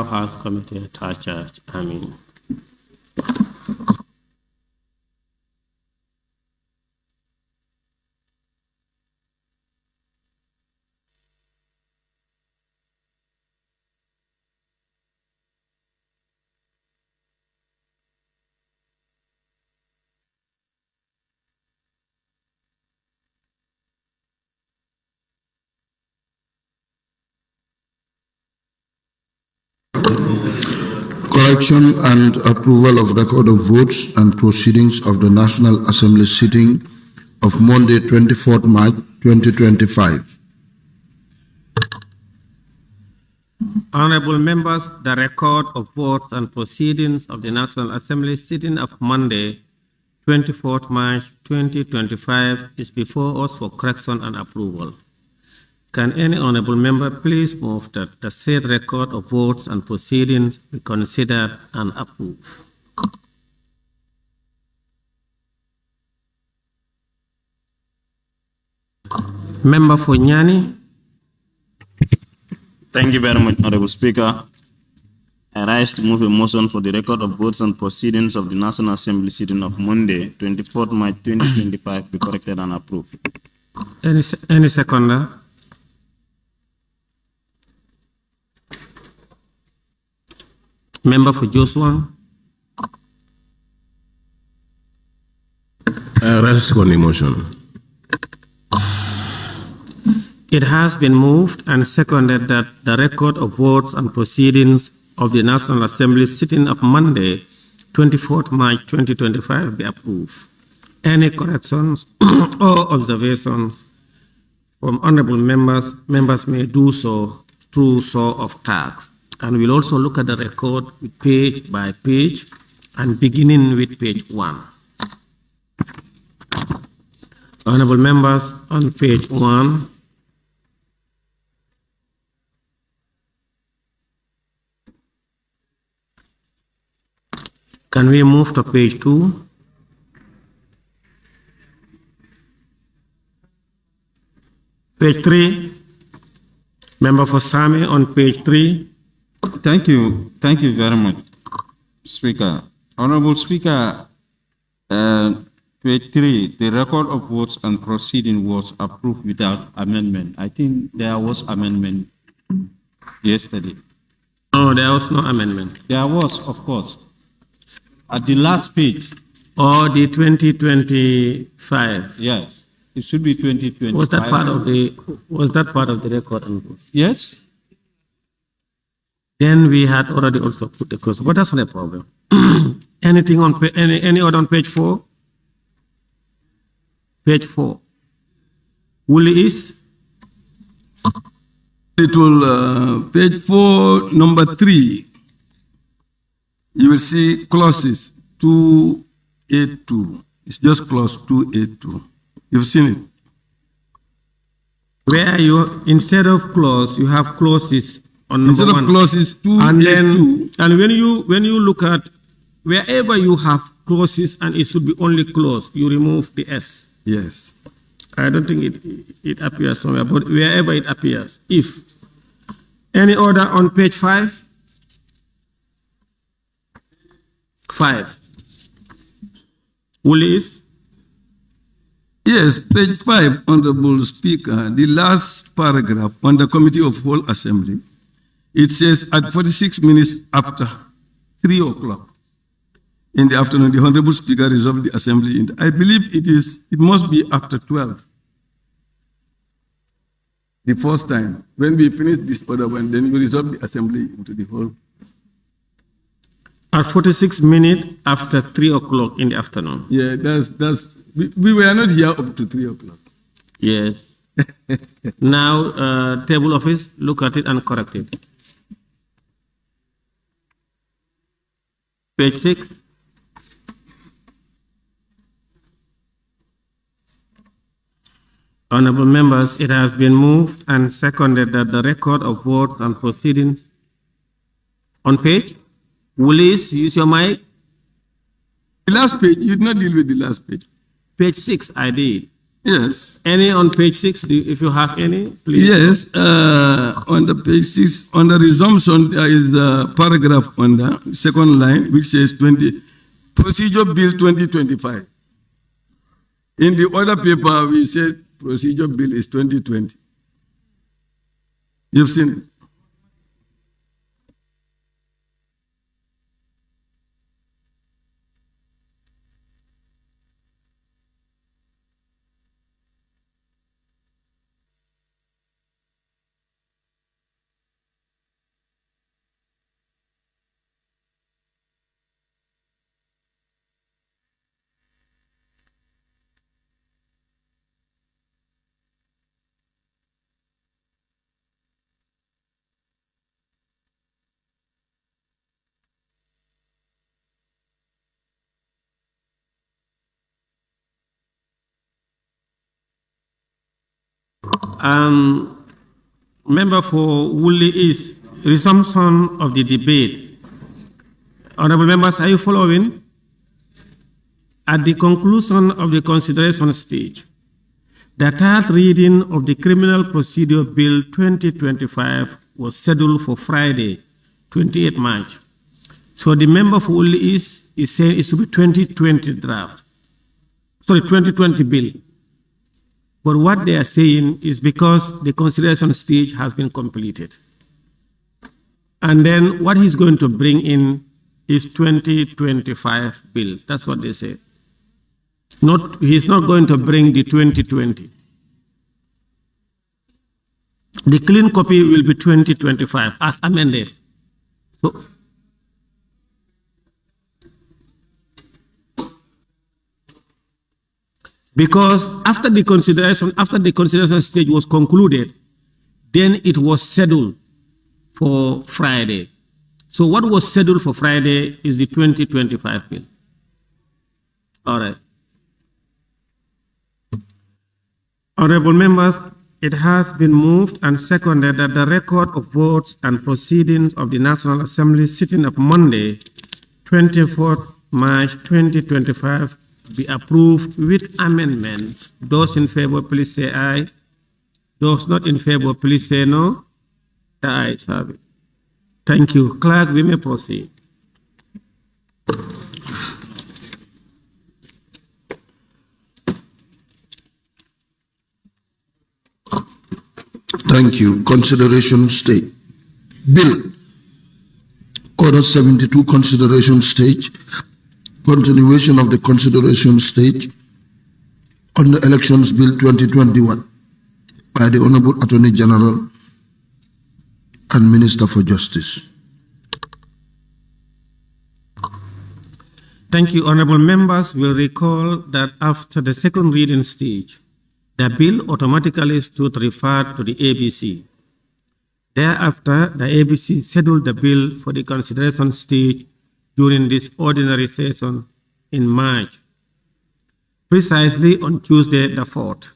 House Committee attached. Amen. Correction and approval of record of votes and proceedings of the National Assembly sitting of Monday, 24th March 2025. Honorable members, the record of votes and proceedings of the National Assembly sitting of Monday, 24th March 2025 is before us for correction and approval. Can any honorable member please move that the said record of votes and proceedings be considered and approved? Member for Nyani. Thank you very much, Honorable Speaker. I rise to move a motion for the record of votes and proceedings of the National Assembly sitting of Monday, 24th March 2025 be corrected and approved. Any seconder? Member for Joshua. I rise on the motion. It has been moved and seconded that the record of votes and proceedings of the National Assembly sitting of Monday, 24th March 2025 be approved. Any corrections or observations from honorable members may do so through show of tags. And we'll also look at the record page by page and beginning with page 1. Honorable members, on page 1, can we move to page 2? Page 3, member for Sami on page 3. Thank you very much, Speaker. Honorable Speaker, page 3, the record of votes and proceeding was approved without amendment. I think there was amendment yesterday. No, there was no amendment. There was, of course. At the last page. Or the 2025. Yes, it should be 2025. Was that part of the record and votes? Yes. Then we had already also put the cross, but that's not a problem. Anything on any other on page 4? Page 4. Wooly is? It will, page 4, number 3. You will see clauses 282. It's just clause 282. You've seen it. Where you, instead of clause, you have clauses on number instead 1. Of clauses 282. And when you look at wherever you have clauses and it should be only clause, you remove the S. Yes. I don't think it appears somewhere, but wherever it appears. If any order on page 5? 5. Willis? Yes, page 5, Honorable Speaker, the last paragraph on the Committee of Whole Assembly, it says at 46 minutes after 3 o'clock in the afternoon, the Honorable Speaker resolved the Assembly. I believe it must be after 12. The first time, when we finish this other one, then we resolve the Assembly into the whole. At 46 minutes after 3 o'clock in the afternoon. Yeah, we were not here up to 3 o'clock. Yes. Now, table office, look at it and correct it. Page 6. Honorable members, it has been moved and seconded that the record of votes and proceedings on page. Willis, use your mic. The last page, you did not deal with the last page. Page 6, I did. Yes. Any on page 6, if you have any, please. Yes, on the page 6, on the resumption, there is a paragraph on the second line which says Procedure Bill 2025. In the other paper, we said Procedure Bill is 2020. You've seen it? Member for Woolly East, resumption of the debate. Honorable members, are you following? At the conclusion of the consideration stage, the third reading of the Criminal Procedure Bill 2025 was scheduled for Friday, 28 March. So the member for Woolly East is saying it should be 2020 draft. Sorry, 2020 bill. But what they are saying is because the consideration stage has been completed. And then what he's going to bring in is 2025 bill. That's what they say. He's not going to bring the 2020. The clean copy will be 2025 as amended. So, because after the consideration stage was concluded, then it was scheduled for Friday. So what was scheduled for Friday is the 2025 bill. All right. Honorable members, it has been moved and seconded that the record of votes and proceedings of the National Assembly sitting of Monday, 24th March 2025 be approved with amendments. Those in favor, please say aye. Those not in favor, please say no. The ayes have it. Thank you. Clerk, we may proceed. Thank you. Consideration stage. Bill. Order 72, consideration stage. Continuation of the consideration stage on the Elections Bill 2021 by the Honorable Attorney General and Minister for Justice. Thank you. Honorable members will recall that after the second reading stage, the bill automatically stood referred to the ABC. Thereafter, the ABC scheduled the bill for the consideration stage during this ordinary session in March, precisely on Tuesday the 4th.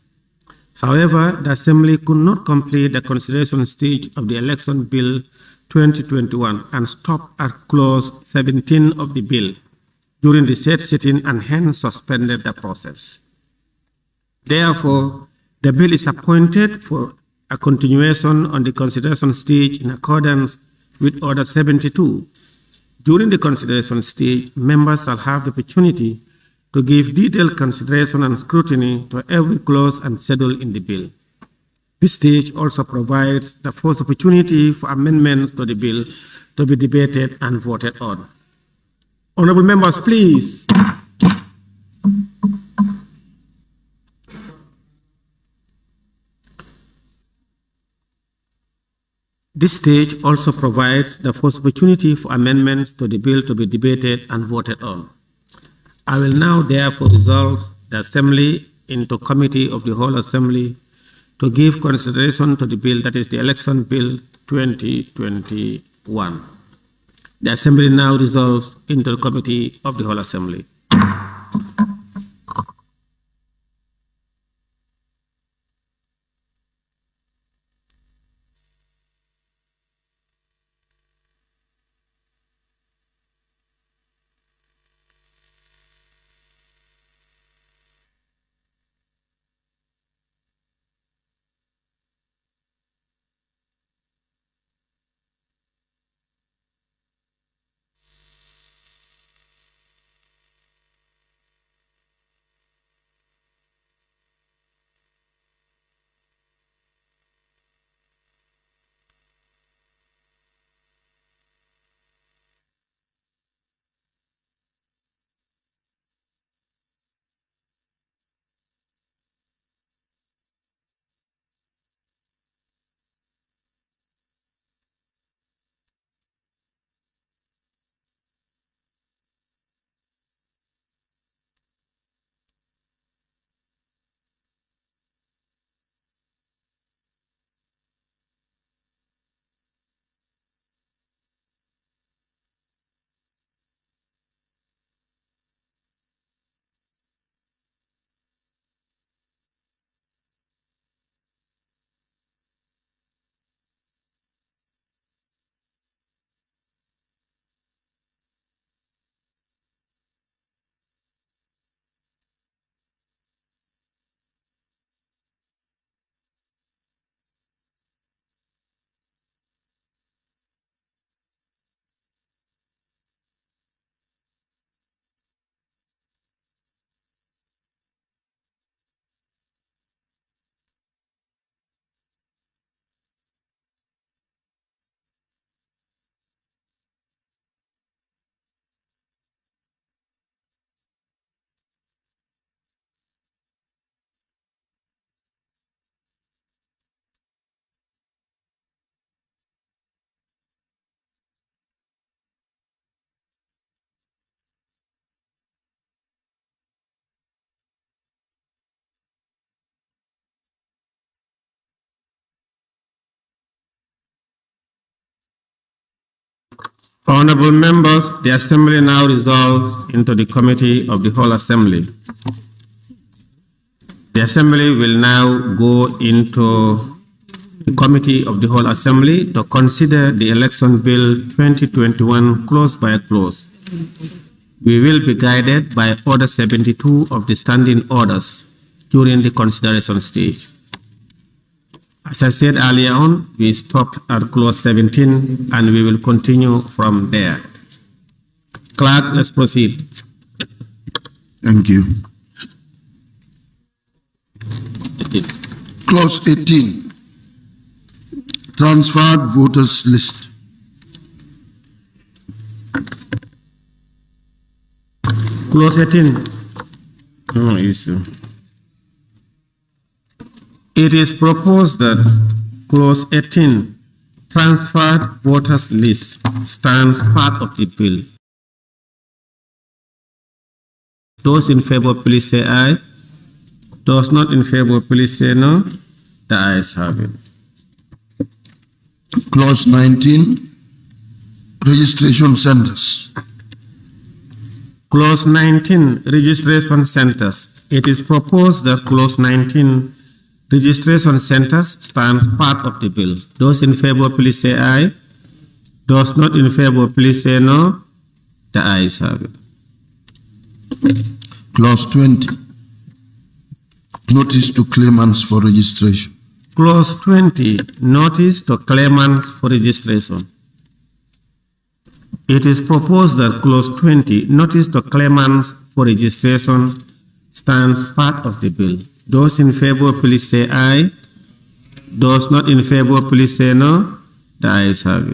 However, the Assembly could not complete the consideration stage of the Election Bill 2021 and stopped at clause 17 of the bill during the said sitting and hence suspended the process. Therefore, the bill is appointed for a continuation on the consideration stage in accordance with Order 72. During the consideration stage, members shall have the opportunity to give detailed consideration and scrutiny to every clause and schedule in the bill. This stage also provides the first opportunity for amendments to the bill to be debated and voted on. Honorable members, please. This stage also provides the first opportunity for amendments to the bill to be debated and voted on. I will now therefore resolve the Assembly into Committee of the Whole Assembly to give consideration to the bill, that is the Election Bill 2021. The Assembly now resolves into the Committee of the Whole Assembly. Honorable members, the Assembly now resolves into the Committee of the Whole Assembly. The Assembly will now go into the Committee of the Whole Assembly to consider the Election Bill 2021 clause by clause. We will be guided by Order 72 of the Standing Orders during the consideration stage. As I said earlier on, we stopped at clause 17 and we will continue from there. Clerk, let's proceed. Thank you. Clause 18. Transferred voters list. Clause 18. No issue. It is proposed that clause 18, transferred voters list, stands part of the bill. Those in favor, please say aye. Those not in favor, please say no. The ayes have it. Clause 19. Registration centers. Clause 19, registration centers. It is proposed that clause 19, registration centers, stands part of the bill. Those in favor, please say aye. Those not in favor, please say no. The ayes have it. Clause 20. Notice to claimants for registration. Clause 20, notice to claimants for registration. It is proposed that clause 20, notice to claimants for registration, stands part of the bill. Those in favor, please say aye. Those not in favor, please say no. The ayes have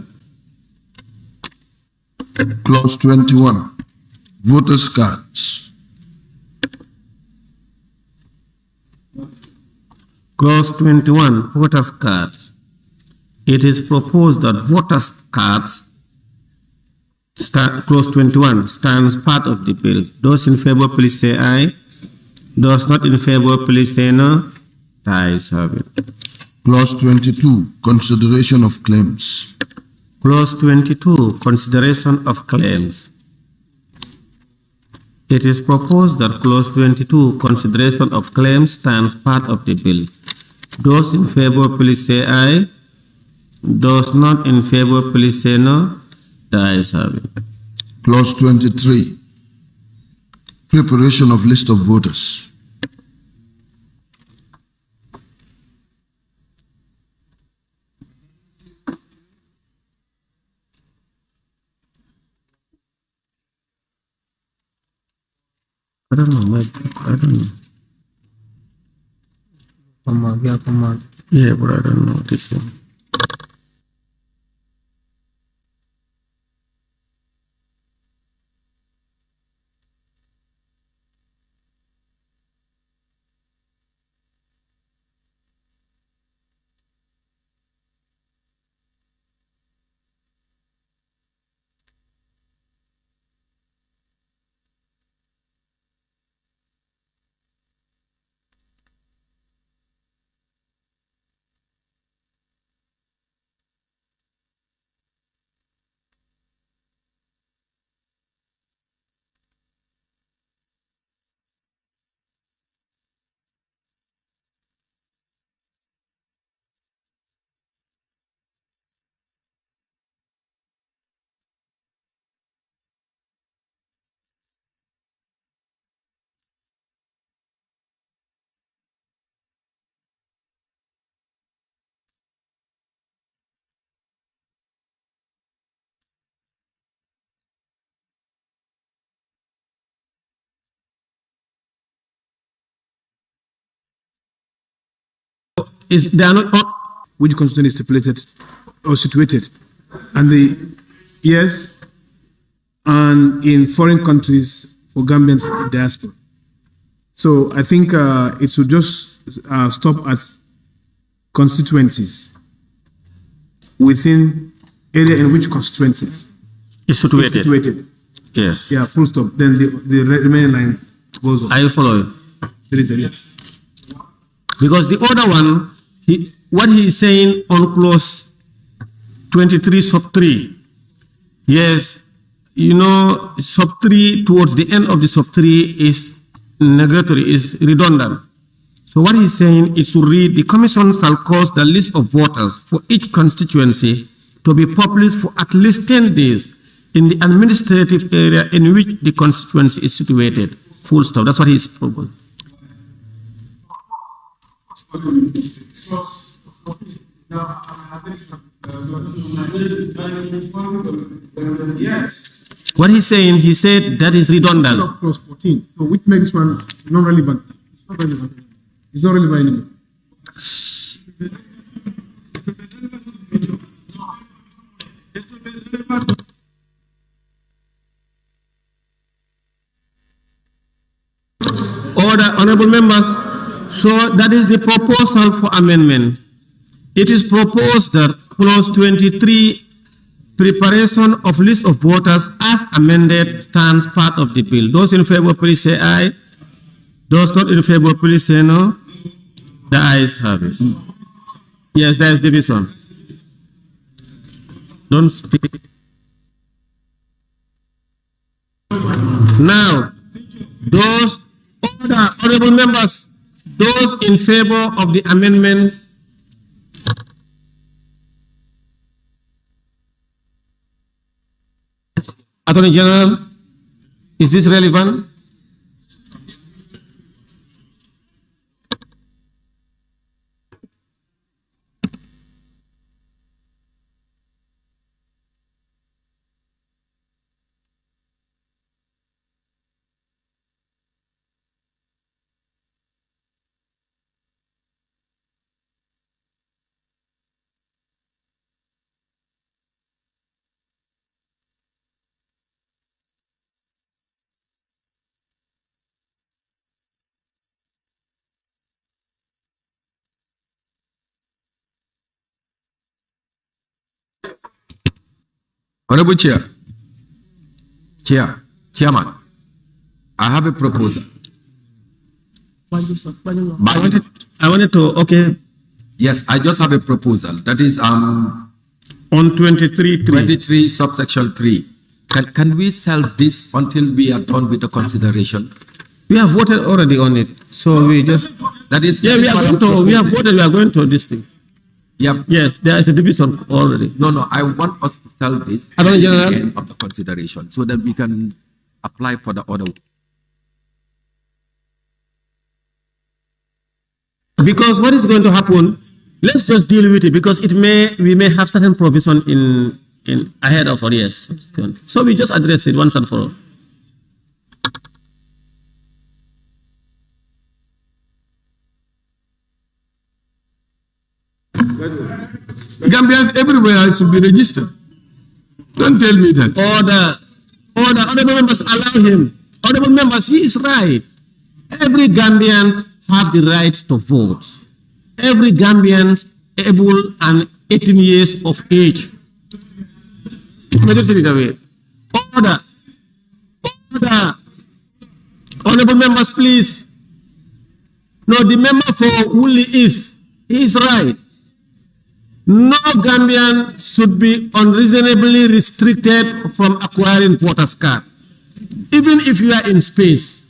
it. Clause 21. Voters' cards. Clause 21, voters' cards. It is proposed that voters' cards, clause 21, stands part of the bill. Those in favor, please say aye. Those not in favor, please say no. The ayes have it. Clause 22. Consideration of claims. Clause 22, consideration of claims. It is proposed that clause 22, consideration of claims, stands part of the bill. Those in favor, please say aye. Those not in favor, please say no. The ayes have it. Clause 23. Preparation of list of voters. I don't know, maybe, I don't know. Yeah, but I don't know this thing. They are not which constitution is stipulated or situated, and the yes, and in foreign countries for Gambians diaspora. So I think it should just stop at constituencies within area in which constituencies it's is situated. Yes. Yeah, full stop. Then the remaining line goes on. I follow you. Yes. Because the other one, what he is saying on clause 23 sub 3, Yes, you know, sub 3 towards the end of the sub 3 is negatory, is redundant. So what he's saying is to read, the commission shall cause the list of voters for each constituency to be published for at least 10 days in the administrative area in which the constituency is situated. Full stop. That's what he's proposing. Yes. What he's saying, he said that is redundant. Of course, 14. So which makes this one not relevant. It's not relevant. It's not relevant anymore. Order, honorable members. So that is the proposal for amendment. It is proposed that clause 23, preparation of list of voters as amended, stands part of the bill. Those in favor, please say aye. Those not in favor, please say no. The ayes have it. Yes, there is division. Don't speak. Now, those honorable members, those in favor of the amendment, Attorney General, is this relevant? Honorable Chairman, I have a proposal. I wanted to, okay. Yes, I just have a proposal. That is On 23, 23 subsection 3. Can we sell this until we are done with the consideration? We have voted already on it, so we just. That is. Yeah, we are going to. We have voted. We are going to this thing. Yep. Yes, there is a division already. No, I want us to sell this at Attorney the General. end of the consideration so that we can apply for the order. Because what is going to happen? Let's just deal with it because we may have certain provision in ahead of our yes. So we just address it once and for all. Gambians everywhere should be registered. Don't tell me that. Order. Honorable members, allow him. Honorable members, he is right. Every Gambian have the right to vote. Every Gambian able and 18 years of age. Order. Honorable members, please. No, the member for Woolley he is right. No Gambian should be unreasonably restricted from acquiring voters card. Even if you are in space,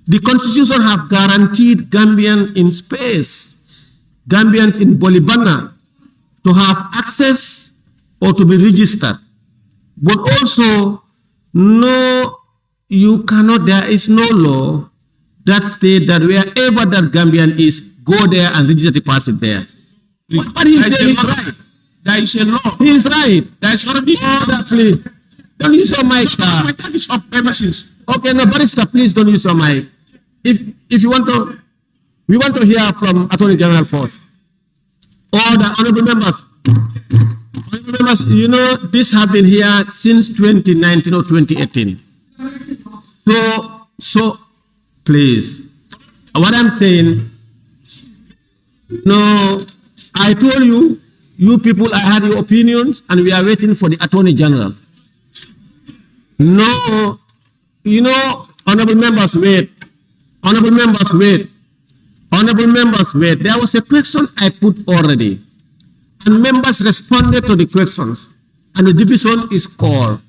the Constitution have guaranteed Gambians in space, Gambians in Bolivana, to have access or to be registered. But also, no, you cannot, there is no law that states that wherever that Gambian is, go there and register the person there. But he is right. There is a law. He is right. There is already Order, please. Don't use your mic. my time is up ever since. Okay, no, Barrister, please don't use your mic. If you want to, we want to hear from Attorney General first. Order, honorable members. Honorable members, you know, this have been here since 2019 or 2018. So, please, what I'm saying, no, I told you, you people, I had your opinions, and we are waiting for the Attorney General. No, you know, honorable members, wait. Honorable members, wait. Honorable members, wait. There was a question I put already, and members responded to the questions, and the division is called.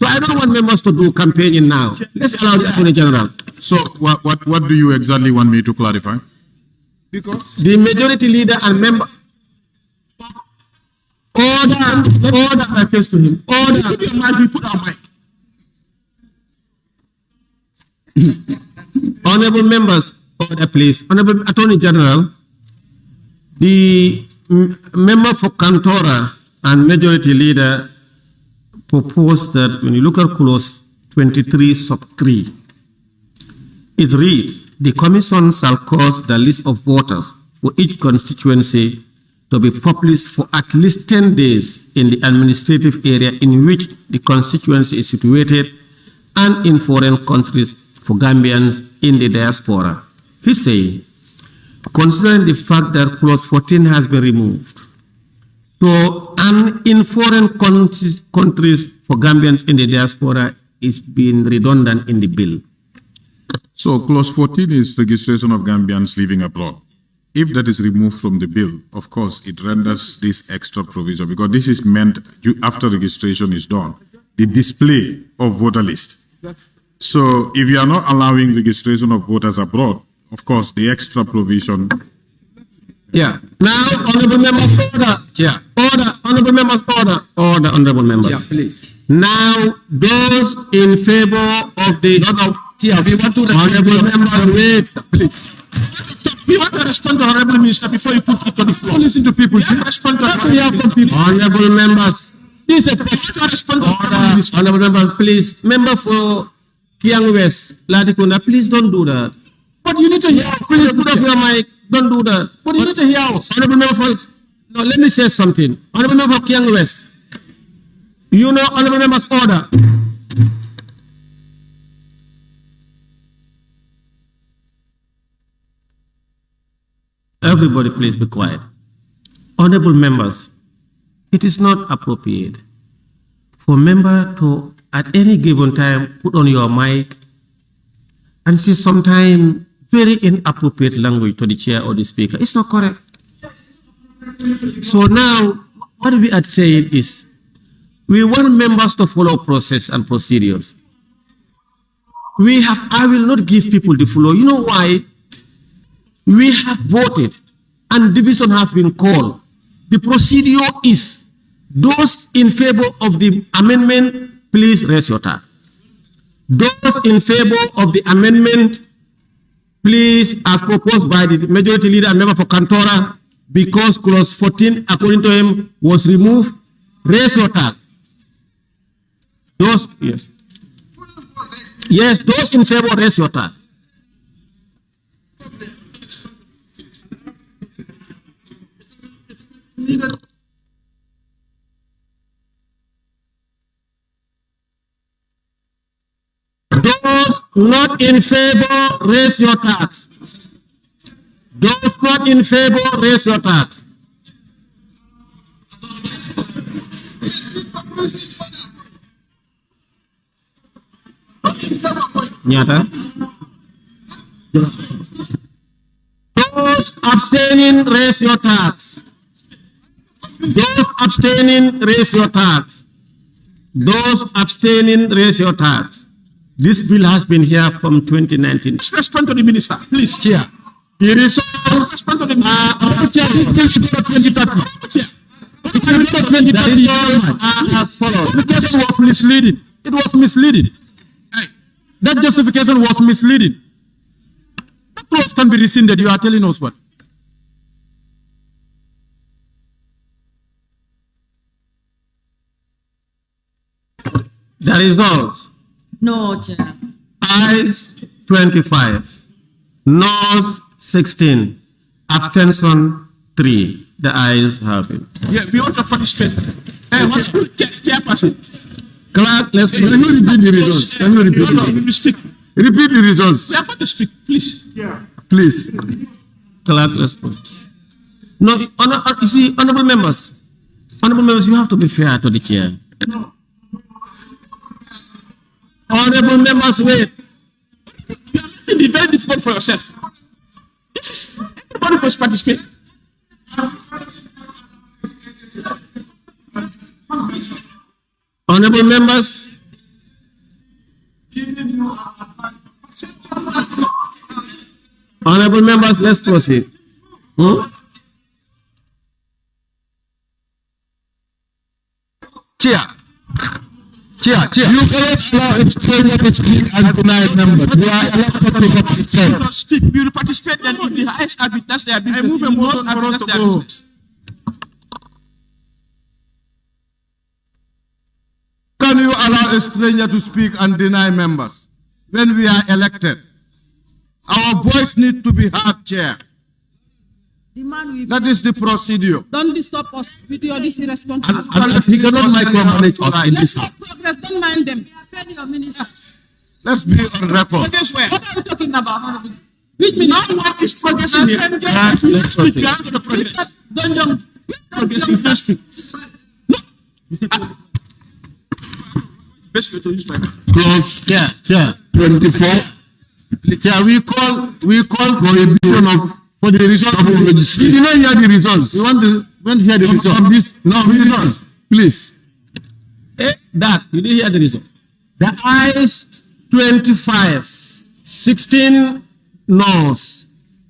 So I don't want members to do campaigning now. Let's allow the Attorney General. So what do you exactly want me to clarify? Because The majority leader and member. Order my case to him. Order. Put your mic, we put our mic. Honorable members, order please. Honorable Attorney General, the member for Cantora and majority leader proposed that when you look at clause 23 sub 3, it reads, the commission shall cause the list of voters for each constituency to be published for at least 10 days in the administrative area in which the constituency is situated and in foreign countries for Gambians in the diaspora. He said, considering the fact that clause 14 has been removed, so and in foreign countries for Gambians in the diaspora is being redundant in the bill. So clause 14 is registration of Gambians living abroad. If that is removed from the bill, of course, it renders this extra provision because this is meant after registration is done, the display of voter list. So if you are not allowing registration of voters abroad, of course, the extra provision. Yeah. Now, honorable members, order. Yeah. Order. Honorable members, order. Order, honorable members. Yeah, please. Now, those in favor of the Yeah, we want to honorable members, wait, please. we want to respond to Honorable Minister before you put it on the floor. Listen to people. We have to respond to honorable members. This is a question. Respond to Honorable Order. Minister. Honorable members, please. Member for Kiang West, Latikunda, please don't do that. But you need to hear us. Please put up your mic. Don't do that. But you need to hear us. Honorable member for, no, let me say something. Honorable member for Kiang West. You know, honorable members, order. Everybody, please be quiet. Honorable members, it is not appropriate for member to, at any given time, put on your mic and say sometimes very inappropriate language to the chair or the speaker. It's not correct. So now, what we are saying is, we want members to follow process and procedures. I will not give people the floor. You know why? We have voted and division has been called. The procedure is those in favor of the amendment, please raise your hand. Those in favor of the amendment, please, as proposed by the majority leader and member for Cantora, because clause 14, according to him, was removed, raise your hand. Those, yes. Yes, those in favor, raise your hand. Those not in favor, raise your tax. Those not in favor, raise your tax. Nyata. Those abstaining, raise your tax. Those abstaining, raise your tax. Those abstaining, raise your tax. This bill has been here from 2019. Let's respond to the minister, please. Chair. It is Respond to the minister. Chair, this bill should go to 2030. If you look at 2030, as follows. Justification was misleading. It was misleading. That justification was misleading. That clause can be rescinded. You are telling us what? The results. No, Chair. Ayes 25, noes 16, abstention 3. The ayes have it. Yeah, we want to punishment. Hey, what? Chairperson. Clerk, let's Can you repeat the results? Can you repeat No, it? we speak. Repeat the results. We are going to speak, please. Please. Clerk, let's pause. No, you see, honorable members, you have to be fair to the chair. Honorable members, wait. You are making it very difficult for yourself. This is everybody must participate. Honorable members, Honorable members, let's proceed. Chair. You cannot allow a stranger to speak and deny members. You are elected to represent. Speak. We will participate then if the highest advocate, that's their business. I move a motion for us to go. Can you allow a stranger to speak and deny members when we are elected? Our voice needs to be heard, Chair. That is the procedure. Don't disturb us with your irresponsible. And he cannot micromanage us in this house. Progress, don't mind them. Let's be on record. What are we talking about? Which means no one is progressing here. Let's proceed. Don't progressing. Best way to use my Close. Chair. 24. Chair, we call prohibition of for the result of the registry. We did not hear the results. We want to hear the result of this. No, we did not. Please. That, you didn't hear the result. The ayes 25, 16 noes,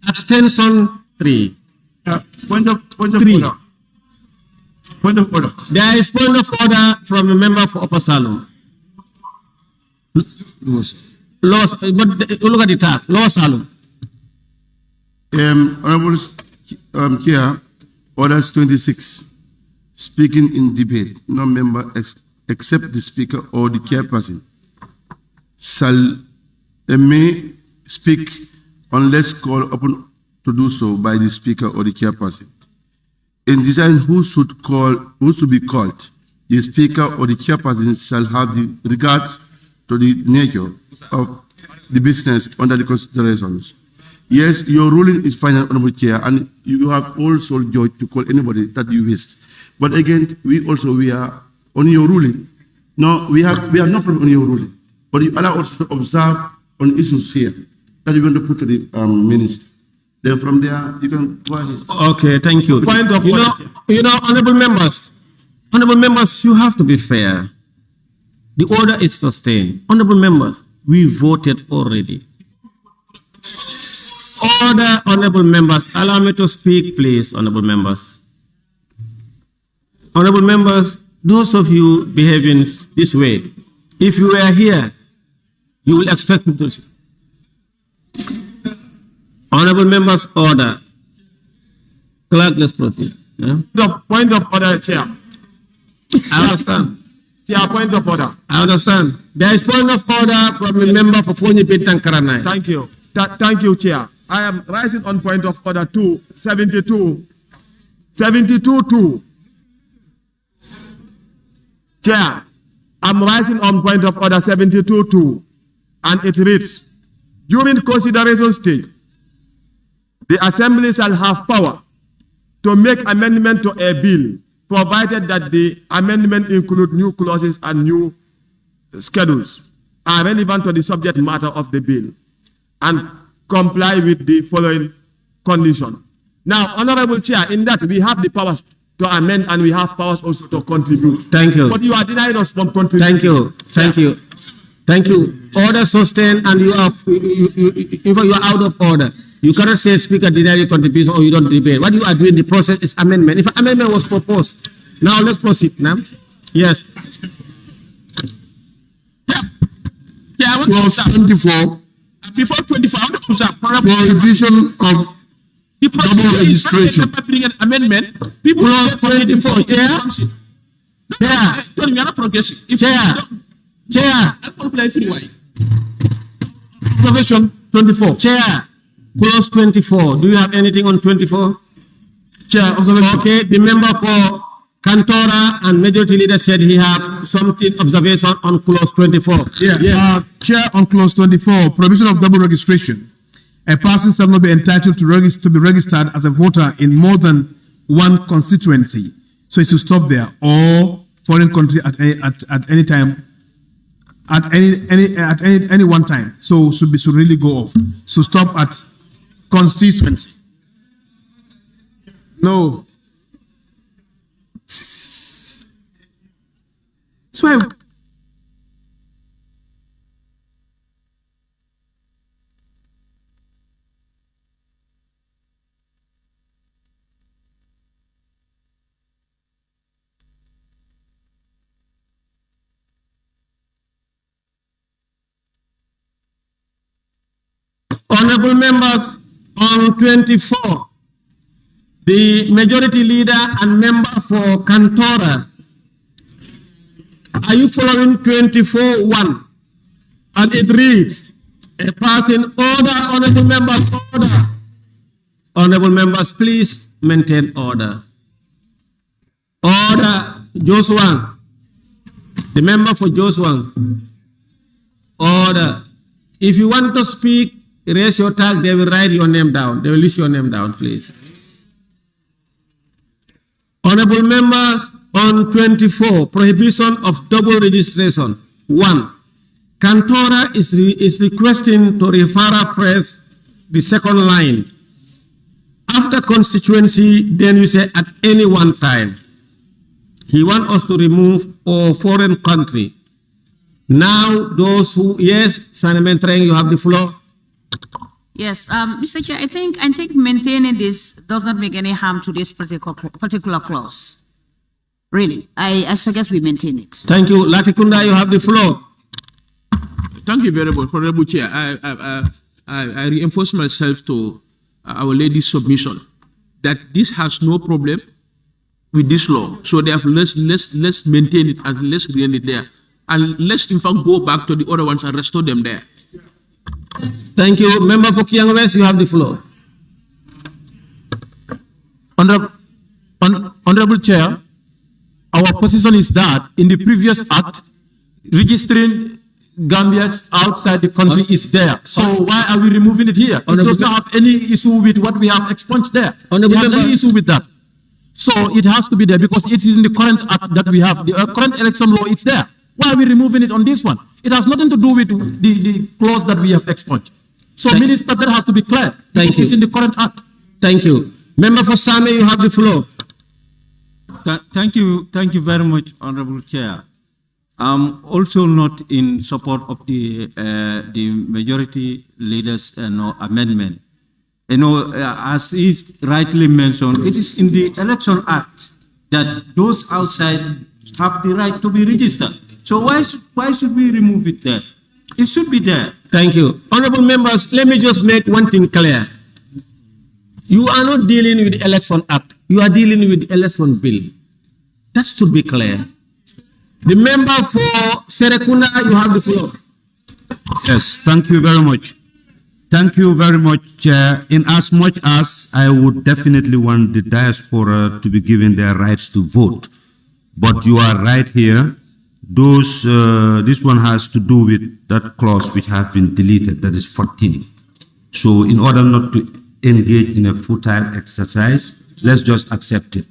abstention 3. Point of Three. order. Point of order. There is point of order from a member for Upper Salon. Lower, but look at the tag, Lower Salon. Honorable Chair, orders 26. Speaking in debate, no member except the speaker or the chairperson may speak unless called upon to do so by the speaker or the chairperson. In deciding who should be called, the speaker or the chairperson shall have the regard to the nature of the business under the considerations. Yes, your ruling is final, Honorable Chair, and you have also judge to call anybody that you wish. But again, we are on your ruling. No, we have no problem on your ruling. But you allow us to observe on issues here that you want to put to the minister. Then from there, you can go ahead. Okay, thank you. Point of order. Honorable members, you have to be fair. The order is sustained. Honorable members, we voted already. Order, honorable members. Allow me to speak, please, honorable members. Honorable members, those of you behaving this way, if you were here, you will expect me to speak. Honorable members, order. Clerk, let's proceed. Yeah? Point of order, Chair. I understand. Chair, point of order. I understand. There is point of order from a member for Fonyi Bintan Karanai. Thank you. Thank you, Chair. I am rising on point of order 72. 72-2. Chair, I'm rising on point of order 72-2, and it reads, during consideration stage, the Assembly shall have power to make amendment to a bill, provided that the amendment include new clauses and new schedules are relevant to the subject matter of the bill, and comply with the following condition. Now, Honorable Chair, in that we have the powers to amend and we have powers also to contribute. Thank you. But you are denying us from contributing. Thank you. Order sustained, and you are out of order. You cannot say speaker deny your contribution or you don't debate. What you are doing, the process is amendment. If amendment was proposed, now let's proceed. Now, yes. Yeah, clause 24. Before 24, I want to observe. Prohibition of The double registration. Bring an amendment. People Clause 24. Chair. Tony, we are not progressing. If Chair. Chair. I will play free way. Provision 24. Chair. Clause 24. Do you have anything on 24? Chair, observation. Okay, the member for Cantora and Majority Leader said he have something observation on clause 24. Chair, on clause 24, provision of double registration. A person shall not be entitled to be registered as a voter in more than one constituency. So it should stop there. Or foreign country at any time, at any one time. So should really go off. So stop at constituency. No. That's why Honorable members, on 24, the majority leader and member for Kantora, are you following 24:1? And it reads, a passing order, honorable members, order. Honorable members, please maintain order. Order, Joshua, the member for Joshua. Order. If you want to speak, raise your tag, they will write your name down. They will list your name down, please. Honorable members, on 24, prohibition of double registration. 1. Kantora is requesting to rephrase the second line. After constituency, then you say at any one time. He wants us to remove all foreign country. Now, those who, yes, Senator Train, you have the floor. Yes, Mr. Chair, I think maintaining this does not make any harm to this particular clause. Really, I suggest we maintain it. Thank you. Latikunda, you have the floor. Thank you very much, Honorable Chair. I reinforce myself to our lady's submission that this has no problem with this law. So therefore, let's maintain it and let's remain it there. And let's in fact go back to the other ones and restore them there. Thank you. Member for Kiang West, you have the floor. Honorable Chair, our position is that in the previous act, registering Gambians outside the country is there. So why are we removing it here? It does not have any issue with what we have expunged there. We have any issue with that. So it has to be there because it is in the current act that we have. The current election law, it's there. Why are we removing it on this one? It has nothing to do with the clause that we have expunged. So, Minister, that has to be clear. Thank you. It's in the current act. Thank you. Member for Same, you have the floor. Thank you very much, Honorable Chair. I'm also not in support of the majority leader's amendment. As is rightly mentioned, it is in the Election Act that those outside have the right to be registered. So why should we remove it there? It should be there. Thank you. Honorable members, let me just make one thing clear. You are not dealing with the Election Act. You are dealing with the Election Bill. That should be clear. The member for Serekunda, you have the floor. Yes, thank you very much. Thank you very much, Chair. In as much as I would definitely want the diaspora to be given their rights to vote. But you are right here. This one has to do with that clause which has been deleted, that is 14. So in order not to engage in a futile exercise, let's just accept it.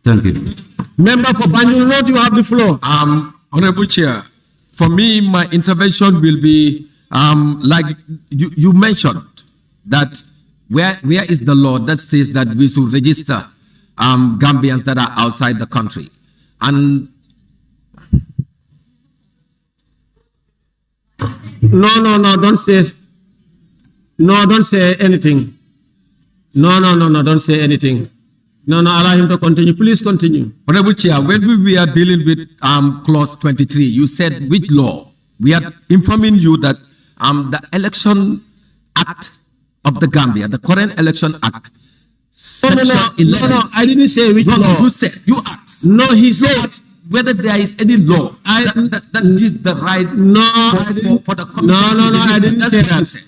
Thank you. Member for Banjul North, you have the floor. Honorable Chair, for me, my intervention will be like you mentioned that where is the law that says that we should register Gambians that are outside the country? And No, don't say. No, don't say anything. No, don't say anything. No, allow him to continue. Please continue. Honorable Chair, when we are dealing with clause 23, you said which law? We are informing you that the Election Act of the Gambia, the current Election Act, section 11. No, I didn't say which law. You said, you asked. No, he said whether there is any law that gives the right for the commission. No, I didn't say that.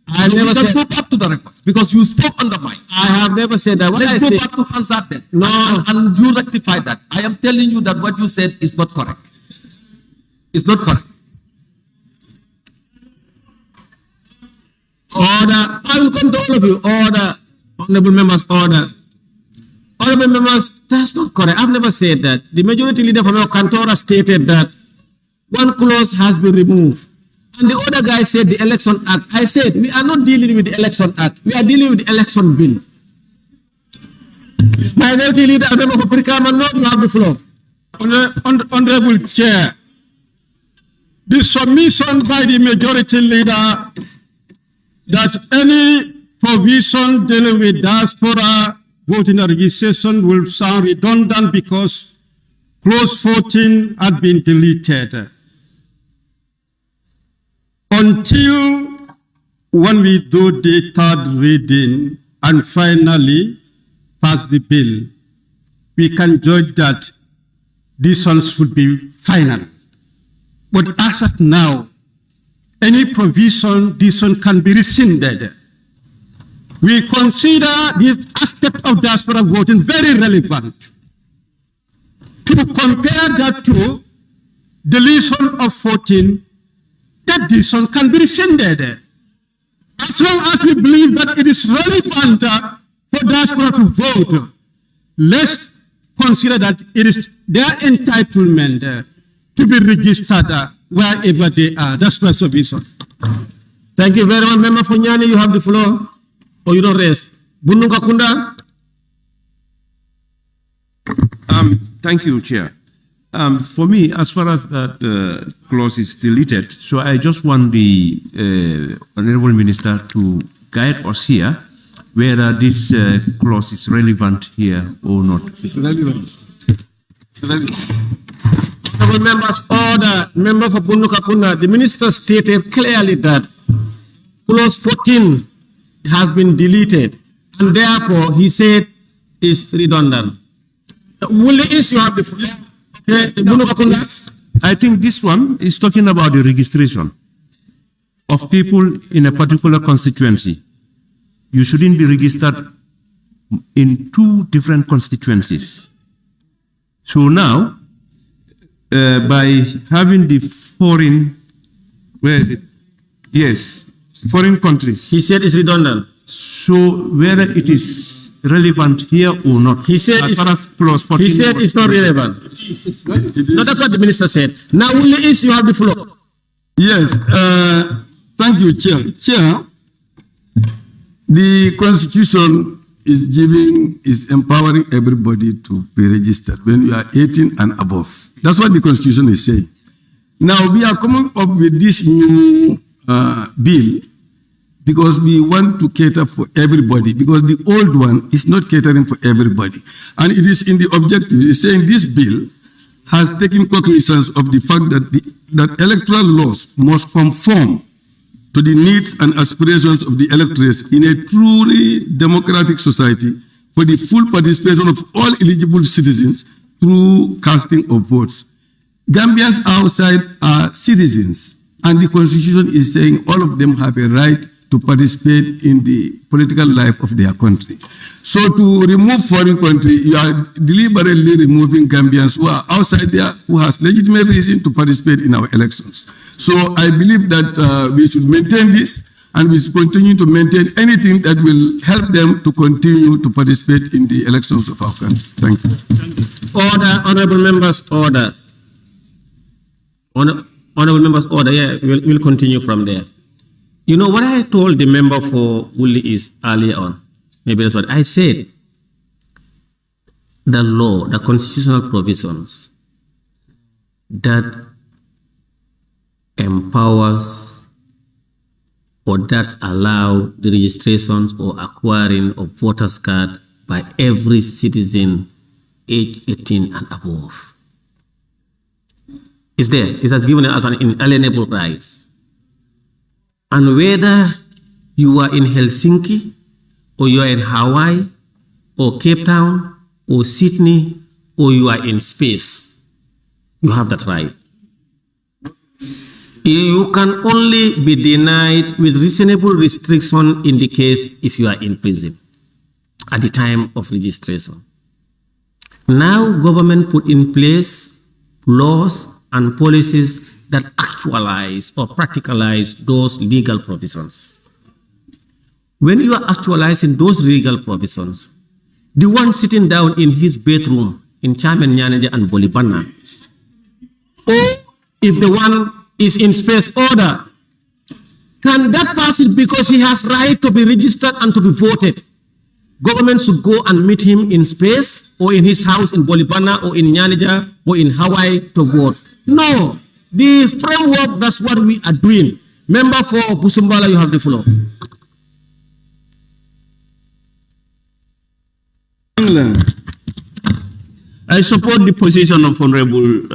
I never said. Go back to the records because you spoke under mine. I have never said that. What Let's I go said. back to Hansard then. No. And you rectify that. I am telling you that what you said is not correct. It's not correct. Order. I will come to all of you. Order. Honorable members, order. Honorable members, that's not correct. I've never said that. The majority leader from our Kantora stated that one clause has been removed. And the other guy said the Election Act. I said, we are not dealing with the Election Act. We are dealing with the Election Bill. Minority leader, member for Perikama North, you have the floor. Honorable Chair, the submission by the majority leader that any provision dealing with diaspora voting registration will sound redundant because clause 14 had been deleted. Until when we do the third reading and finally pass the bill, we can judge that this one should be final. But as of now, any provision, this one can be rescinded. We consider this aspect of diaspora voting very relevant to compare that to deletion of 14, that deletion can be rescinded. As long as we believe that it is relevant for diaspora to vote, let's consider that it is their entitlement to be registered wherever they are. That's my submission. Thank you very much. Member Funyani, you have the floor, or you don't rest. Bunu Kakunda. Thank you, Chair. For me, as far as that clause is deleted, so I just want the Honorable Minister to guide us here whether this clause is relevant here or not. It's relevant. It's relevant. Honorable members, order. Member for Bunu Kakunda, the Minister stated clearly that clause 14 has been deleted, and therefore he said it's redundant. Will the issue have the floor? I think this one is talking about the registration of people in a particular constituency. You shouldn't be registered in two different constituencies. So now, by having the foreign, where is it? Yes, foreign countries. He said it's redundant. So whether it is relevant here or not. He said as far as clause 14 he said it's not relevant. No, that's what the minister said. Now, will the issue have the floor? Yes, thank you, Chair. Chair, the Constitution is empowering everybody to be registered when you are 18 and above. That's what the Constitution is saying. Now, we are coming up with this new bill because we want to cater for everybody, because the old one is not catering for everybody. And it is in the objective, it's saying this bill has taken cognizance of the fact that that electoral laws must conform to the needs and aspirations of the electors in a truly democratic society for the full participation of all eligible citizens through casting of votes. Gambians outside are citizens, and the Constitution is saying all of them have a right to participate in the political life of their country. So to remove foreign country, you are deliberately removing Gambians who are outside there, who has legitimate reason to participate in our elections. So I believe that we should maintain this, and we should continue to maintain anything that will help them to continue to participate in the elections of our country. Thank you. Order, honorable members, order. Honorable members, order. Yeah, we'll continue from there. You know what I told the member for Wuli is earlier on? Maybe that's what I said. The law, the constitutional provisions that empowers or that allow the registrations or acquiring of voters card by every citizen age 18 and above. It's there. It has given us an inalienable rights. And whether you are in Helsinki, or you are in Hawaii, or Cape Town, or Sydney, or you are in space, you have that right. You can only be denied with reasonable restriction in the case if you are in prison at the time of registration. Now, government put in place laws and policies that actualize or practicalize those legal provisions. When you are actualizing those legal provisions, the one sitting down in his bedroom in Chairman Nyanaja and Bolibana, or if the one is in space order, can that person, because he has right to be registered and to be voted, government should go and meet him in space or in his house in Bolibana or in Nyanaja or in Hawaii to vote? No. The framework, that's what we are doing. Member for Busumbala, you have the floor. I support the position of Honorable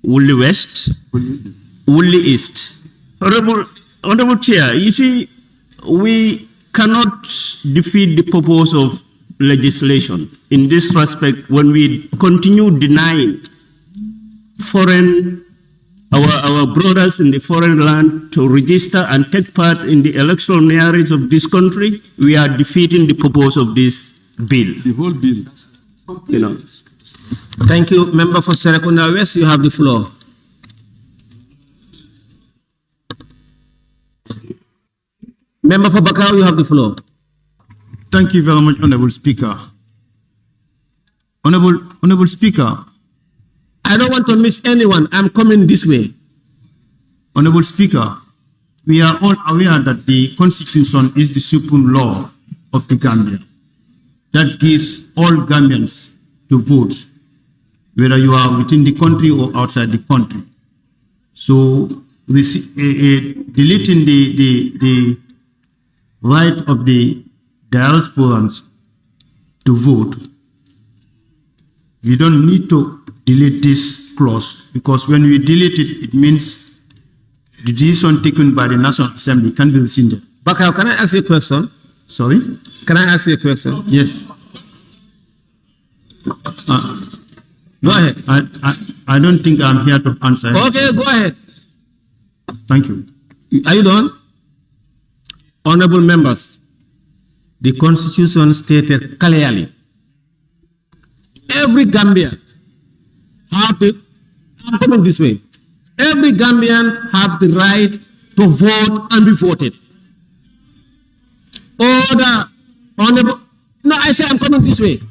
Woolley West, Woolley East. Honorable Honorable Chair, you see, we cannot defeat the purpose of legislation in this respect when we continue denying our brothers in the foreign land to register and take part in the electoral marriage of this country. We are defeating the purpose of this bill. The whole bill. You know. Thank you. Member for Serekunda West, you have the floor. Member for Bakau, you have the floor. Thank you very much, Honorable Speaker. Honorable Speaker. I don't want to miss anyone. I'm coming this way. Honorable Speaker, we are all aware that the Constitution is the supreme law of the Gambia that gives all Gambians to vote, whether you are within the country or outside the country. So, deleting the right of the diasporans to vote, we don't need to delete this clause, because when we delete it, it means the decision taken by the National Assembly can be rescinded. Bakau, can I ask you a question? Sorry? Can I ask you a question? Yes. Go ahead. I don't think I'm here to answer. Okay, go ahead. Thank you. Are you done? Honorable members, the Constitution stated clearly, every Gambian have the, I'm coming this way, every Gambian have the right to vote and be voted. Order, honorable, no, I say I'm coming this way.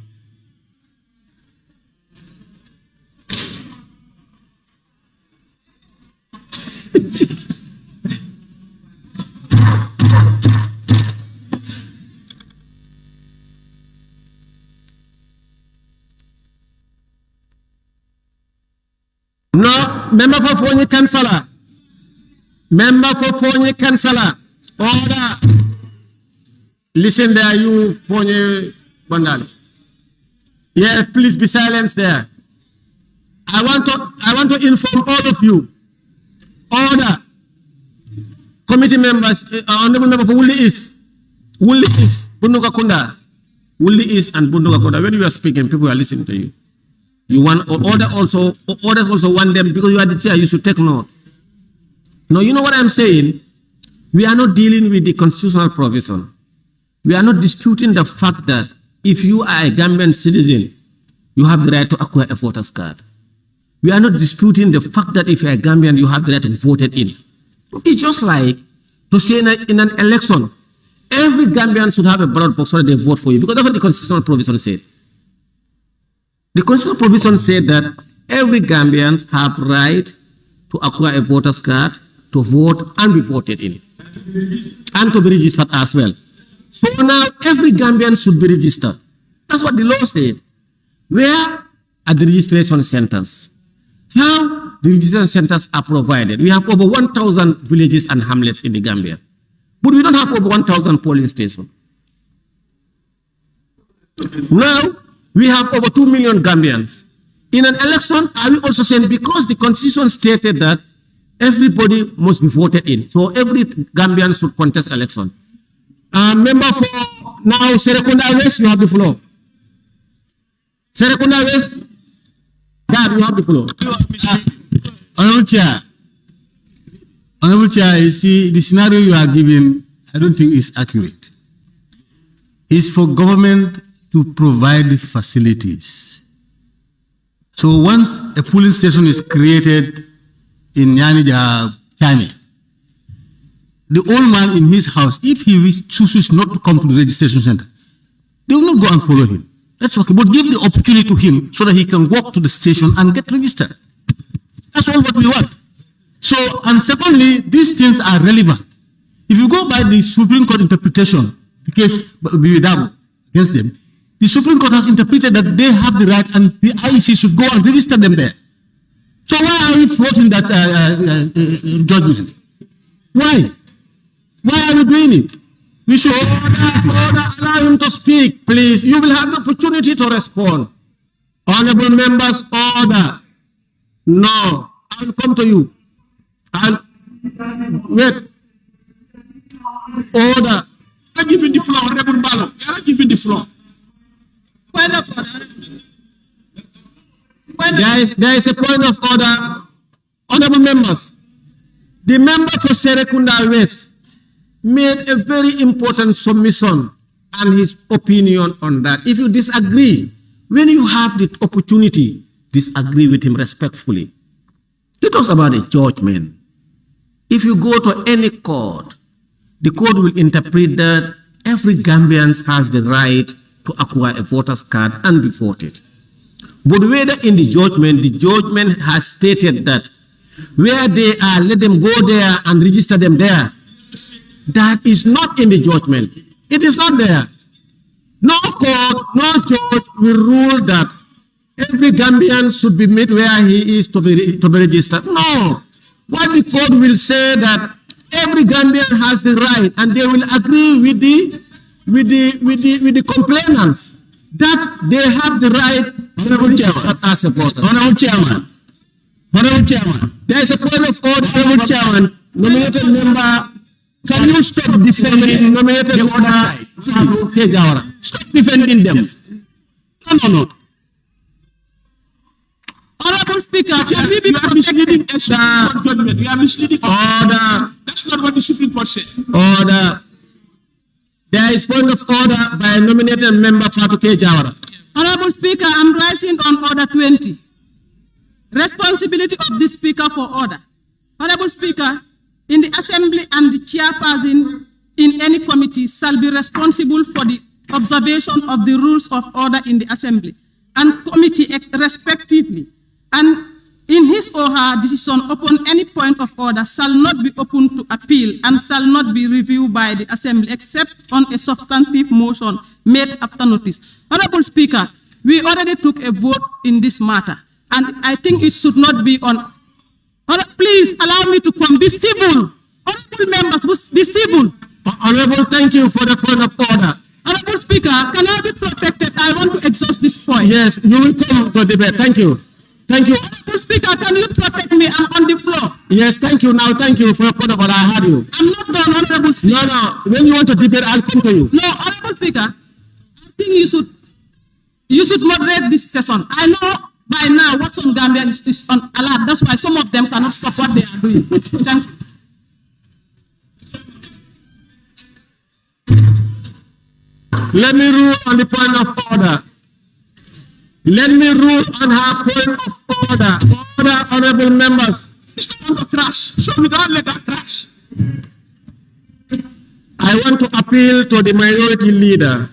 No, member for Fonyi Councillor. Member for Fonyi Councillor. Order. Listen there, you Fonyi Bandali. Yeah, please be silenced there. I want to inform all of you. Order. Committee members, honorable member for Wuli East, Bunduga Kunda. Wuli East and Bunduga Kunda. When you are speaking, people are listening to you. You want others also want them, because you are the chair, you should take note. No, you know what I'm saying? We are not dealing with the constitutional provision. We are not disputing the fact that if you are a Gambian citizen, you have the right to acquire a voter's card. We are not disputing the fact that if you are a Gambian, you have the right to vote it in. It's just like to say in an election, every Gambian should have a ballot box so that they vote for you, because that's what the constitutional provision said. The constitutional provision said that every Gambian have right to acquire a voter's card, to vote and be voted in, and to be registered as well. So now every Gambian should be registered. That's what the law said. Where are the registration centers? How the registration centers are provided? We have over 1,000 villages and hamlets in the Gambia, but we don't have over 1,000 polling stations. Now, we have over 2 million Gambians. In an election, are we also saying, because the constitution stated that everybody must be voted in, so every Gambian should contest election. Member for now Serekunda West, you have the floor. Serekunda West, Dad, you have the floor. Honorable Chair, you see, the scenario you are giving, I don't think is accurate. It's for government to provide the facilities. So once a polling station is created in Yanija, Kanye, the old man in his house, if he chooses not to come to the registration center, they will not go and follow him. That's okay, but give the opportunity to him so that he can walk to the station and get registered. That's all what we want. So, and secondly, these things are relevant. If you go by the Supreme Court interpretation, the case Biwidabo against them, the Supreme Court has interpreted that they have the right and the IEC should go and register them there. So why are we floating that judgment? Why? Why are we doing it? We should order, allow him to speak, please. You will have the opportunity to respond. Honorable members, order. No, I'll come to you. Wait. order. I'm not giving the floor, Honorable Balo. You are not giving the floor. Point of order. There is a point of order. Honorable members, the member for Serekunda West made a very important submission and his opinion on that. If you disagree, when you have the opportunity, disagree with him respectfully. He talks about a judgment. If you go to any court, the court will interpret that every Gambian has the right to acquire a voter's card and be voted. But whether in the judgment has stated that where they are, let them go there and register them there. That is not in the judgment. It is not there. No court, no judge will rule that every Gambian should be made where he is to be registered. No. What the court will say that every Gambian has the right, and they will agree with the complainants that they have the right. Honorable Chairman, as a voter. Honorable Chairman, there is a point of order. Honorable Chairman, nominated member, can you stop defending nominated order? Stop defending them. No. Honorable Speaker, can we be misleading judgment? We are misleading order. That's not what the Supreme Court said. Order. There is point of order by a nominated member Fatu K. Jawara. Honorable Speaker, I'm rising on order 20. Responsibility of the Speaker for order. Honorable Speaker, in the Assembly and the chairperson in any committee shall be responsible for the observation of the rules of order in the Assembly and committee respectively, and in his or her decision upon any point of order shall not be open to appeal and shall not be reviewed by the Assembly except on a substantive motion made after notice. Honorable Speaker, we already took a vote in this matter, and I think it should not be on. Please allow me to come. Be civil. Honorable members, be civil. Honorable, thank you for the point of order. Honorable Speaker, can I be protected? I want to exhaust this point. Yes, you will come to debate. Thank you. Thank you. Honorable Speaker, can you protect me? I'm on the floor. Yes, thank you. Now, thank you for your point of order. I heard you. I'm not done, Honorable Speaker. No. When you want to debate, I'll come to you. No, Honorable Speaker, I think you should moderate this session. I know by now what's on Gambia is on alert. That's why some of them cannot stop what they are doing. Thank you. Let me rule on the point of order. Let me rule on her point of order. Order, honorable members. It's not on the trash. So we don't let that trash. I want to appeal to the minority leader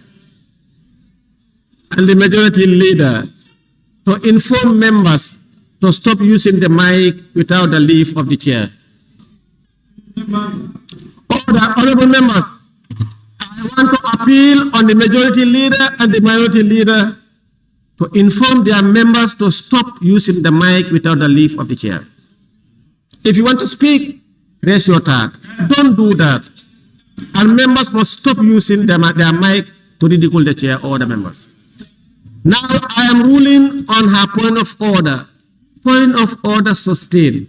and the majority leader to inform members to stop using the mic without the leave of the chair. Order, honorable members. I want to appeal on the majority leader and the minority leader to inform their members to stop using the mic without the leave of the chair. If you want to speak, raise your hand. Don't do that. And members must stop using their mic to ridicule the chair or the members. Now I am ruling on her point of order. Point of order sustained.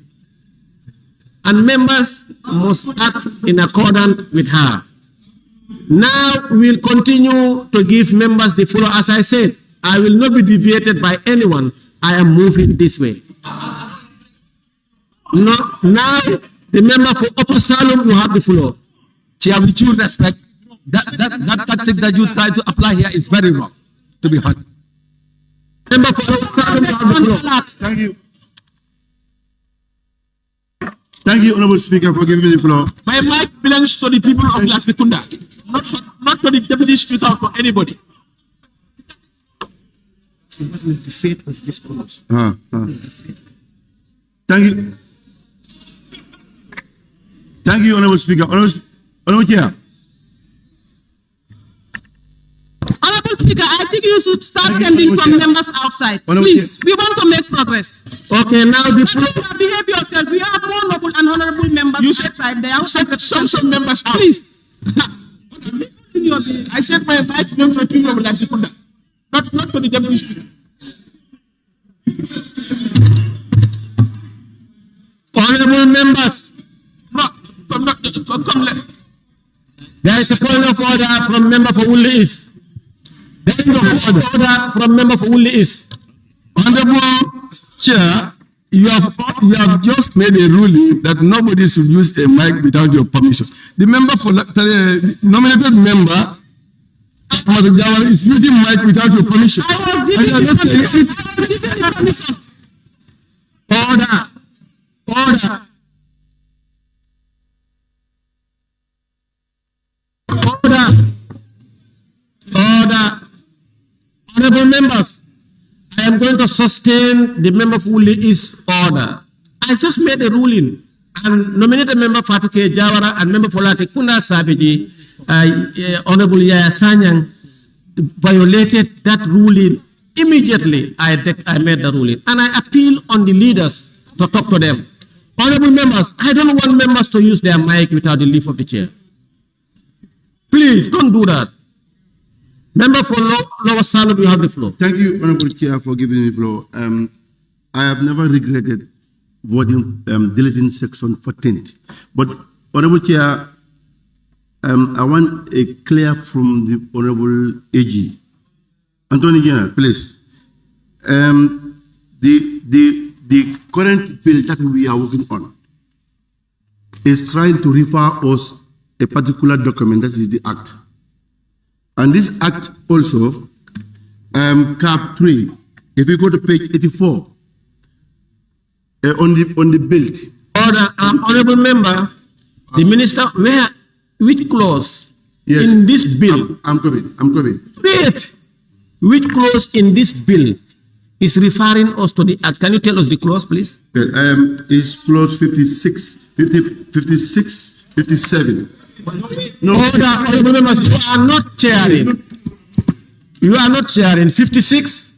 And members must act in accordance with her. Now we will continue to give members the floor. As I said, I will not be deviated by anyone. I am moving this way. Now the member for Upper Salem, you have the floor. Chair, with due respect, that tactic that you try to apply here is very wrong, to be honest. Member for Upper Salem, you have the floor. Thank you. Thank you, Honorable Speaker, for giving me the floor. My mic belongs to the people of Latrikunda, not to the Deputy Speaker or for anybody. So what will the fate of this clause? Thank you. Thank you, Honorable Speaker. Honorable Chair. Honorable Speaker, I think you should start sending some members outside. Please, we want to make progress. Okay, now the floor. Behave yourself. We have more noble and honorable members outside. They are outside. Some members out. Please. I said my advice to the people of Latrikunda, not to the Deputy Speaker. Honorable members. There is a point of order from member for Woodley East. There is a point of order from member for Woodley East. Honorable Chair, you have just made a ruling that nobody should use a mic without your permission. The member for nominated member Ahmad Jawar is using mic without your permission. I was given permission. Order. Order. Order. Order. Honorable members, I am going to sustain the member for Woodley East order. I just made a ruling, and nominated member Fatuke Jawara and member for Lati Kunda Sabiji, Honorable Yaya Sanyang, violated that ruling. Immediately, I made the ruling, and I appeal on the leaders to talk to them. Honorable members, I don't want members to use their mic without the leave of the chair. Please, don't do that. Member for Lower Salud, you have the floor. Thank you, Honorable Chair, for giving me the floor. I have never regretted voting, deleting section 14. But, Honorable Chair, I want a clear from the Honorable AG. Anthony General, please. The current bill that we are working on is trying to refer us a particular document, that is the Act. And this Act also, cap 3, if you go to page 84, on the bill. Order, honorable member, the minister, which clause in this bill? I'm coming. Wait, which clause in this bill is referring us to the Act? Can you tell us the clause, please? It's clause 56, 57. No, order, honorable members, you are not chairing. You are not chairing. 56?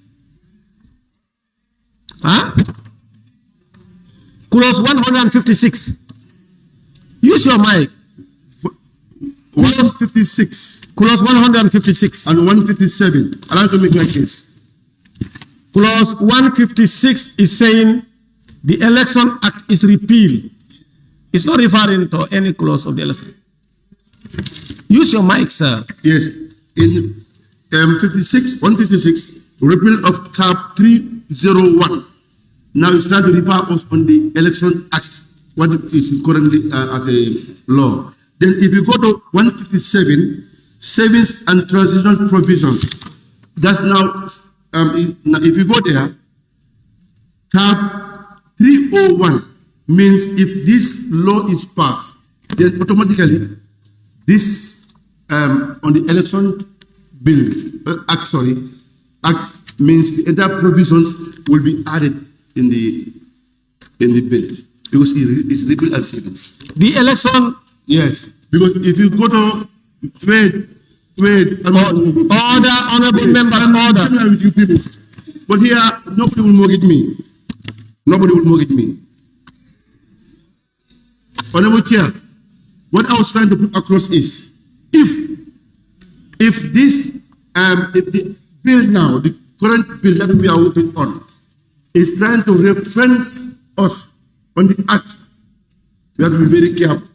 Huh? Clause 156. Use your mic. Clause 56. Clause 156. And 157. Allow me to make my case. Clause 156 is saying the Election Act is repealed. It's not referring to any clause of the election. Use your mic, sir. Yes. In 156, repeal of cap 301. Now it's trying to refer us on the Election Act, what is currently as a law. Then if you go to 157, savings and transitional provisions, that's now, if you go there, cap 301 means if this law is passed, then automatically this on the election bill, act means the entire provisions will be added in the bill because it's repeal and savings. The election. Yes, because if you go to trade, order, honorable member, order. With you people, but here nobody will mortgage me. Nobody will mortgage me. Honorable Chair, what I was trying to put across is if this if the bill now, the current bill that we are working on, is trying to reference us on the Act, we have to be very careful.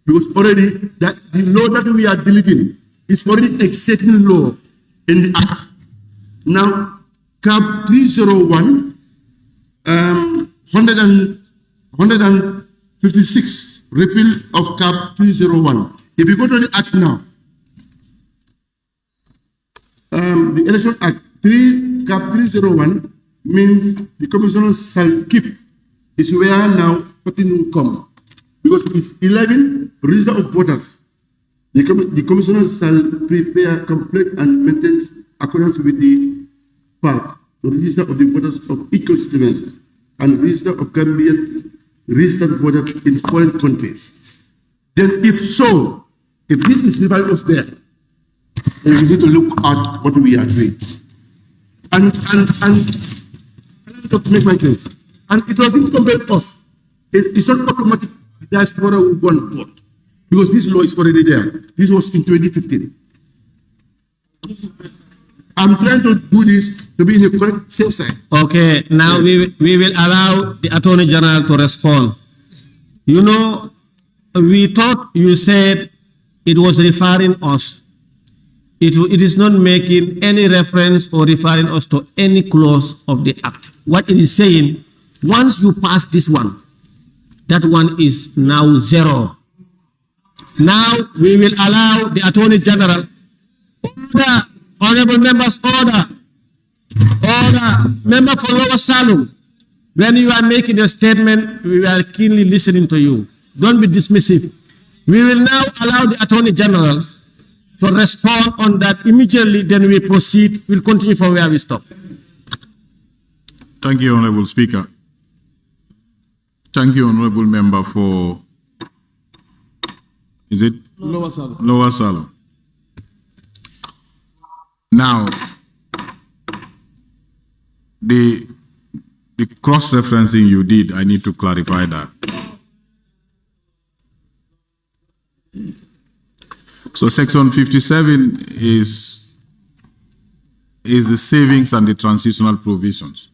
Because already that the law that we are deleting is already existing law in the Act. Now, cap 301, 156, repeal of cap 301. If you go to the Act now, the Election Act cap 301 means the commissioners shall keep is where now 14 will come. Because it's 11 register of voters. The commissioners shall prepare, complete, and maintain accordance with the part, the register of the voters of each constituency, and register of Gambian registered voters in foreign countries. Then, if so, if this is referring us there, then we need to look at what we are doing. And to make my case. And it doesn't compel us. It's not automatic. The Diaspora will go and vote because this law is already there. This was in 2015. I'm trying to do this to be in the correct safe side. Okay, now we will allow the Attorney General to respond. You know, we thought you said it was referring us. It is not making any reference or referring us to any clause of the act. What it is saying, once you pass this one, that one is now zero. Now we will allow the Attorney General, order, honorable members, order, member for Lower Salum. When you are making your statement, we are keenly listening to you. Don't be dismissive. We will now allow the Attorney General to respond on that immediately, then we proceed. We'll continue from where we stop. Thank you, Honorable Speaker. Thank you, Honorable Member, for, is it? Lower Salum. Lower Salum. Now, the cross-referencing you did, I need to clarify that. So Section 57 is the savings and the transitional provisions.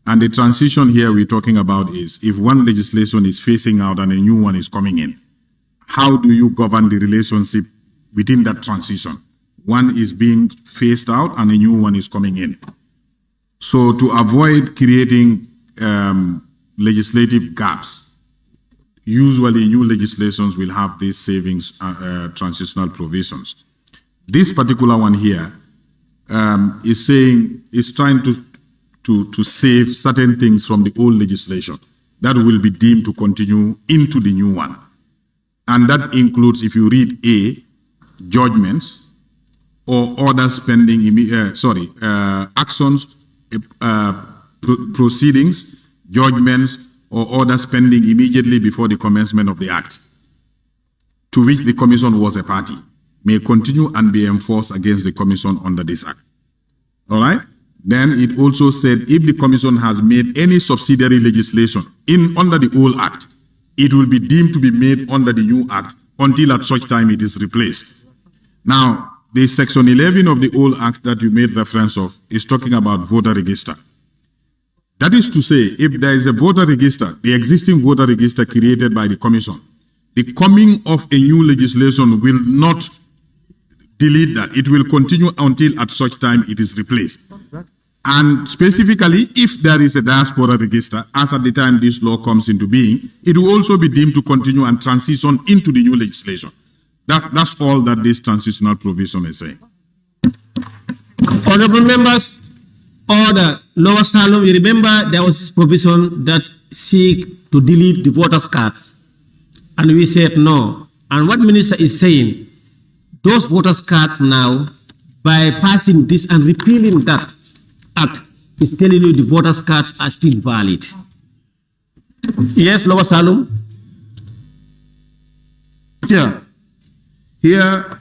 And the transition here we're talking about is if one legislation is phasing out and a new one is coming in, how do you govern the relationship within that transition? One is being phased out and a new one is coming in. So to avoid creating legislative gaps, usually new legislations will have these savings transitional provisions. This particular one here is trying to save certain things from the old legislation that will be deemed to continue into the new one. And that includes, if you read A, judgments or other spending, actions, proceedings, judgments, or other spending immediately before the commencement of the act, to which the Commission was a party, may continue and be enforced against the Commission under this act. All right? Then it also said if the Commission has made any subsidiary legislation under the old act, it will be deemed to be made under the new act until at such time it is replaced. Now, the Section 11 of the old act that you made reference of is talking about voter register. That is to say, if there is a voter register, the existing voter register created by the Commission, the coming of a new legislation will not delete that. It will continue until at such time it is replaced. And specifically, if there is a diaspora register, as at the time this law comes into being, it will also be deemed to continue and transition into the new legislation. That's all that this transitional provision is saying. Honorable members, order. Lower Salom, you remember there was this provision that seek to delete the voters' cards. And we said no. And what minister is saying, those voters' cards now, by passing this and repealing that act, is telling you the voters' cards are still valid. Yes, Lower Salom? Yeah. Here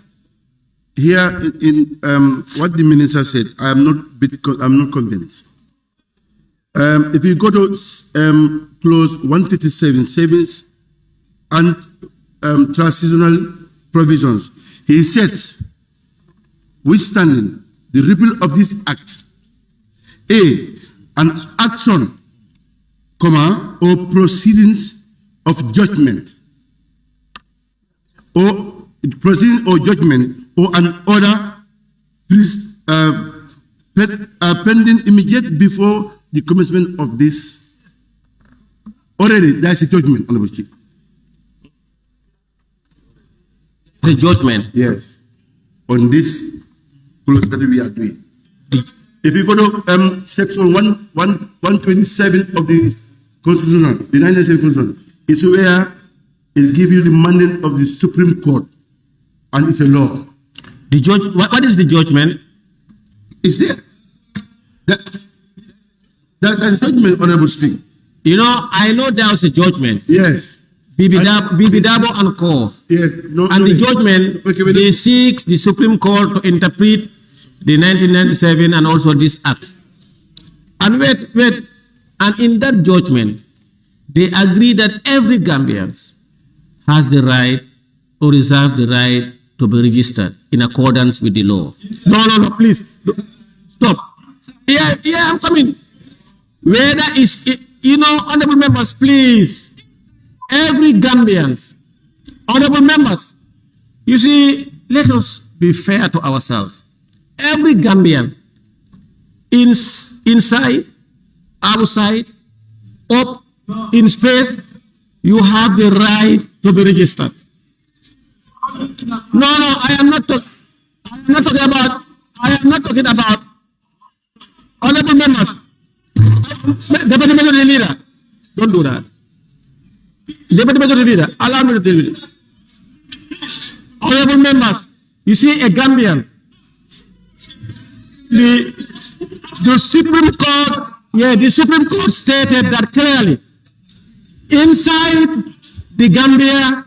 in what the minister said, I'm not convinced. If you go to clause 157, savings and transitional provisions, he said, withstanding the repeal of this act, an action, or proceedings of judgment, or proceeding or judgment, or an order pending immediate before the commencement of this. Already, there is a judgment, Honorable Chief. The judgment? Yes. On this clause that we are doing. If you go to section 127 of the Constitutional, the 1997 Constitution, it's where it gives you the mandate of the Supreme Court, and it's a law. The judge, what is the judgment? It's there. That judgment, Honorable Speaker. You know, I know there was a judgment. Yes. Bibidabo and Co. Yes. The judgment, they seek the Supreme Court to interpret the 1997 and also this act. And and in that judgment, they agree that every Gambian has the right or reserve the right to be registered in accordance with the law. No, please. Stop. Yeah, I'm coming. Whether it's, honorable members, please. Every Gambian, honorable members, You see, let us be fair to ourselves. Every Gambian, inside, outside, up, in space, you have the right to be registered. No, I am not talking about honorable members. Deputy Majority Leader, don't do that. Deputy Majority Leader, allow me to deal with it. Honorable members, you see a Gambian, the Supreme Court, the Supreme Court stated that clearly, inside the Gambia,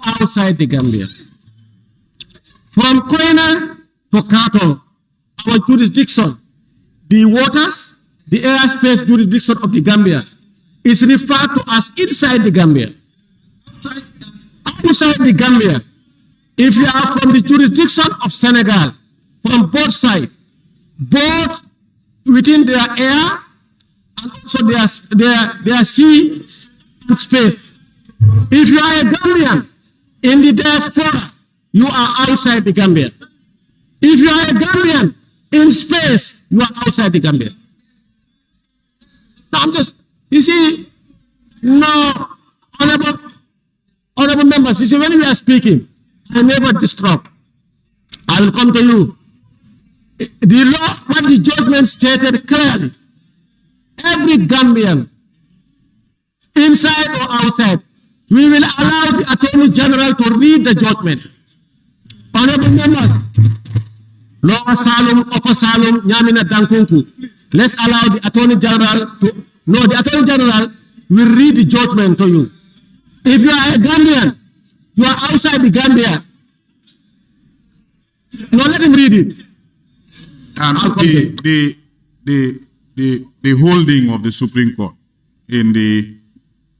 outside the Gambia. From Koina to Kato, our jurisdiction, the waters, the airspace jurisdiction of the Gambia is referred to as inside the Gambia. Outside the Gambia, if you are from the jurisdiction of Senegal, from both sides, both within their air and also their sea and space. If you are a Gambian in the diaspora, you are outside the Gambia. If you are a Gambian in space, you are outside the Gambia. Now you see, no, honorable members, you see, when we are speaking, I never disrupt. I will come to you. The law, what the judgment stated clearly, every Gambian, inside or outside, we will allow the Attorney General to read the judgment. Honorable members, Lower Salum, Upper Salum, Nyamina Dankunku, let's allow the Attorney General to, no, the Attorney General will read the judgment to you. If you are a Gambian, you are outside the Gambia, no, let him read it. And the holding of the Supreme Court in the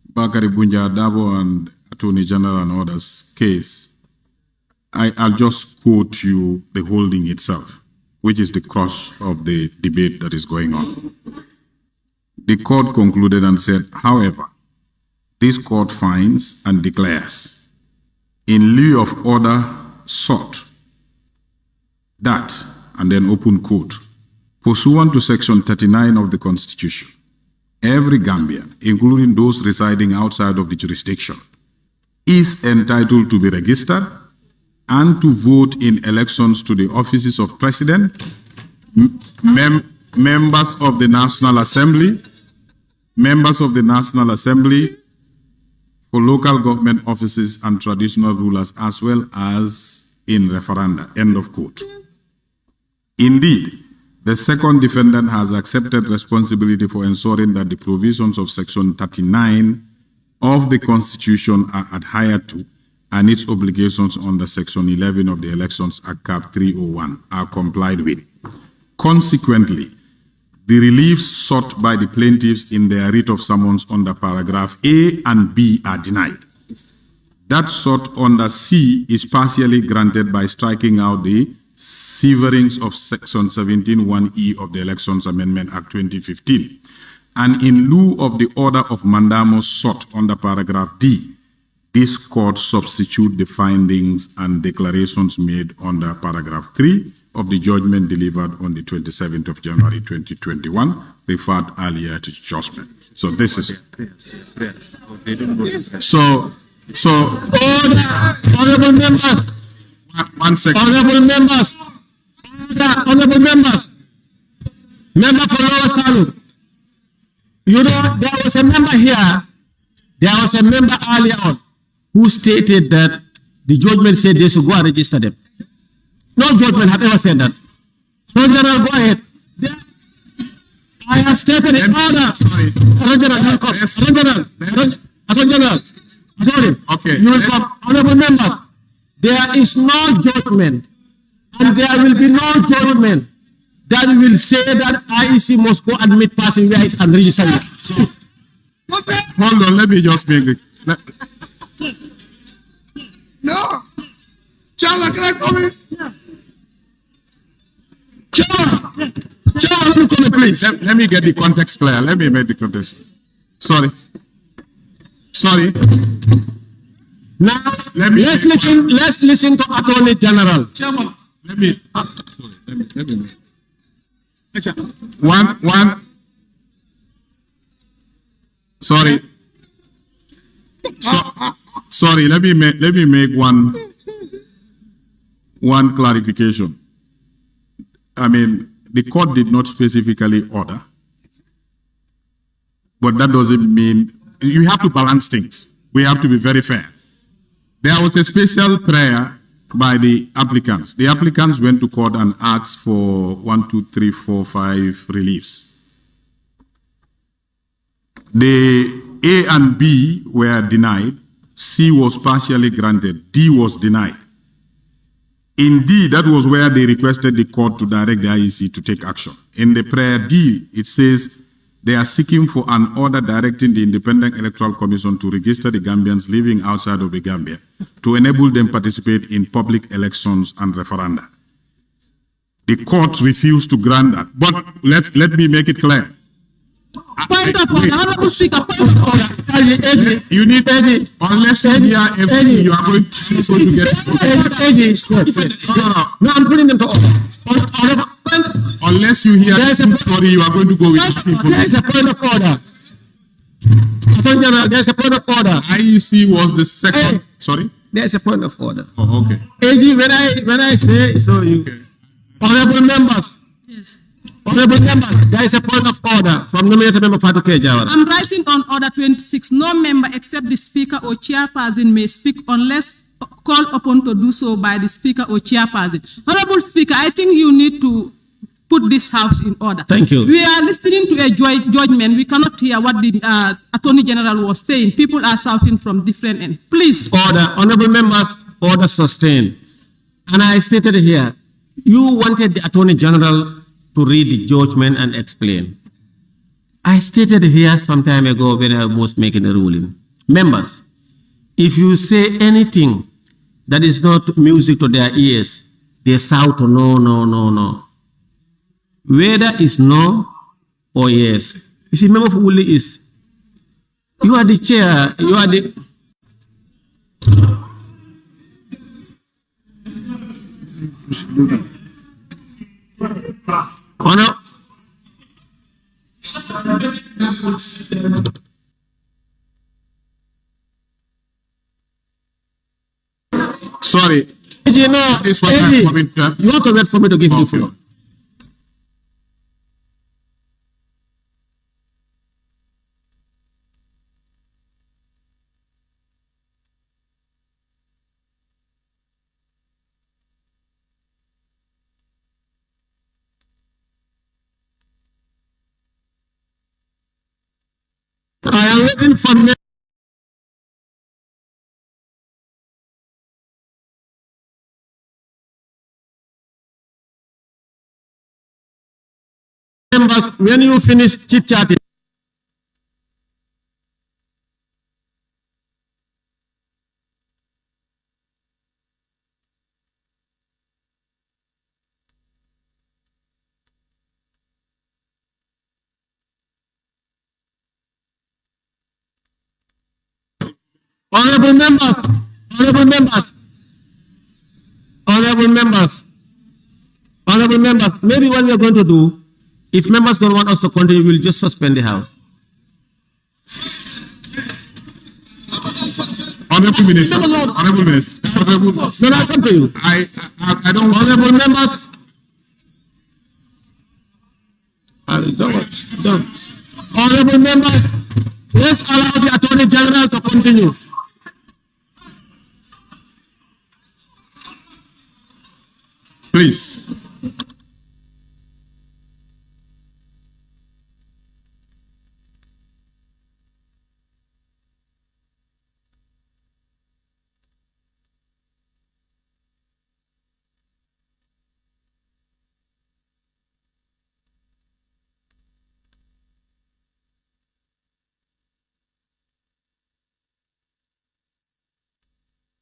Bakari Bunja Dabo and Attorney General and others case, I'll just quote you the holding itself, which is the crux of the debate that is going on. The court concluded and said, however, this court finds and declares, in lieu of order sought, that, and then open quote, pursuant to Section 39 of the Constitution, every Gambian, including those residing outside of the jurisdiction, is entitled to be registered and to vote in elections to the offices of President, members of the National Assembly, for local government offices and traditional rulers, as well as in referenda, end of quote. Indeed, the second defendant has accepted responsibility for ensuring that the provisions of Section 39 of the Constitution are adhered to and its obligations under Section 11 of the Elections Act Cap 301 are complied with. Consequently, the reliefs sought by the plaintiffs in their writ of summons under paragraph A and B are denied. That sought under C is partially granted by striking out the severings of Section 17(1)(e) of the Elections Amendment Act 2015. And in lieu of the order of mandamus sought under paragraph D, this court substitute the findings and declarations made under paragraph 3 of the judgment delivered on the 27th of January 2021, referred earlier to judgment. So this is so honorable members, one second. Honorable members, member for Lower Salud. You know, there was a member here, there was a member earlier on who stated that the judgment said they should go and register them. No judgment had ever said that. So General, go ahead. I have stated in order. Sorry. General, okay. You will come. Honorable members, there is no judgment, and there will be no judgment that will say that IEC must go admit passing rights and register it. Hold on, let me just make it. No. Chala, can I come in? Yeah. Chala, let me come in, please. Let me get the context clear. Let me make the context. Sorry. Now, let's listen to Attorney General. Chairman, let me one. Sorry. Sorry. Let me make one clarification. I mean, the court did not specifically order, but that doesn't mean you have to balance things. We have to be very fair. There was a special prayer by the applicants. The applicants went to court and asked for 1, 2, 3, 4, 5 reliefs. The A and B were denied. C was partially granted. D was denied. In D, that was where they requested the court to direct the IEC to take action. In the prayer D, it says they are seeking for an order directing the Independent Electoral Commission to register the Gambians living outside of the Gambia to enable them participate in public elections and referenda. The court refused to grant that. But let me make it clear. Point of order, Honorable Speaker, point of order. You need unless you hear everything, you are going to get. No, I'm putting them to order. Unless you hear the story, you are going to go with people. There is a point of order. Attorney General, there's a point of order. IEC was the second. Sorry? There's a point of order. Oh, okay. AG, when I say so, you. Okay. Honorable members. Yes. Honorable members, there is a point of order from nominated member Fatu Kejawara. I'm writing on order 26. No member except the speaker or chairperson may speak unless called upon to do so by the speaker or chairperson. Honorable Speaker, I think you need to put this house in order. Thank you. We are listening to a judgment. We cannot hear what the Attorney General was saying. People are shouting from different ends. Please. Order. Honorable members, order sustained. And I stated here, you wanted the Attorney General to read the judgment and explain. I stated here some time ago when I was making a ruling. Members, if you say anything that is not music to their ears, they shout no, no, no, no. Whether it's no or yes. You see, member for Wuli is, you are the chair, you are the... Honor. Sorry. You know, this one I'm coming to. You want to wait for me to give you the floor. I am waiting for members when you finish chit-chatting. Honorable members, honorable members, honorable members, honorable members, maybe what we are going to do, if members don't want us to continue, we'll just suspend the house. Honorable Minister, Honorable Minister, Honorable Minister. No, I come to you. I don't. Honorable members. Honorable members, let's allow the Attorney General to continue. Please.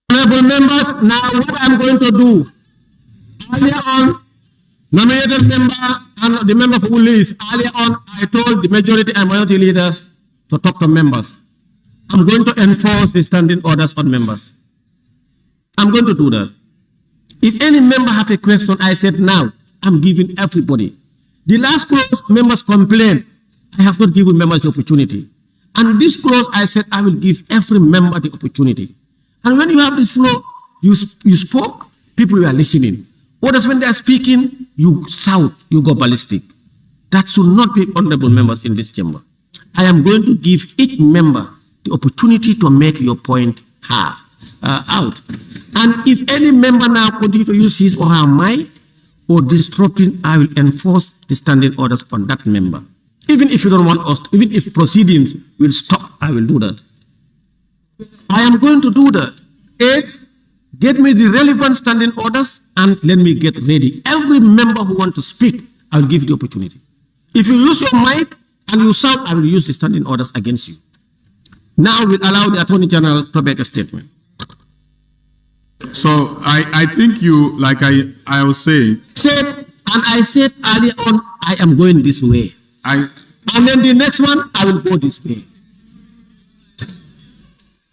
Honorable members, now what I'm going to do, earlier on, nominated member and the member for Ulis, earlier on, I told the majority and minority leaders to talk to members. I'm going to enforce the standing orders on members. I'm going to do that. If any member have a question, I said now, I'm giving everybody. The last clause, members complained, I have not given members the opportunity. And this clause, I said, I will give every member the opportunity. And when you have this floor, you spoke, people were listening. Others, when they are speaking, you shout, you go ballistic. That should not be honorable members in this chamber. I am going to give each member the opportunity to make your point out. And if any member now continue to use his or her mic or disrupting, I will enforce the standing orders on that member. Even if you don't want us, even if proceedings will stop, I will do that. I am going to do that. 8, get me the relevant standing orders and let me get ready. Every member who wants to speak, I will give you the opportunity. If you use your mic and you shout, I will use the standing orders against you. Now we'll allow the Attorney General to make a statement. So I think you, like I was saying. I said earlier on, I am going this way. And then the next one, I will go this way.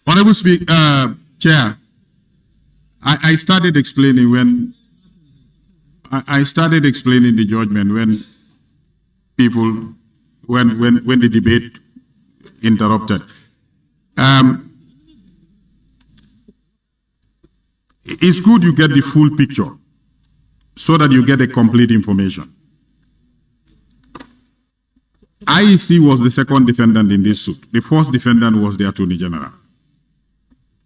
Honorable Speaker, Chair, I started explaining when the judgment when people, when the debate interrupted. It's good you get the full picture so that you get a complete information. IEC was the second defendant in this suit. The first defendant was the Attorney General.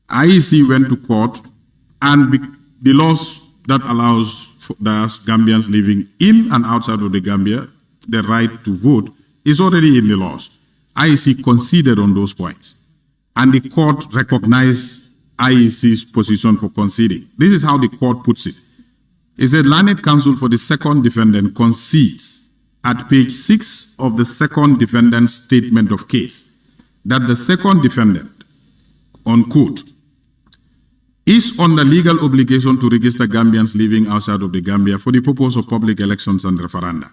IEC went to court, and the laws that allows Gambians living in and outside of the Gambia the right to vote is already in the laws. IEC conceded on those points, and the court recognized IEC's position for conceding. This is how the court puts it. It said, Learned Counsel for the second defendant concedes at page 6 of the second defendant's statement of case that the second defendant, unquote, is under legal obligation to register Gambians living outside of the Gambia for the purpose of public elections and referenda.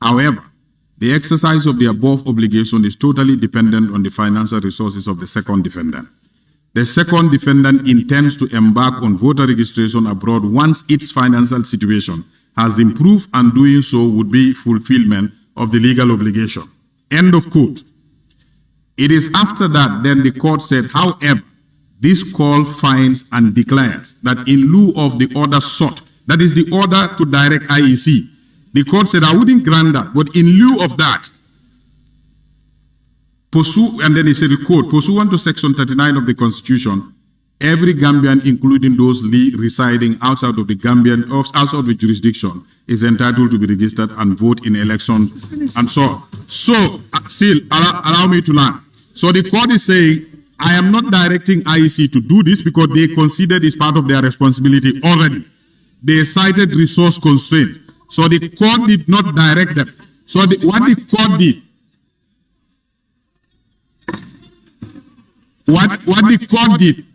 However, the exercise of the above obligation is totally dependent on the financial resources of the second defendant. The second defendant intends to embark on voter registration abroad once its financial situation has improved, and doing so would be fulfillment of the legal obligation. End of quote. It is after that then the court said, however, this call finds and declares that in lieu of the order sought, that is the order to direct IEC, the court said, I wouldn't grant that, but in lieu of that, and then he said, quote, pursuant to section 39 of the Constitution, every Gambian, including those residing outside of the Gambian, outside of the jurisdiction, is entitled to be registered and vote in elections and so on. So, still, allow me to learn. So the court is saying, I am not directing IEC to do this because they considered it's part of their responsibility already. They cited resource constraints. So the court did not direct them. So what the court did, what the court did,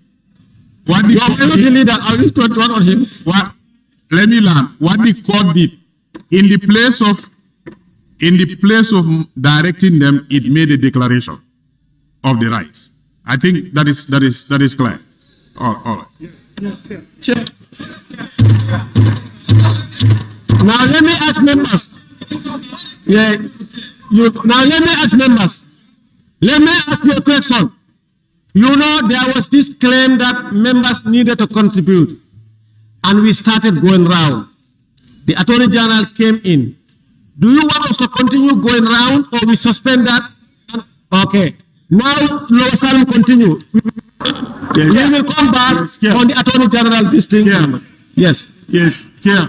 what the court did, let me learn. What the court did, in the place of directing them, it made a declaration of the rights. I think that is clear. All right. Now let me ask members. Now let me ask members. Let me ask you a question. You know, there was this claim that members needed to contribute, and we started going round. The Attorney General came in. Do you want us to continue going round, or we suspend that? Okay. Now, Lower Salem continue. Yes. We will come back on the Attorney General this thing. Yes. Yes. Chair.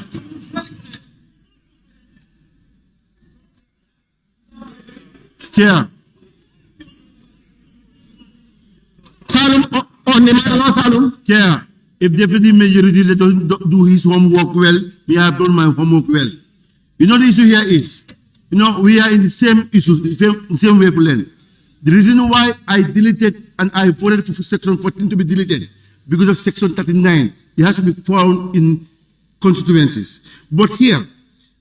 Chair. Salum. Chair. If Deputy Majority let us do his homework well, we have done my homework well. You know, the issue here is, you know, we are in the same issues, the same wavelength. The reason why I deleted and I voted for section 14 to be deleted, because of section 39, it has to be found in constituencies. But here,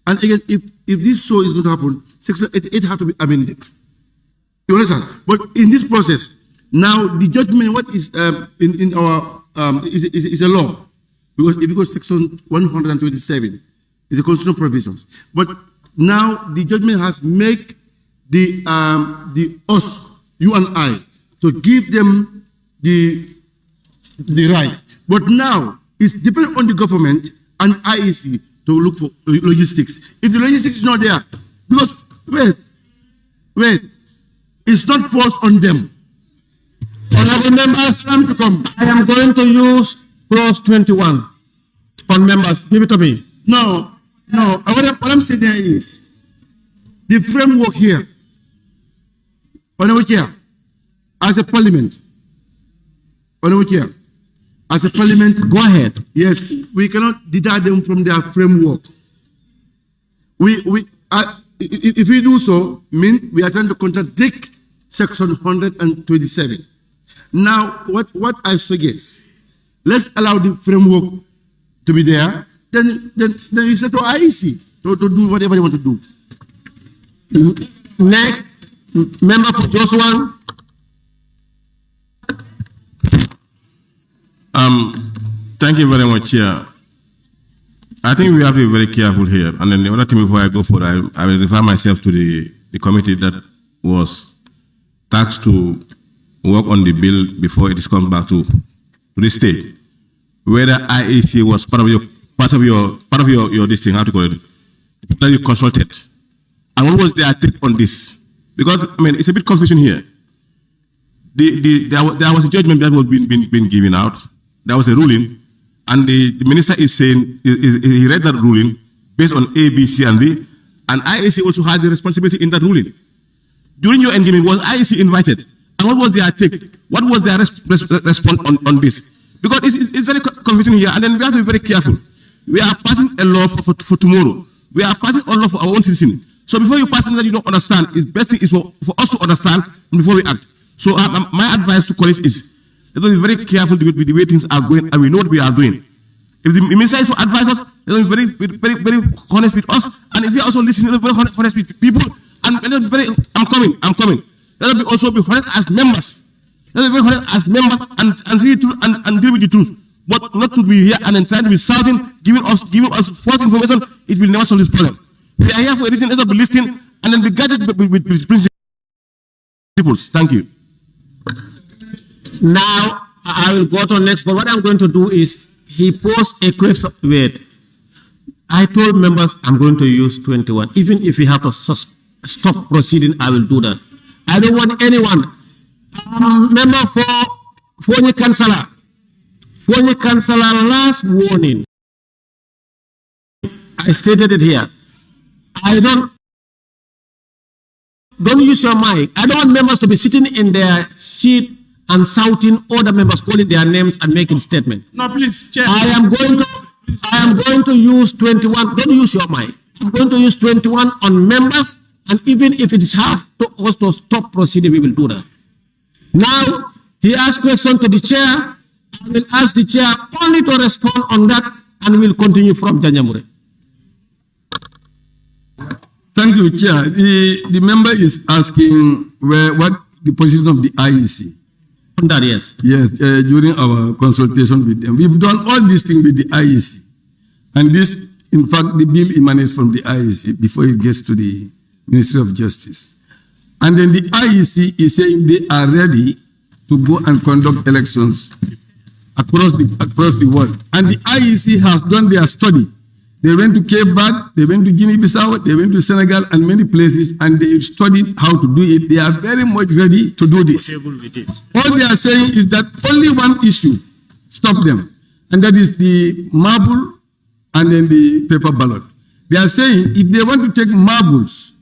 and again, if this so is going to happen, section 88 has to be amended. You understand? But in this process, now the judgment, what is in our is a law, because if you go section 127, it's a constitutional provisions. But now the judgment has made the us, you and I, to give them the right. But now it's dependent on the government and IEC to look for logistics. If the logistics is not there, because wait, it's not forced on them. Honorable members, Time to come. I am going to use clause 21 on members. Give it to me. No. What I'm saying there is the framework here. Honorable Chair, as a parliament, Honorable Chair, as a parliament, go ahead. Yes, we cannot deter them from their framework. If we do so, we are trying to contradict section 127. Now, what I suggest, let's allow the framework to be there. Then it's to IEC to do whatever they want to do. Next, member for Joshua. Thank you very much, Chair. I think we have to be very careful here. And then the other thing before I go for that, I will refer myself to the committee that was tasked to work on the bill before it is come back to the state. Whether IEC was part of your this thing, how to call it, that you consulted. And what was their take on this? Because I mean it's a bit confusion here. There was a judgment that was being given out. There was a ruling, and the minister is saying he read that ruling based on A, B, C, and D, and IEC also had the responsibility in that ruling. During your engagement, was IEC invited? And what was their take? What was their response on this? Because it's very confusing here, and then we have to be very careful. We are passing a law for tomorrow. We are passing a law for our own citizens. So before you pass something that you don't understand, the best thing is for us to understand before we act. So my advice to colleagues is, let us be very careful with the way things are going, and we know what we are doing. If the minister is to advise us, let us be very honest with us, and if we are also listening, let us be very honest with people, and let us be very, I'm coming. Let us also be honest as members. Let us be very honest as members and see the truth and deal with the truth. But not to be here and then trying to be shouting, giving us false information, it will never solve this problem. We are here for a reason, let us be listening and then be guided with principles. Thank you. Now, I will go to next, but what I'm going to do is, he posed a question. Wait. I told members I'm going to use 21. Even if we have to stop proceeding, I will do that. I don't want anyone. Member for Fonyi Councillor, last warning. I stated it here. I don't use your mic. I don't want members to be sitting in their seat and shouting other members, calling their names and making statements. No, please, Chair. I am going to use 21. Don't use your mic. I'm going to use 21 on members, and even if it is have to us to stop proceeding, we will do that. Now, he asked question to the chair. I will ask the chair only to respond on that, and we'll continue from Janyamure. Thank you, Chair. The member is asking what the position of the IEC. On that, yes. Yes, during our consultation with them. We've done all these things with the IEC. And this, in fact, the bill emanates from the IEC before it gets to the Ministry of Justice. And then the IEC is saying they are ready to go and conduct elections across the world. And the IEC has done their study. They went to Cape Verde, they went to Guinea-Bissau, they went to Senegal and many places, and they studied how to do it. They are very much ready to do this. All they are saying is that only one issue stopped them, and that is the marble and then the paper ballot. They are saying if they want to take marbles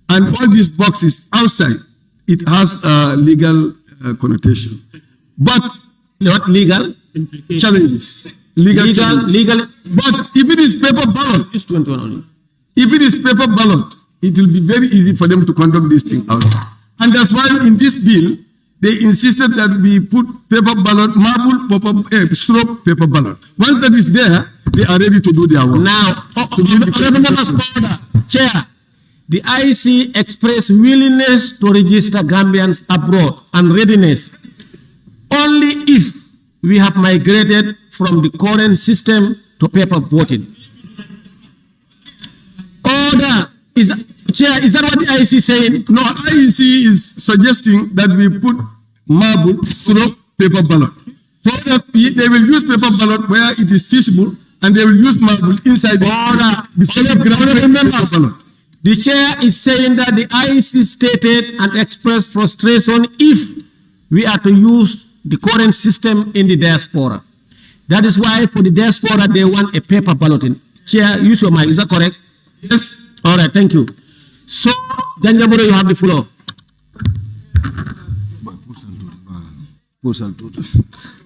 and all these boxes outside, it has a legal connotation. But what legal challenges? Legal. But if it is paper ballot, it's 21 only. If it is paper ballot, it will be very easy for them to conduct this thing outside. And that's why in this bill, they insisted that we put paper ballot, marble, stroke paper ballot. Once that is there, they are ready to do their work. Now, Chair, the IEC expressed willingness to register Gambians abroad and readiness only if we have migrated from the current system to paper voting. Order. Chair, is that what the IEC is saying? No, IEC is suggesting that we put marble stroke paper ballot. So that they will use paper ballot where it is feasible, and they will use marble inside the ballot. The chair is saying that the IEC stated and expressed frustration if we are to use the current system in the diaspora. That is why for the diaspora they want a paper balloting. Chair, use your mic. Is that correct? Yes. All right, thank you. So, Janjaburo, you have the floor.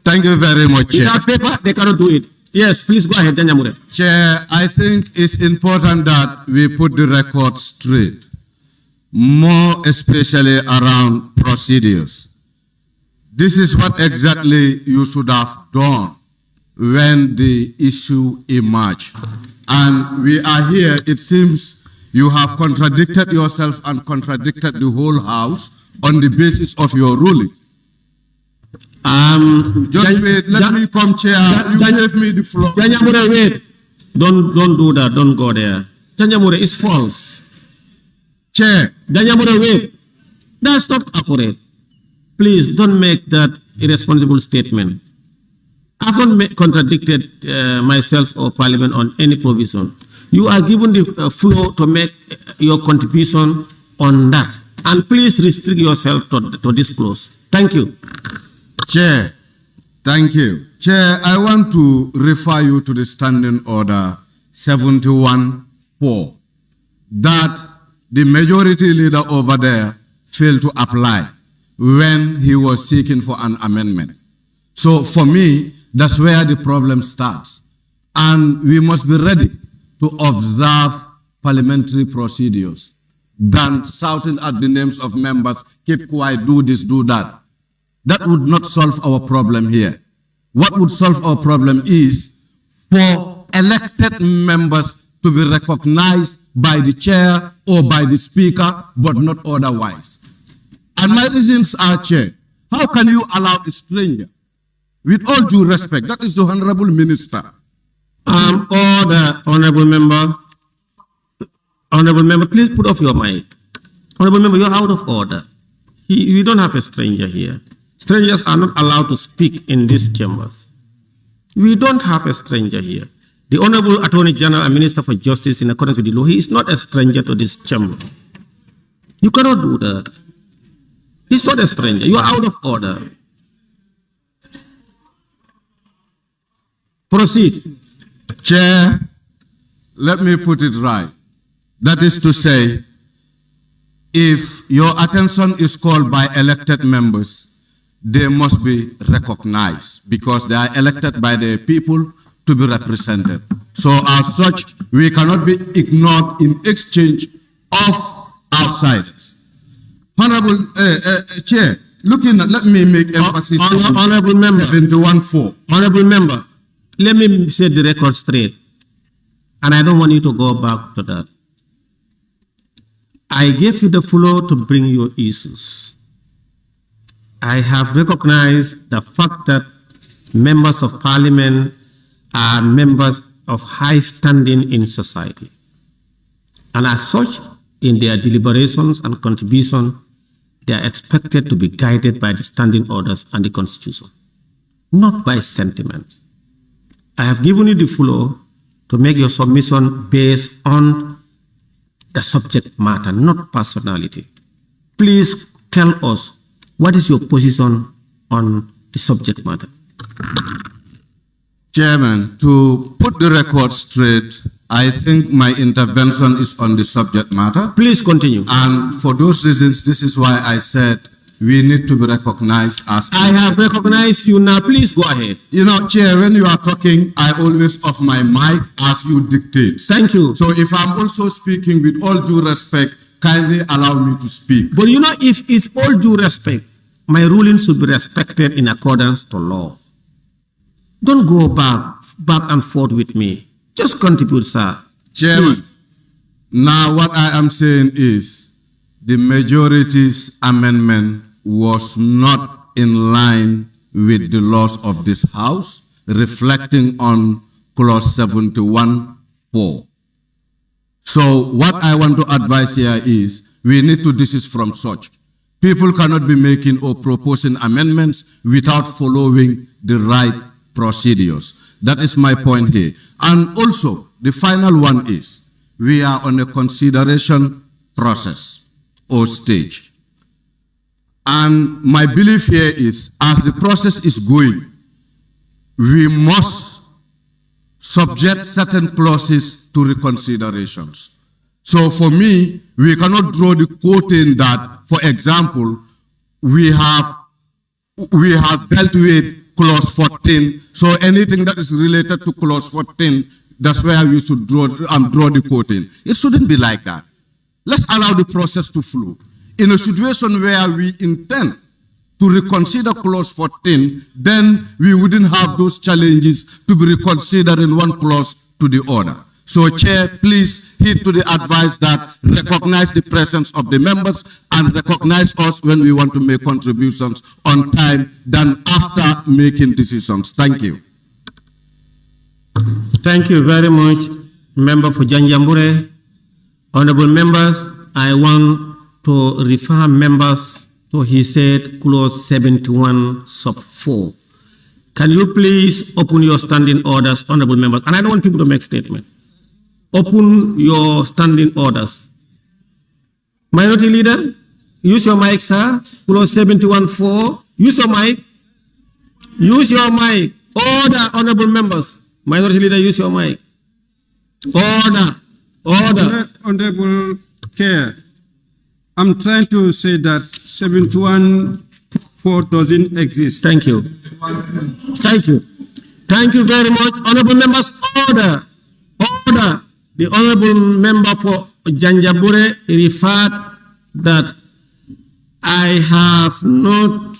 Thank you very much, Chair. Without paper, they cannot do it. Yes, please go ahead, Janjaburo. Chair, I think it's important that we put the record straight, more especially around procedures. This is what exactly you should have done when the issue emerged. And we are here, it seems you have contradicted yourself and contradicted the whole House on the basis of your ruling. Just wait, let me come, Chair. You gave me the floor. Janjamure, wait. Don't do that. Don't go there. Janjamure, it's false. Chair. Janjamure, wait. That's not accurate. Please don't make that irresponsible statement. I haven't contradicted myself or Parliament on any provision. You are given the floor to make your contribution on that. And please restrict yourself to disclose. Thank you. Chair, thank you. Chair, I want to refer you to the Standing Order 71-4 that the majority leader over there failed to apply when he was seeking for an amendment. So for me, that's where the problem starts. And we must be ready to observe parliamentary procedures than shouting at the names of members, keep quiet, do this, do that. That would not solve our problem here. What would solve our problem is for elected members to be recognized by the chair or by the speaker, but not otherwise. And my reasons are, Chair, how can you allow a stranger, with all due respect, that is the Honorable Minister. Order, Honorable Member. Honorable Member, please put off your mic. Honorable Member, you're out of order. We don't have a stranger here. Strangers are not allowed to speak in these chambers. We don't have a stranger here. The Honorable Attorney General and Minister for Justice, in accordance with the law, he is not a stranger to this chamber. You cannot do that. He's not a stranger. You are out of order. Proceed. Chair, let me put it right. That is to say, if your attention is called by elected members, they must be recognized because they are elected by the people to be represented. So as such, we cannot be ignored in exchange of outsiders. Honorable Chair, let me make emphasis on Honorable Member. 71-4. Honorable Member, let me set the record straight, and I don't want you to go back to that. I gave you the floor to bring your issues. I have recognized the fact that members of Parliament are members of high standing in society. And as such, in their deliberations and contribution, they are expected to be guided by the standing orders and the Constitution, not by sentiment. I have given you the floor to make your submission based on the subject matter, not personality. Please tell us, what is your position on the subject matter? Chairman, to put the record straight, I think my intervention is on the subject matter. Please continue. And for those reasons, this is why I said we need to be recognized as... I have recognized you now. Please go ahead. You know, Chair, when you are talking, I always off my mic as you dictate. Thank you. So if I'm also speaking with all due respect, kindly allow me to speak. But you know, if it's all due respect, my ruling should be respected in accordance to law. Don't go back and forth with me. Just contribute, sir. Chairman, now what I am saying is the majority's amendment was not in line with the laws of this House, reflecting on clause 71(4). So what I want to advise here is we need to desist from such. People cannot be making or proposing amendments without following the right procedures. That is my point here. And also, the final one is, we are on a consideration process or stage. And my belief here is, as the process is going, we must subject certain clauses to reconsiderations. So for me, we cannot draw the quoting that, for example, we have dealt with clause 14, so anything that is related to clause 14, that's where we should draw the quoting. It shouldn't be like that. Let's allow the process to flow. In a situation where we intend to reconsider clause 14, then we wouldn't have those challenges to be reconsidered in one clause to the other. So, Chair, please heed to the advice that recognize the presence of the members and recognize us when we want to make contributions on time than after making decisions. Thank you. Thank you very much, Member for Janjambure. Honorable members, I want to refer members to, he said, clause 71 sub 4. Can you please open your standing orders, honorable members? And I don't want people to make statements. Open your standing orders. Minority Leader, use your mic, sir. Clause 71.4. Use your mic. Use your mic. Order, honorable members. Minority Leader, use your mic. Order. Order. Honorable Chair, I'm trying to say that 71.4 doesn't exist. Thank you. Thank you. Thank you very much. Honorable members, order. Order. The honorable member for Janjambure referred that I have not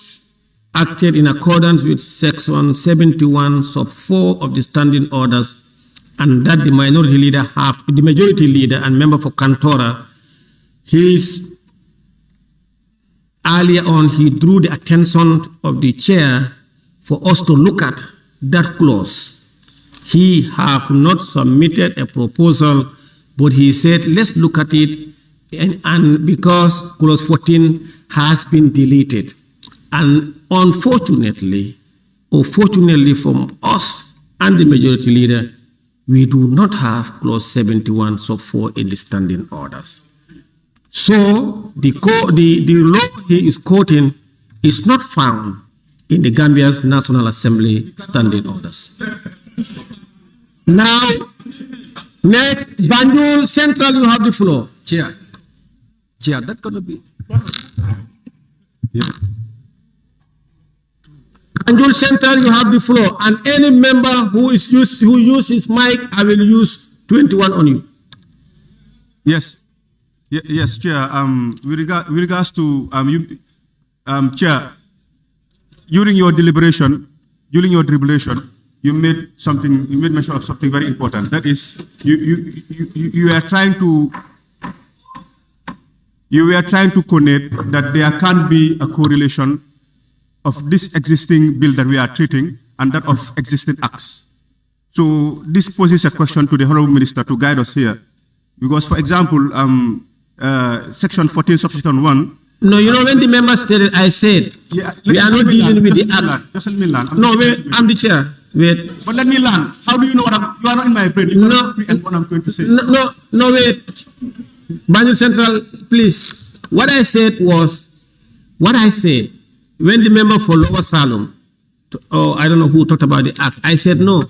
acted in accordance with section 71 sub 4 of the standing orders, and that the minority leader the majority leader and member for Kantora, earlier on he drew the attention of the chair for us to look at that clause. He have not submitted a proposal, but he said, let's look at it, and because clause 14 has been deleted. And unfortunately, or fortunately from us and the majority leader, we do not have clause 71 sub 4 in the standing orders. So the law he is quoting is not found in the Gambia's National Assembly standing orders. Now, next, Banjul Central, you have the floor. Chair, that's going to be. Yeah. Banjul Central, you have the floor, and any member who uses mic, I will use 21 on you. Yes, yes, Chair. With regards to Chair, during your deliberation, you made mention of something very important. That is, you are trying to connect that there can be a correlation of this existing bill that we are treating and that of existing acts. So this poses a question to the Honorable Minister to guide us here, because, for example, Section 14, Subsection 1. No, you know, when the member stated, I said, we are not dealing with the act. Just let me land. No, wait, I'm the chair. Wait. But let me land. How do you know you are not in my brain? You know what I'm going to say. No, wait. Banjul Central, please. What I said when the member for Lower Salem, I don't know who talked about the act, I said no.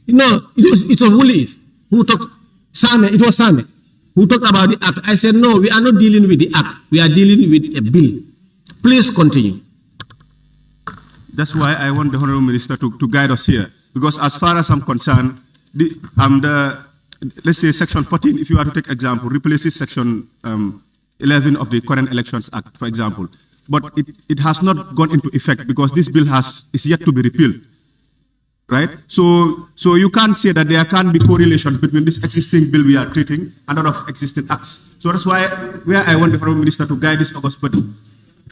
No, it was Willis who talked, it was Same who talked about the act. I said no, we are not dealing with the act, we are dealing with a bill. Please continue. That's why I want the Honorable Minister to guide us here. Because as far as I'm concerned, let's say Section 14, if you are to take example, replaces Section 11 of the Current Elections Act, for example. But it has not gone into effect because this bill is yet to be repealed. Right? So you can't say that there can be correlation between this existing bill we are treating and that of existing acts. So that's why I want the Honorable Minister to guide this August body.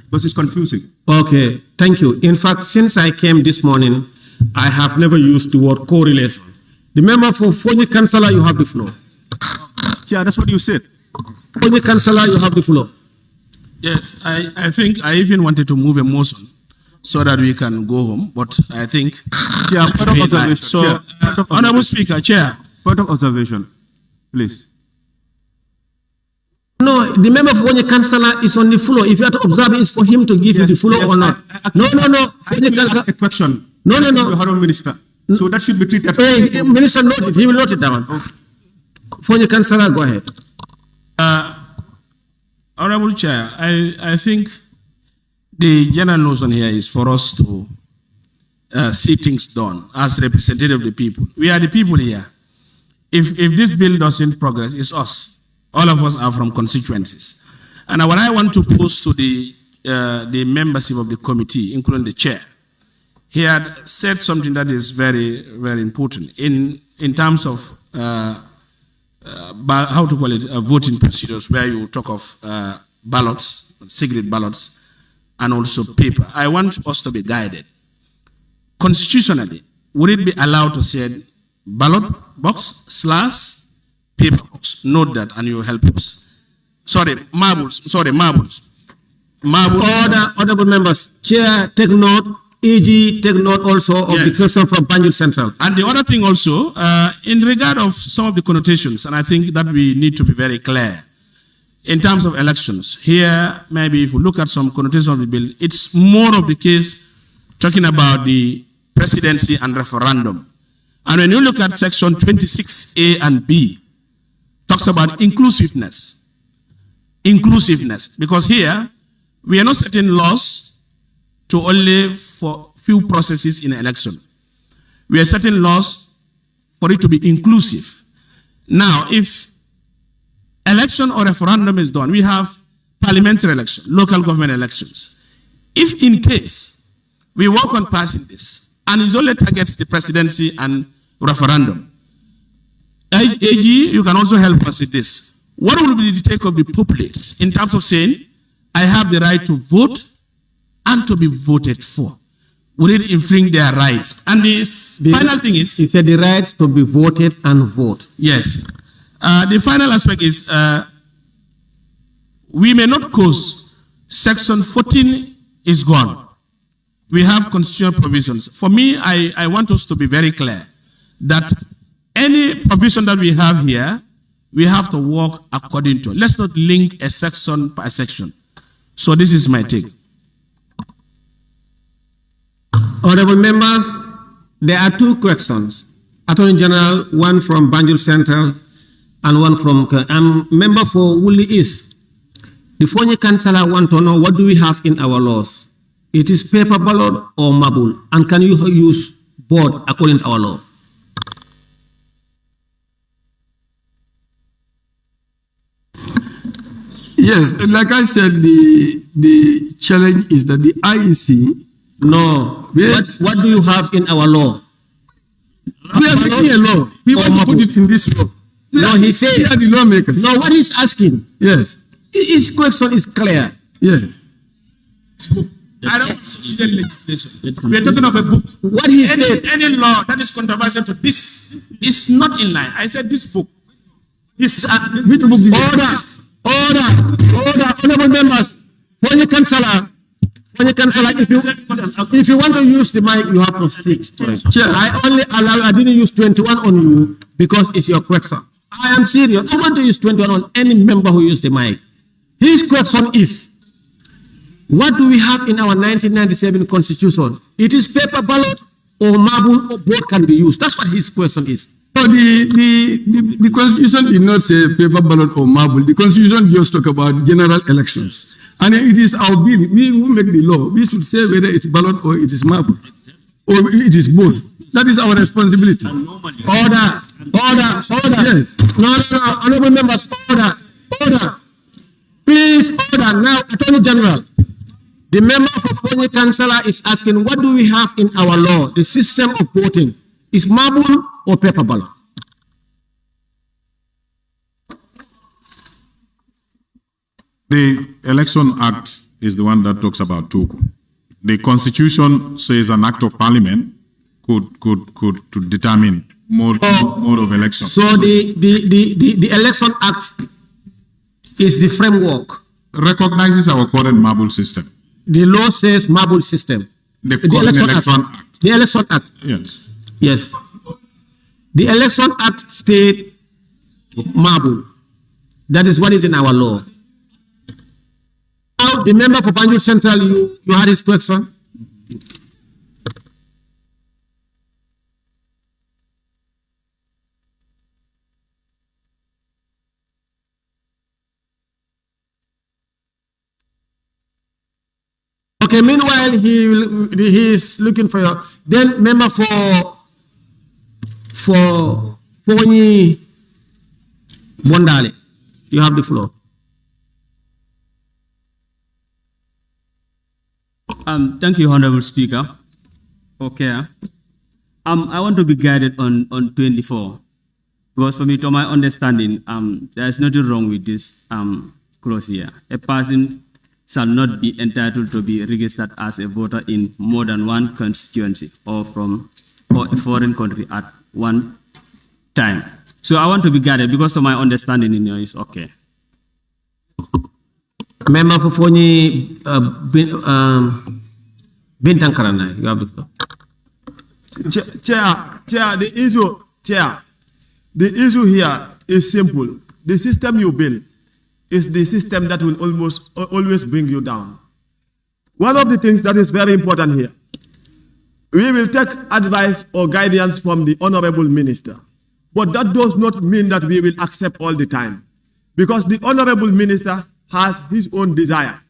because it's confusing. Okay, thank you. In fact, since I came this morning, I have never used the word correlation. The member for Fonyi Councillor, you have the floor. Yeah, that's what you said. Fonyi Councillor, you have the floor. Yes, I think I even wanted to move a motion so that we can go home, but I think... Yeah, point of observation. So, Honorable Speaker, Chair. Point of observation, please. No, the member for Fonyi Councillor is on the floor. If you have to observe, it's for him to give you the floor or not. No. Fonyi Councillor, a question. No. The Honorable Minister. So that should be treated. Hey, Minister, note it. He will note it down. Okay. Fonyi Councillor, go ahead. Honorable Chair, I think the general notion here is for us to see things done as representative of the people. We are the people here. If this bill doesn't progress, it's us. All of us are from constituencies. And what I want to pose to the membership of the committee, including the chair, he had said something that is very, very important in terms of how to call it, voting procedures, where you talk of ballots, secret ballots, and also paper. I want us to be guided. Constitutionally, would it be allowed to say ballot box / paper box? Note that and you will help us. Marbles. Honorable members, Chair, take note. AG, take note also of the question from Banjul Central. And the other thing also, in regard of some of the connotations, and I think that we need to be very clear, in terms of elections, here, maybe if we look at some connotations of the bill, it's more of the case talking about the presidency and referendum. And when you look at section 26A and B, talks about inclusiveness. Inclusiveness, because here, we are not setting laws to only for few processes in an election. We are setting laws for it to be inclusive. Now, if election or referendum is done, we have parliamentary elections, local government elections. If in case we work on passing this, and it only targets the presidency and referendum, AG, you can also help us with this. What will be the take of the populace in terms of saying, I have the right to vote and to be voted for? Will it infringe their rights? And the final thing is... He said the right to be voted and vote. Yes. The final aspect is we may not cause section 14 is gone. We have constitutional provisions. For me, I want us to be very clear that any provision that we have here, we have to work according to. Let's not link a section by section. So this is my take. Honorable members, there are two questions. Attorney General, one from Banjul Central and one from... member for Woolley East. The Fonyi Councillor want to know what do we have in our laws? It is paper ballot or marble? And can you use both according to our law? Yes, like I said, the challenge is that the IEC... No. What do you have in our law? We are making a law. We want to put it in this law. No, he said... We are the lawmakers. No, what he's asking... Yes. His question is clear. Yes. I don't consider legislation. We are talking of a book. What he said... Any law that is controversial to this is not in line. I said this book. This... Which book? Order, honorable members. Fonyi Councillor, if you want to use the mic, you have to speak. Chair, I didn't use 21 on you because it's your question. I am serious. I want to use 21 on any member who used the mic. His question is, what do we have in our 1997 constitution? It is paper ballot or marble or both can be used. That's what his question is. So the constitution did not say paper ballot or marble. The constitution just talk about general elections. And it is our bill. We who make the law. We should say whether it's ballot or it is marble. Or it is both. That is our responsibility. Order. Yes. No, honorable members, order. Please, order. Now, Attorney General, the member for Fonyi Councillor is asking, what do we have in our law, the system of voting? Is marble or paper ballot? The Election Act is the one that talks about Toku. The Constitution says an act of Parliament could to determine mode of election. So the Election Act is the framework. Recognizes our current marble system. The law says marble system. The current Election Act. The Election Act. Yes. Yes. The Election Act state marble. That is what is in our law. Now, the member for Banjul Central, you had his question. Okay, meanwhile, he is looking for your, then member for Fonyi Bondale, you have the floor. Thank you, Honorable Speaker. Okay. I want to be guided on 24, because for me, to my understanding, there is nothing wrong with this clause here. A person shall not be entitled to be registered as a voter in more than one constituency or from a foreign country at one time. So I want to be guided because to my understanding in here is okay. Member for Fonyi Bintankarana, you have the floor. Chair, the issue here is simple. The system you build is the system that will always bring you down. One of the things that is very important here, we will take advice or guidance from the Honorable Minister, but that does not mean that we will accept all the time, because the Honorable Minister has his own desire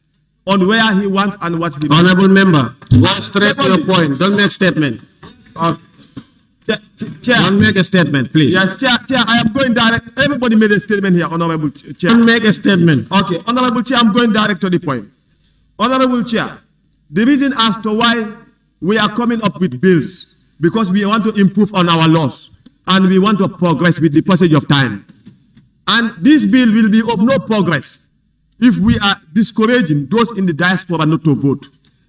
on where he wants and what he wants. Honorable Member, go straight to your point. Don't make statement. Chair, don't make a statement, please. Yes, Chair, I am going direct. Everybody made a statement here, Honorable Chair. Don't make a statement. Okay, Honorable Chair, I'm going direct to the point. Honorable Chair, the reason as to why we are coming up with bills, because we want to improve on our laws and we want to progress with the passage of time. And this bill will be of no progress if we are discouraging those in the diaspora not to vote.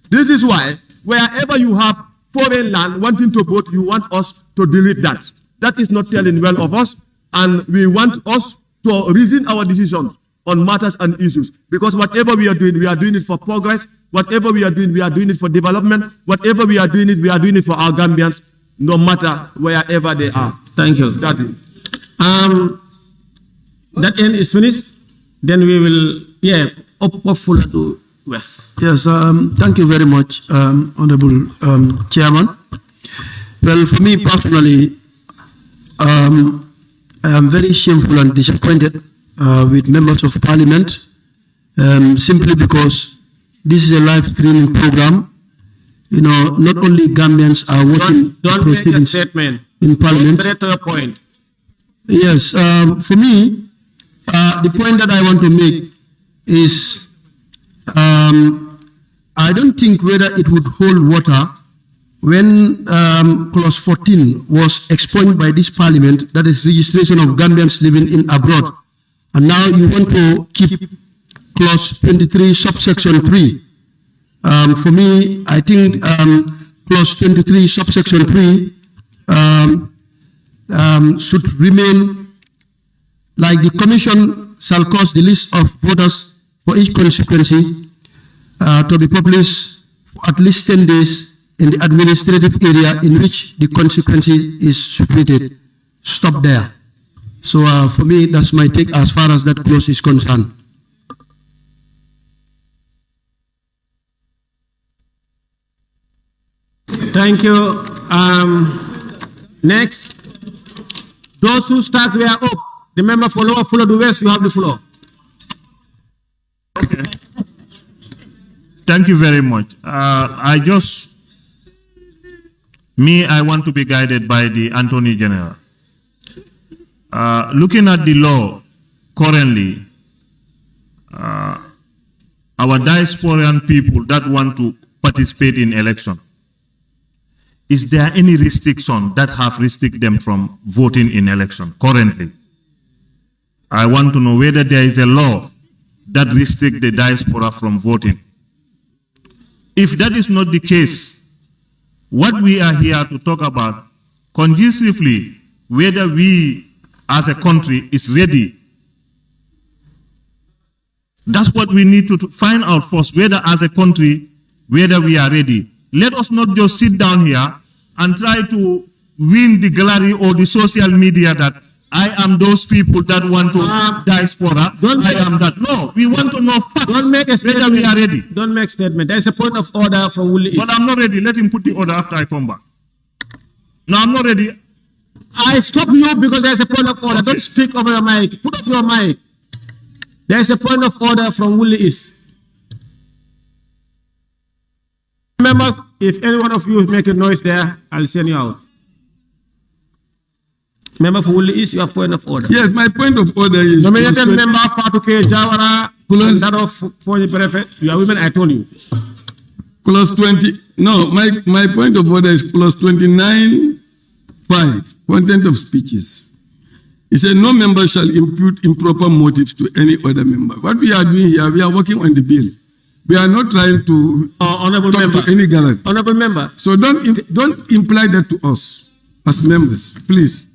This is why wherever you have foreign land wanting to vote, you want us to delete that. That is not telling well of us, and we want us to reason our decisions on matters and issues, because whatever we are doing it for progress. Whatever we are doing it for development. Whatever we are doing it for our Gambians, no matter wherever they are. Thank you. That is. That end is finished. Then we will, up full to West. Yes, thank you very much, Honorable Chairman. Well, for me personally, I am very shameful and disappointed with members of Parliament, simply because this is a live streaming program. You know, not only Gambians are watching Don't make a statement. in Parliament. Straight to your point. Yes, for me, the point that I want to make is I don't think whether it would hold water when clause 14 was expunged by this Parliament, that is registration of Gambians living in abroad. And now you want to keep clause 23 subsection 3. For me, I think clause 23 subsection 3 should remain like the Commission shall cause the list of voters for each constituency to be published for at least 10 days in the administrative area in which the constituency is situated. Stop there. So for me, that's my take as far as that clause is concerned. Thank you. Next, those who start were up. The member for Lower Fuller to West, you have the floor. Okay. Thank you very much. I want to be guided by the Attorney General. Looking at the law currently, our diasporan people that want to participate in election, is there any restriction that have restricted them from voting in election currently? I want to know whether there is a law that restricts the diaspora from voting If that is not the case, what we are here to talk about conducively, whether we as a country is ready. That's what we need to find out first, whether as a country, whether we are ready. Let us not just sit down here and try to win the gallery or the social media that I am those people that want to diaspora. I am that. No, we want to know facts. Don't make a statement. Whether we are ready. Don't make statement. There is a point of order from Willie. But I'm not ready. Let him put the order after I come back. No, I'm not ready. I stop you because there is a point of order. Don't speak over your mic. Put off your mic. There is a point of order from Willie East. Members, if any one of you make a noise there, I'll send you out. Member for Willie East, your point of order. Yes, my point of order is... Nominated member Fatuke Jawara, and that of Foreign Prefect, you are women, I told you. Clause 20, no, my point of order is clause 29(5), content of speeches. It said no member shall impute improper motives to any other member. What we are doing here, we are working on the bill. We are not trying to honorable talk member. to any gallery. Honorable member. So don't imply that to us as members, please.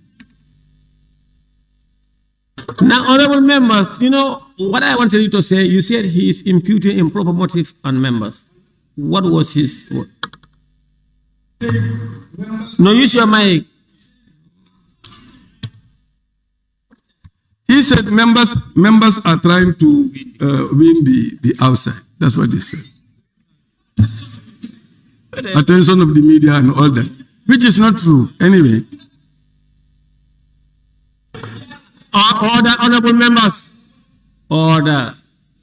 Now, honorable members, you know, what I wanted you to say, you said he is imputing improper motive on members. What was his word? No, use your mic. He said members are trying to win the outside. That's what he said. Attention of the media and all that, which is not true. Anyway. Order, honorable members. Order,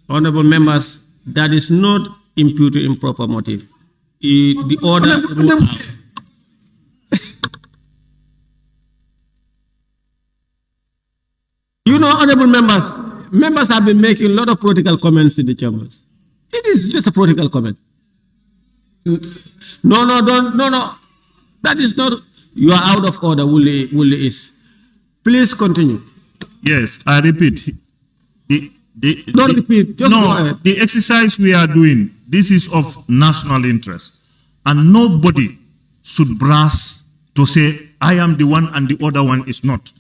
honorable members. That is not imputed improper motive. The order. You know, honorable members have been making a lot of political comments in the chambers. It is just a political comment. No. That is not. You are out of order, Willie is. Please continue. Yes, I repeat. Don't repeat. Just go ahead. The exercise we are doing, this is of national interest. And nobody should brass to say, I am the one and the other one is not.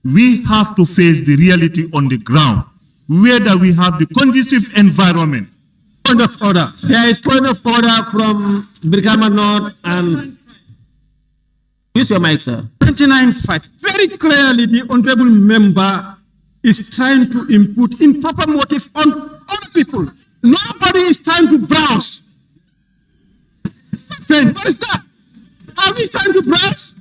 We have to face the reality on the ground, whether we have the conducive environment. Point of order. There is point of order from Brikama North and... Use your mic, sir. 29(5). Very clearly, the honorable member is trying to input improper motive on other people. Nobody is trying to browse. Then, what is that? Are we trying to browse?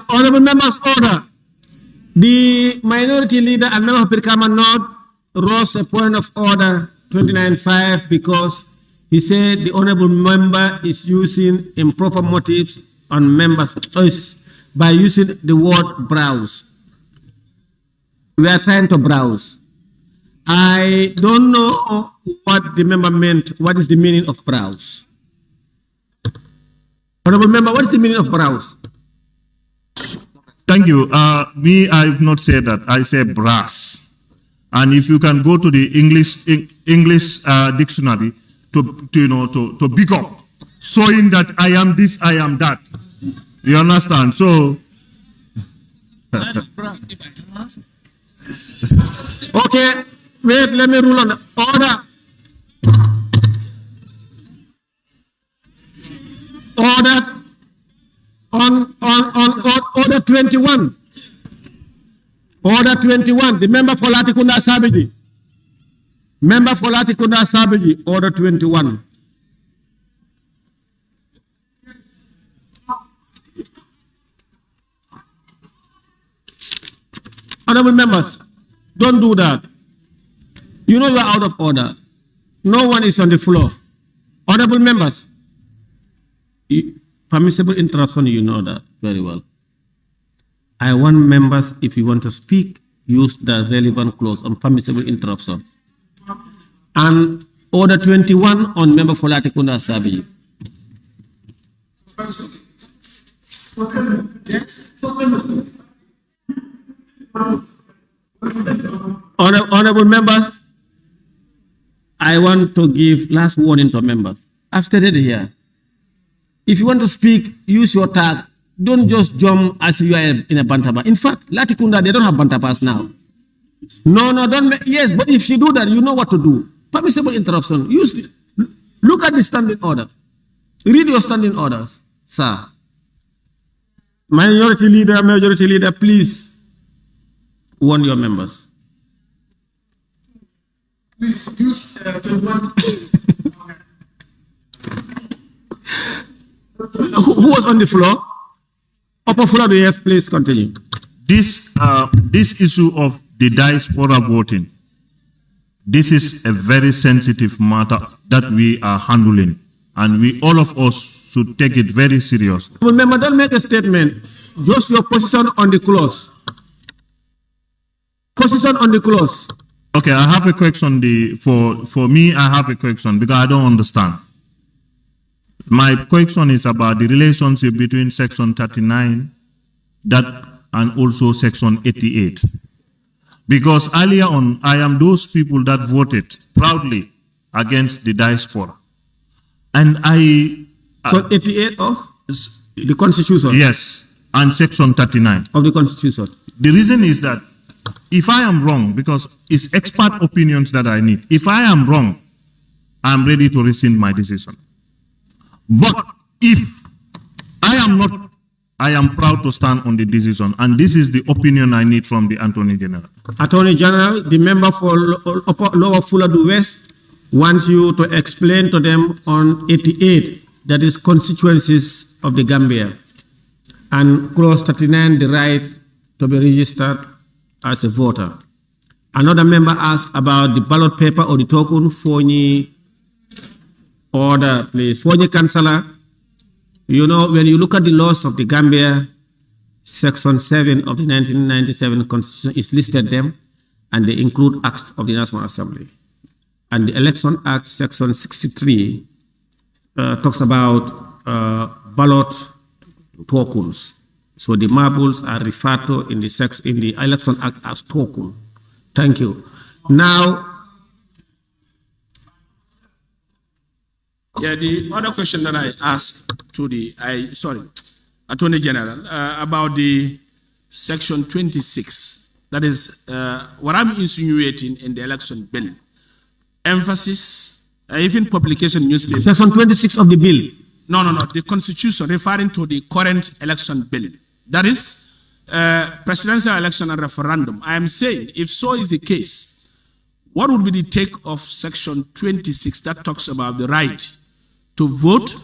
Honorable members, order. The minority leader and member of Brikama North rose a point of order 29(5) because he said the honorable member is using improper motives on members' choice by using the word browse. We are trying to browse. I don't know what the member meant. What is the meaning of browse? Honorable member, what is the meaning of browse? Thank you. Me, I have not said that. I say brass. And if you can go to the English dictionary to pick up, showing that I am this, I am that. You understand? So. Okay, wait. Let me rule on the order. Order on order 21. Order 21, the member for Latikunda Sabiji. Member for Latikunda Sabiji, order 21. Honorable members, don't do that. You know you are out of order. No one is on the floor. Honorable members, permissible interruption, you know that very well. I want members, if you want to speak, use the relevant clause on permissible interruption. And order 21 on member for Latikunda Sabi. Honorable members, I want to give last warning to members. I've stated here. If you want to speak, use your tag. Don't just jump as you are in a bantaba. In fact, Latikunda, they don't have bantabas now. No, don't. Yes, but if you do that, you know what to do. Permissible interruption. Look at the standing order. Read your standing orders, sir. Majority leader, please warn your members. Please use 21. Who was on the floor? Upper floor, yes, please continue. This issue of the diaspora voting, this is a very sensitive matter that we are handling, and all of us should take it very seriously. Remember, don't make a statement. Just your position on the clause. Position on the clause. Okay, I have a question. For me, I have a question because I don't understand. My question is about the relationship between Section 39 and also Section 88. Because earlier on, I am those people that voted proudly against the diaspora. And So 88 of the Constitution? Yes, and Section 39. Of the Constitution. The reason is that if I am wrong, because it's expert opinions that I need, if I am wrong, I'm ready to rescind my decision. But if I am not, I am proud to stand on the decision, and this is the opinion I need from the Attorney General. Attorney General, the member for Lower Fuladu West wants you to explain to them on 88, that is constituencies of the Gambia, and clause 39, the right to be registered as a voter. Another member asked about the ballot paper or the token for any order, please. For any councillor, you know, when you look at the laws of the Gambia, Section 7 of the 1997 Constitution is listed them, and they include acts of the National Assembly. And the Election Act, Section 63, talks about ballot tokens. So the marbles are referred to in the Election Act as token. Thank you. Now, yeah, the other question that I asked to Attorney General about the Section 26, that is what I'm insinuating in the election bill. Emphasis, even publication newspapers. Section 26 of the bill. No, the Constitution referring to the current election bill. That is presidential election and referendum. I am saying, if so is the case, what would be the take of Section 26 that talks about the right to vote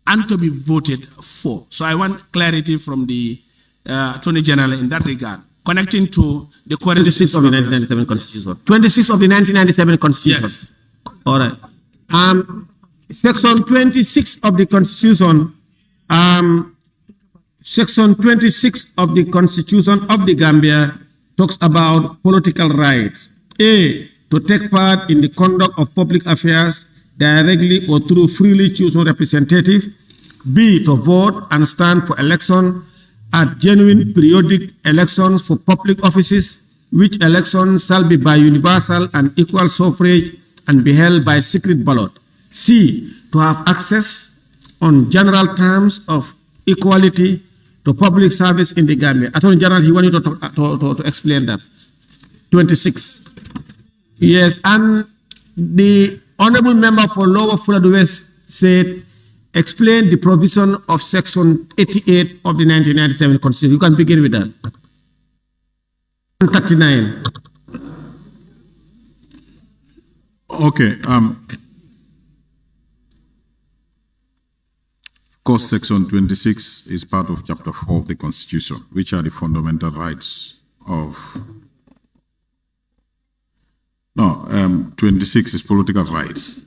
and to be voted for? So I want clarity from the Attorney General in that regard, connecting to the current 26 of the 1997 Constitution. 26 of the 1997 Constitution. Yes. All right. Section 26 of the Constitution. Section 26 of the Constitution of the Gambia talks about political rights. A, to take part in the conduct of public affairs directly or through freely chosen representative. B, to vote and stand for election at genuine periodic elections for public offices, which elections shall be by universal and equal suffrage and be held by secret ballot. C, to have access on general terms of equality to public service in the Gambia. Attorney General, he wanted to explain that. 26. Yes, and the honorable member for Lower Fuladu West said, explain the provision of Section 88 of the 1997 Constitution. You can begin with that. 39. Okay. Of course, Section 26 is part of Chapter 4 of the Constitution, which are the fundamental rights of... 26 is political rights.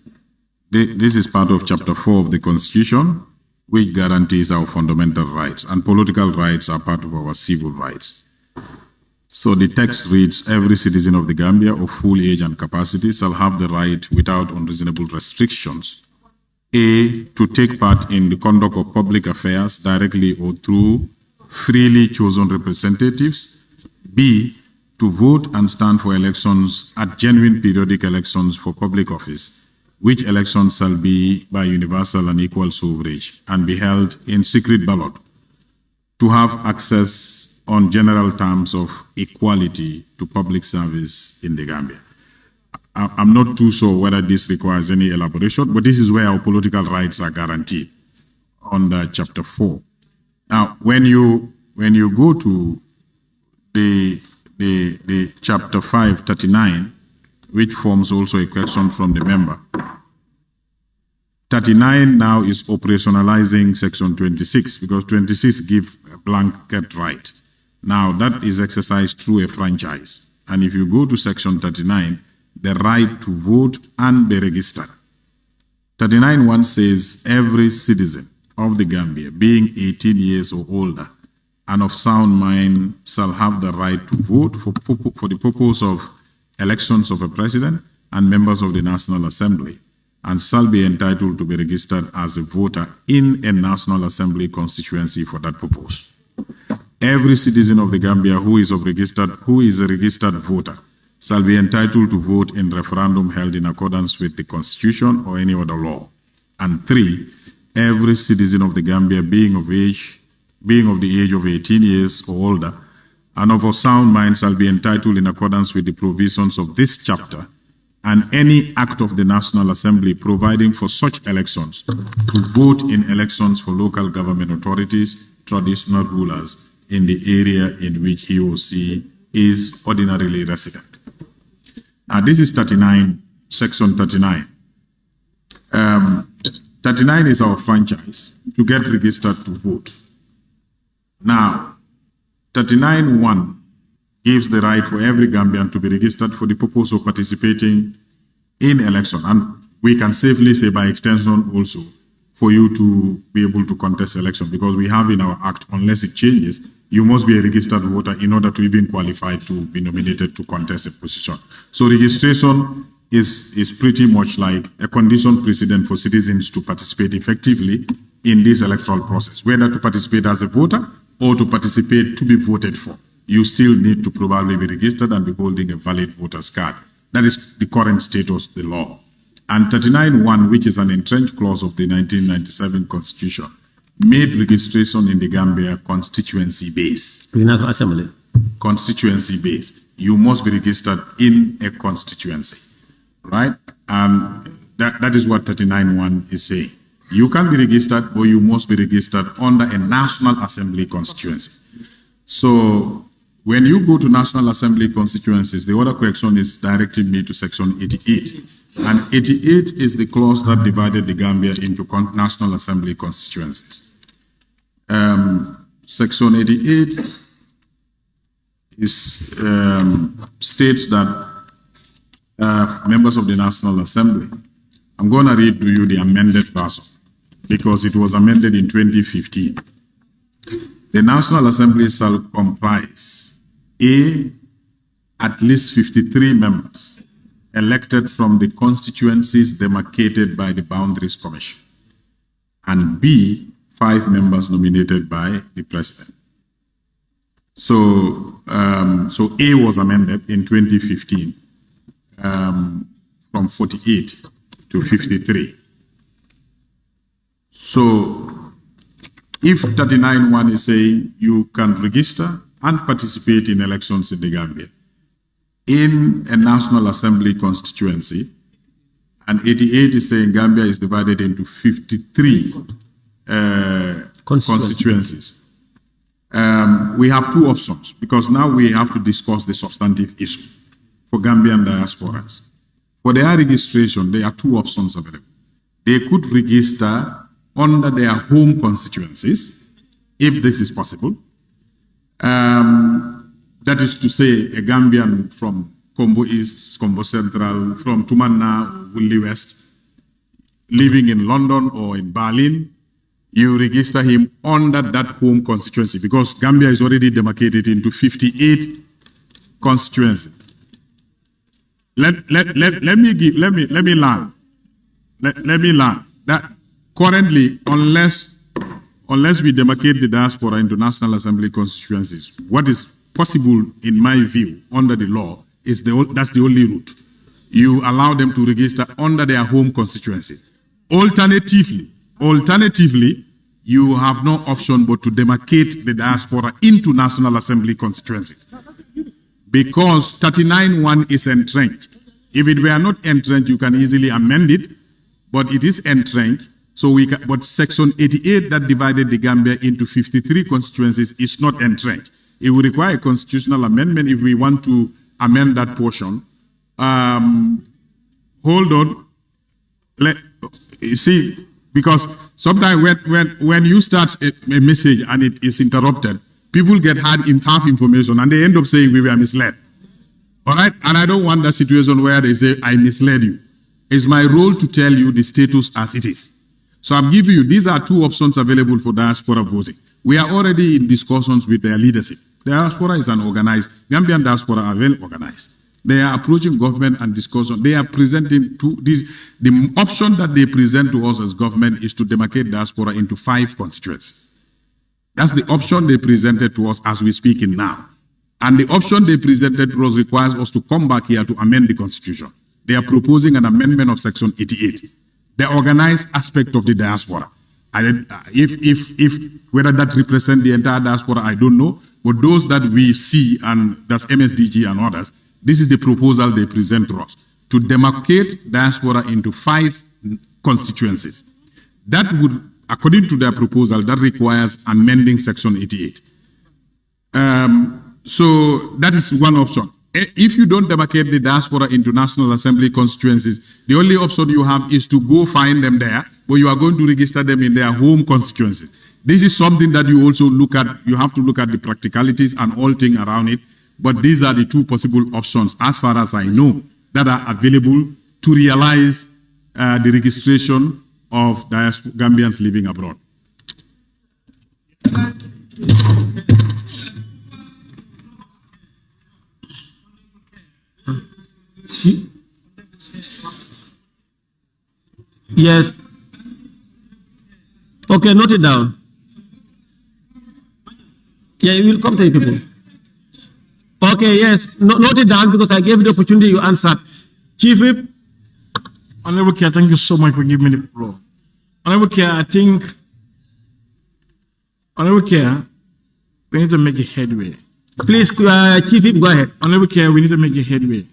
This is part of Chapter 4 of the Constitution, which guarantees our fundamental rights, and political rights are part of our civil rights. So the text reads, every citizen of the Gambia of full age and capacity shall have the right without unreasonable restrictions, A, to take part in the conduct of public affairs directly or through freely chosen representatives, B, to vote and stand for elections at genuine periodic elections for public office, which elections shall be by universal and equal suffrage and be held in secret ballot, to have access on general terms of equality to public service in the Gambia. I'm not too sure whether this requires any elaboration, but this is where our political rights are guaranteed under Chapter 4. Now, when you go to the Chapter 539, which forms also a question from the member, 39 now is operationalizing Section 26, because 26 gives a blanket right. Now, that is exercised through a franchise. And if you go to Section 39, the right to vote and be registered. 39.1 says, every citizen of the Gambia, being 18 years or older, and of sound mind, shall have the right to vote for the purpose of elections of a president and members of the National Assembly, and shall be entitled to be registered as a voter in a National Assembly constituency for that purpose. Every citizen of the Gambia who is a registered voter shall be entitled to vote in referendum held in accordance with the Constitution or any other law. And 3, every citizen of the Gambia being of the age of 18 years or older, and of a sound mind shall be entitled in accordance with the provisions of this chapter and any act of the National Assembly providing for such elections to vote in elections for local government authorities, traditional rulers in the area in which he or she is ordinarily resident. This is 39, Section 39. 39 is our franchise to get registered to vote. Now, 39.1 gives the right for every Gambian to be registered for the purpose of participating in election. And we can safely say by extension also for you to be able to contest election, because we have in our act, unless it changes, you must be a registered voter in order to even qualify to be nominated to contest a position. So registration is pretty much like a condition precedent for citizens to participate effectively in this electoral process, whether to participate as a voter or to participate to be voted for. You still need to probably be registered and be holding a valid voter's card. That is the current status of the law. And 39.1, which is an entrenched clause of the 1997 Constitution, made registration in the Gambia constituency-based. The National Assembly. Constituency-based. You must be registered in a constituency, right? That is what 39.1 is saying. You can be registered, or you must be registered under a National Assembly constituency. So when you go to National Assembly constituencies, the other correction is directing me to Section 88. And 88 is the clause that divided the Gambia into National Assembly constituencies. Section 88 states that members of the National Assembly, I'm going to read to you the amended version because it was amended in 2015. The National Assembly shall comprise at least 53 members elected from the constituencies demarcated by the Boundaries Commission, and B, 5 members nominated by the President. So A was amended in 2015 from 48 to 53. So if 39.1 is saying you can register and participate in elections in the Gambia in a National Assembly constituency, and 88 is saying Gambia is divided into 53 constituencies. We have 2 options, because now we have to discuss the substantive issue for Gambian diasporas. For their registration, there are 2 options available. They could register under their home constituencies, if this is possible. That is to say, a Gambian from Combo East, Combo Central, from Tumanna, Woolly West, living in London or in Berlin, you register him under that home constituency, because Gambia is already demarcated into 58 constituencies. Let me learn that currently, unless we demarcate the diaspora into National Assembly constituencies, what is possible, in my view, under the law, that's the only route. You allow them to register under their home constituencies. Alternatively, you have no option but to demarcate the diaspora into National Assembly constituencies. Because 39(1) is entrenched. If it were not entrenched, you can easily amend it, but it is entrenched. So but Section 88 that divided the Gambia into 53 constituencies is not entrenched. It will require a constitutional amendment if we want to amend that portion. Hold on. You see, because sometimes when you start a message and it is interrupted, people get half information and they end up saying we were misled. All right? And I don't want that situation where they say, I misled you. It's my role to tell you the status as it is. So I'm giving you, these are two options available for diaspora voting. We are already in discussions with their leadership. Diaspora is an organized, Gambian diaspora are well organized. They are approaching government and discussion. They are presenting the option that they present to us as government is to demarcate diaspora into 5 constituencies. That's the option they presented to us as we speak in now. And the option they presented to us requires us to come back here to amend the constitution. They are proposing an amendment of Section 88. The organized aspect of the diaspora. If whether that represents the entire diaspora, I don't know. But those that we see, and that's MSDG and others, this is the proposal they present to us, to demarcate diaspora into 5 constituencies. That would, according to their proposal, that requires amending Section 88. So that is one option. If you don't demarcate the diaspora into National Assembly constituencies, the only option you have is to go find them there, but you are going to register them in their home constituencies. This is something that you also look at. You have to look at the practicalities and all things around it. But these are the 2 possible options, as far as I know, that are available to realize the registration of Gambians living abroad. Yes. Okay, note it down. Yeah, you will come to you people. Okay, yes. Note it down because I gave you the opportunity, you answered. Chief Whip. Honorable Chair, thank you so much for giving me the floor. Honorable Chair, I think, Honorable Chair, we need to make a headway. Please, Chief Whip, go ahead. Honorable Chair, we need to make a headway.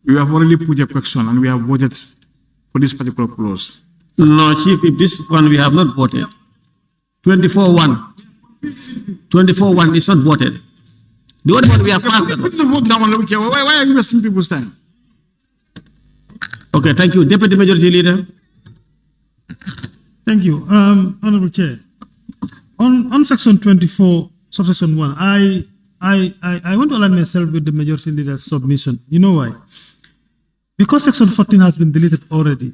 We have already put a question and we have voted for this particular clause. No, Chief Whip, this one we have not voted. 24-1. 24-1 is not voted. The only one we have passed. Put the vote down, Honorable Chair. Why are you wasting people's time? Okay, thank you. Deputy Majority Leader. Thank you. Honorable Chair. On Section 24, Subsection 1, I want to align myself with the Majority Leader's submission. You know why? Because Section 14 has been deleted already.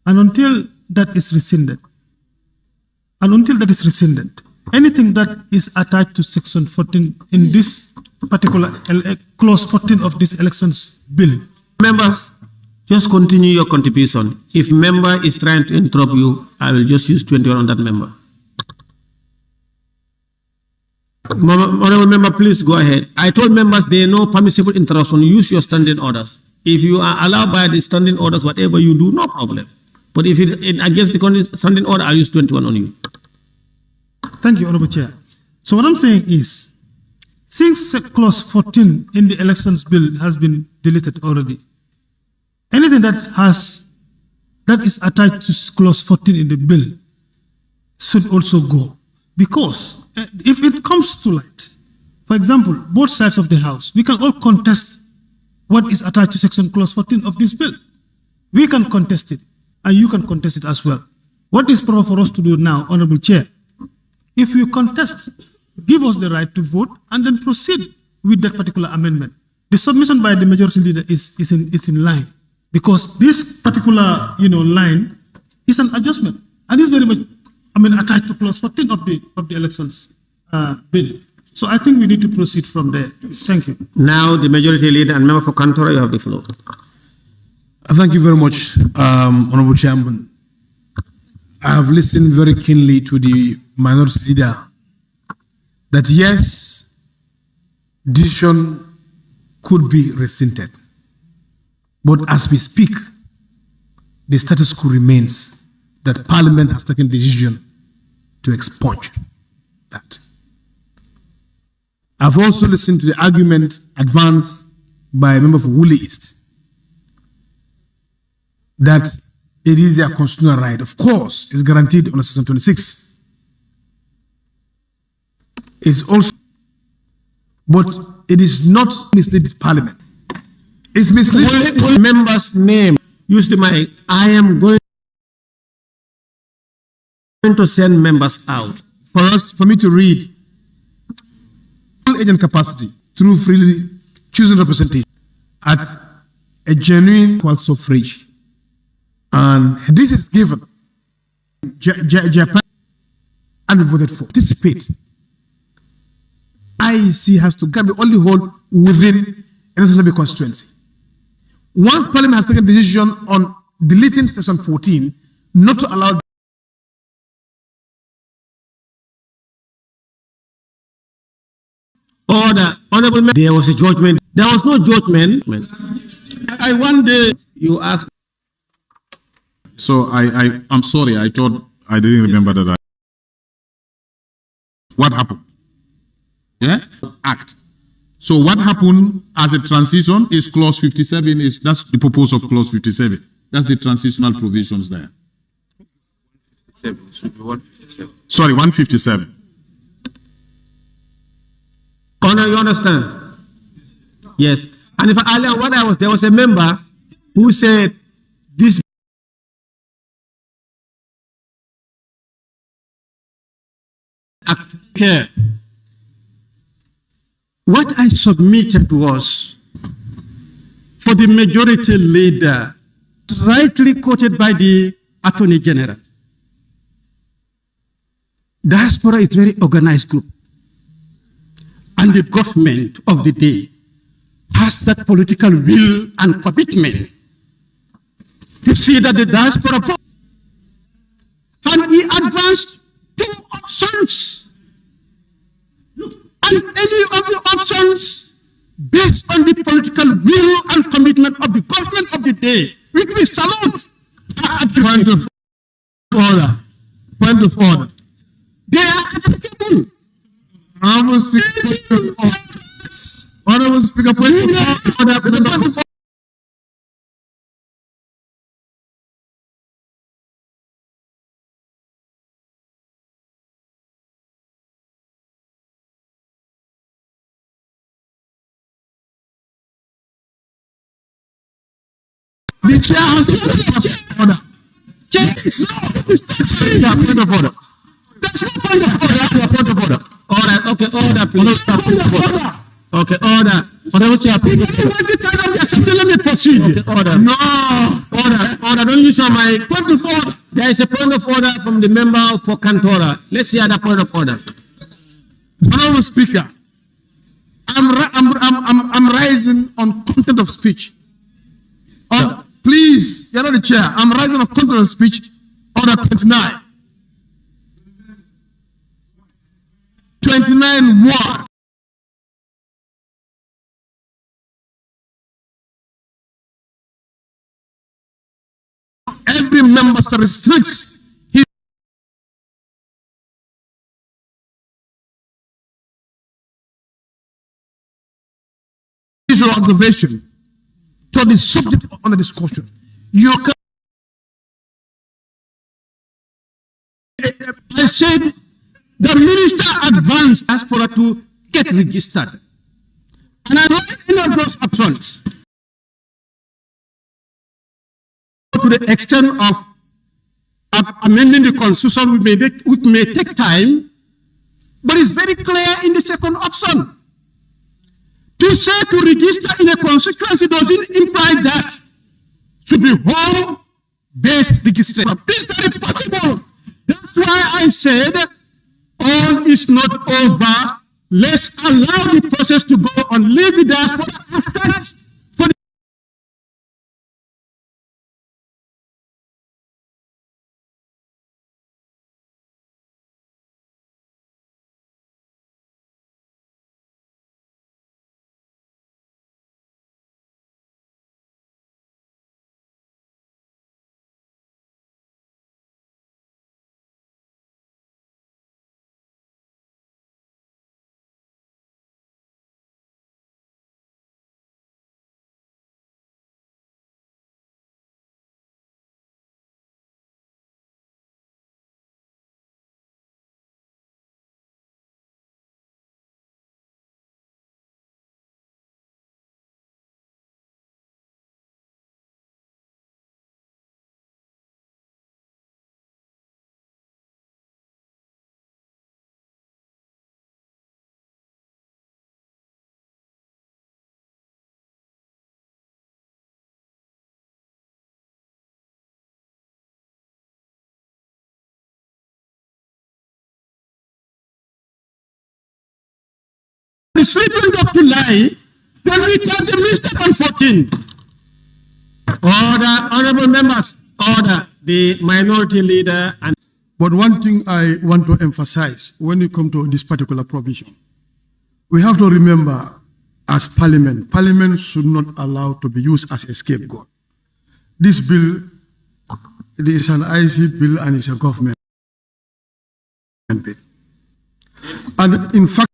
And until that is rescinded, anything that is attached to Section 14 in this particular Clause 14 of this elections bill. Members, just continue your contribution. If member is trying to interrupt you, I will just use 21 on that member. Honorable member, please go ahead. I told members there are no permissible interruption. Use your standing orders. If you are allowed by the standing orders, whatever you do, no problem. But if it's against the standing order, I'll use 21 on you. Thank you, Honorable Chair. So what I'm saying is, since Clause 14 in the elections bill has been deleted already, anything that is attached to Clause 14 in the bill should also go. Because if it comes to light, for example, both sides of the House, we can all contest what is attached to Section Clause 14 of this bill. We can contest it, and you can contest it as well. What is proper for us to do now, Honorable Chair? If you contest, give us the right to vote and then proceed with that particular amendment. The submission by the Majority Leader is in line, because this particular line is an adjustment and is very much attached to Clause 14 of the elections bill. So I think we need to proceed from there. Thank you. Now the Majority Leader and member for Kantora, you have the floor. Thank you very much, Honorable Chairman. I have listened very keenly to the Minority Leader that yes, decision could be rescinded. But as we speak, the status quo remains that Parliament has taken decision to expunge that. I've also listened to the argument advanced by a member for Woolly East that it is their constitutional right. Of course, it's guaranteed under Section 26. It's also, but it is not mislead Parliament. It's misleading members' name. Use the mic. I am going to send members out for me to read agent capacity through freely choosing representation at a genuine equal suffrage. And this is given Japan and voted for. Participate. IEC has to be only hold within an assembly constituency. Once Parliament has taken a decision on deleting Section 14, not to allow order, honorable member, there was a judgment. There was no judgment. I one day you asked. So I'm sorry, I thought I didn't remember that. What happened? Yeah? Act. So what happened as a transition is clause 57, that's the purpose of clause 57. That's the transitional provisions there. Sorry, 157. Honor, you understand? Yes. And if earlier when I was there was a member who said this act care. What I submitted was for the majority leader, rightly quoted by the Attorney General. Diaspora is a very organized group. And the government of the day has that political will and commitment to see that the diaspora vote. And he advanced 2 options. And any of the options based on the political will and commitment of the government of the day, which we salute. Point of order. Point of order. They are applicable. Honorable Speaker, Honorable Speaker, point of order. The chair has to order. Chair is no, it's not chair. Point of order. That's no point of order. Point of order. All right, okay, order, please. Point of order. Okay, order. Honorable Chair, please. Let me proceed. Okay, order. No. Order. Don't use your mic. Point of order. There is a point of order from the member for Cantora. Let's see other point of order. Honorable Speaker, I'm rising on content of speech. Please, you're not the chair. I'm rising on content of speech. Order 29. 29-1. Every member restricts his visual observation to the subject under discussion. You can. I said the minister advanced Diaspora to get registered. And I wrote any of those options to the extent of amending the constitution, which may take time, but it's very clear in the second option. To say to register in a constituency doesn't imply that should be home-based registration. This is very possible. That's why I said all is not over. Let's allow the process to go on. Leave the diaspora as that sleeping up to lie, then we catch a mistake on 14. Order, honorable members, order. The minority leader and. But one thing I want to emphasize when you come to this particular provision, we have to remember as Parliament, Parliament should not allow to be used as a scapegoat. This bill, it is an IC bill and it's a government bill. And in fact,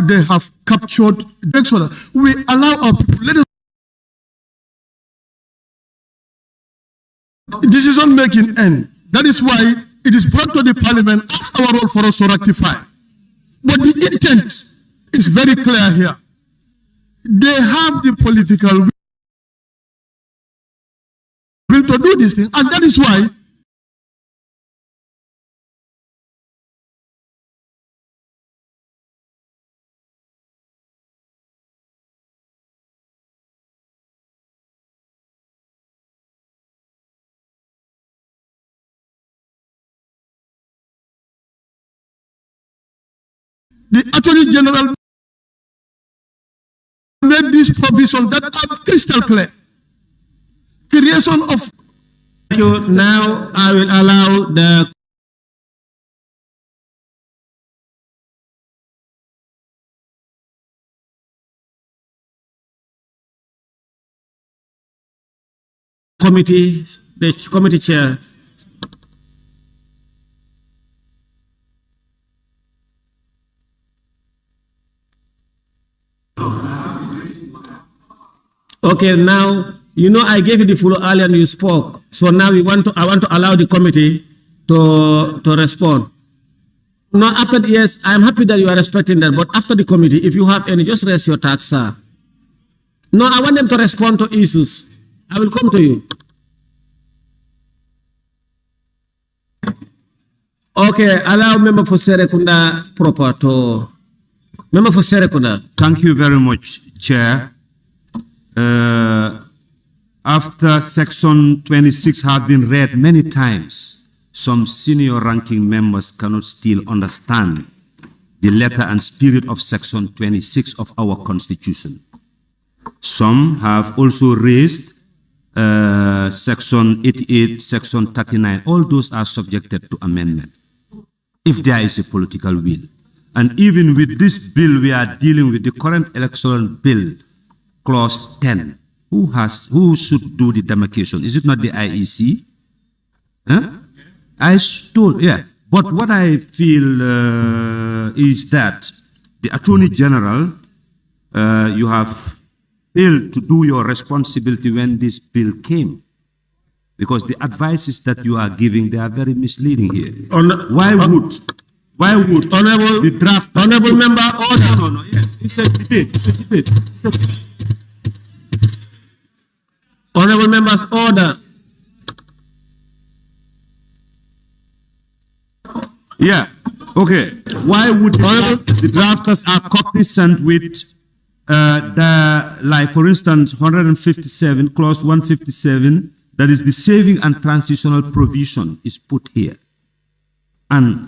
they have captured Diaspora. We allow our people, let us decision making end. That is why it is brought to the Parliament as our role for us to rectify. But the intent is very clear here. They have the political will to do this thing, and that is why the Attorney General made this provision that are crystal clear. Creation of. Thank you. Now I will allow the committee chair. Okay, now you know I gave you the floor earlier and you spoke. So now I want to allow the committee to respond. Now after the, yes, I'm happy that you are respecting that, but after the committee, if you have any, just raise your tax, sir. No, I want them to respond to issues. I will come to you. Okay, allow member for Serekunda proper to member for Serekunda. Thank you very much, Chair. After Section 26 has been read many times, some senior ranking members cannot still understand the letter and spirit of Section 26 of our Constitution. Some have also raised Section 88, Section 39. All those are subjected to amendment if there is a political will. And even with this bill, we are dealing with the current electoral bill, Clause 10. Who should do the demarcation? Is it not the IEC? Huh? Yeah. But what I feel is that the Attorney General, you have failed to do your responsibility when this bill came. Because the advices that you are giving, they are very misleading here. Why would honorable the draft honorable member order? No, yeah. It's a debate. It's a debate. Honorable members, order. Yeah. Okay. Why would the drafters are cognizant with like for instance, 157, clause 157, that is the saving and transitional provision is put here. And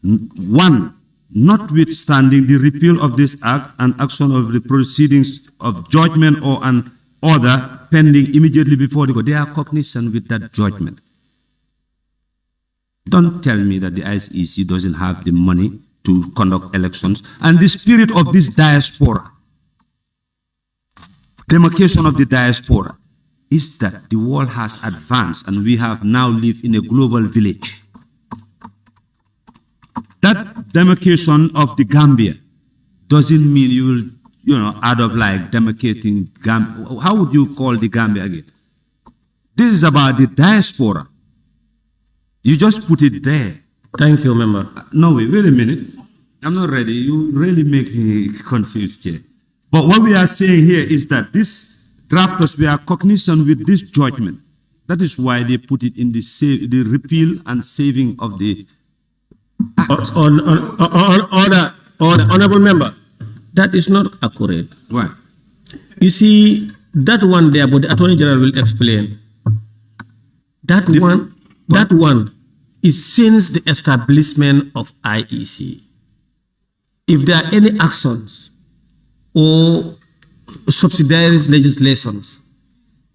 one, notwithstanding the repeal of this act and action of the proceedings of judgment or an order pending immediately before they go, they are cognizant with that judgment. Don't tell me that the ICEC doesn't have the money to conduct elections. And the spirit of this diaspora, demarcation of the diaspora, is that the world has advanced and we have now lived in a global village. That demarcation of the Gambia doesn't mean you will, out of like demarcating Gambia. How would you call the Gambia again? This is about the diaspora. You just put it there. Thank you, member. No, wait a minute. I'm not ready. You really make me confused here. But what we are saying here is that these drafters were cognizant with this judgment. That is why they put it in the repeal and saving of the act. Honorable member, that is not accurate. Why? You see, that one there, but the Attorney General will explain. That one is since the establishment of IEC. If there are any actions or subsidiary legislations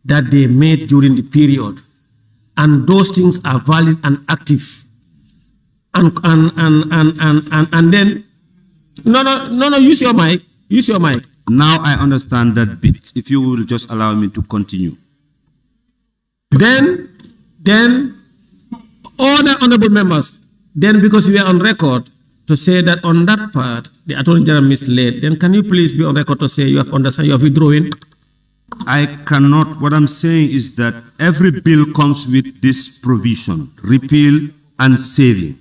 that they made during the period, and those things are valid and active, and then no, use your mic. Now I understand that bit. If you will just allow me to continue. Then all the honorable members, then because we are on record to say that on that part the Attorney General misled, then can you please be on record to say you have understand, you are withdrawing? I cannot. What I'm saying is that every bill comes with this provision, repeal and saving.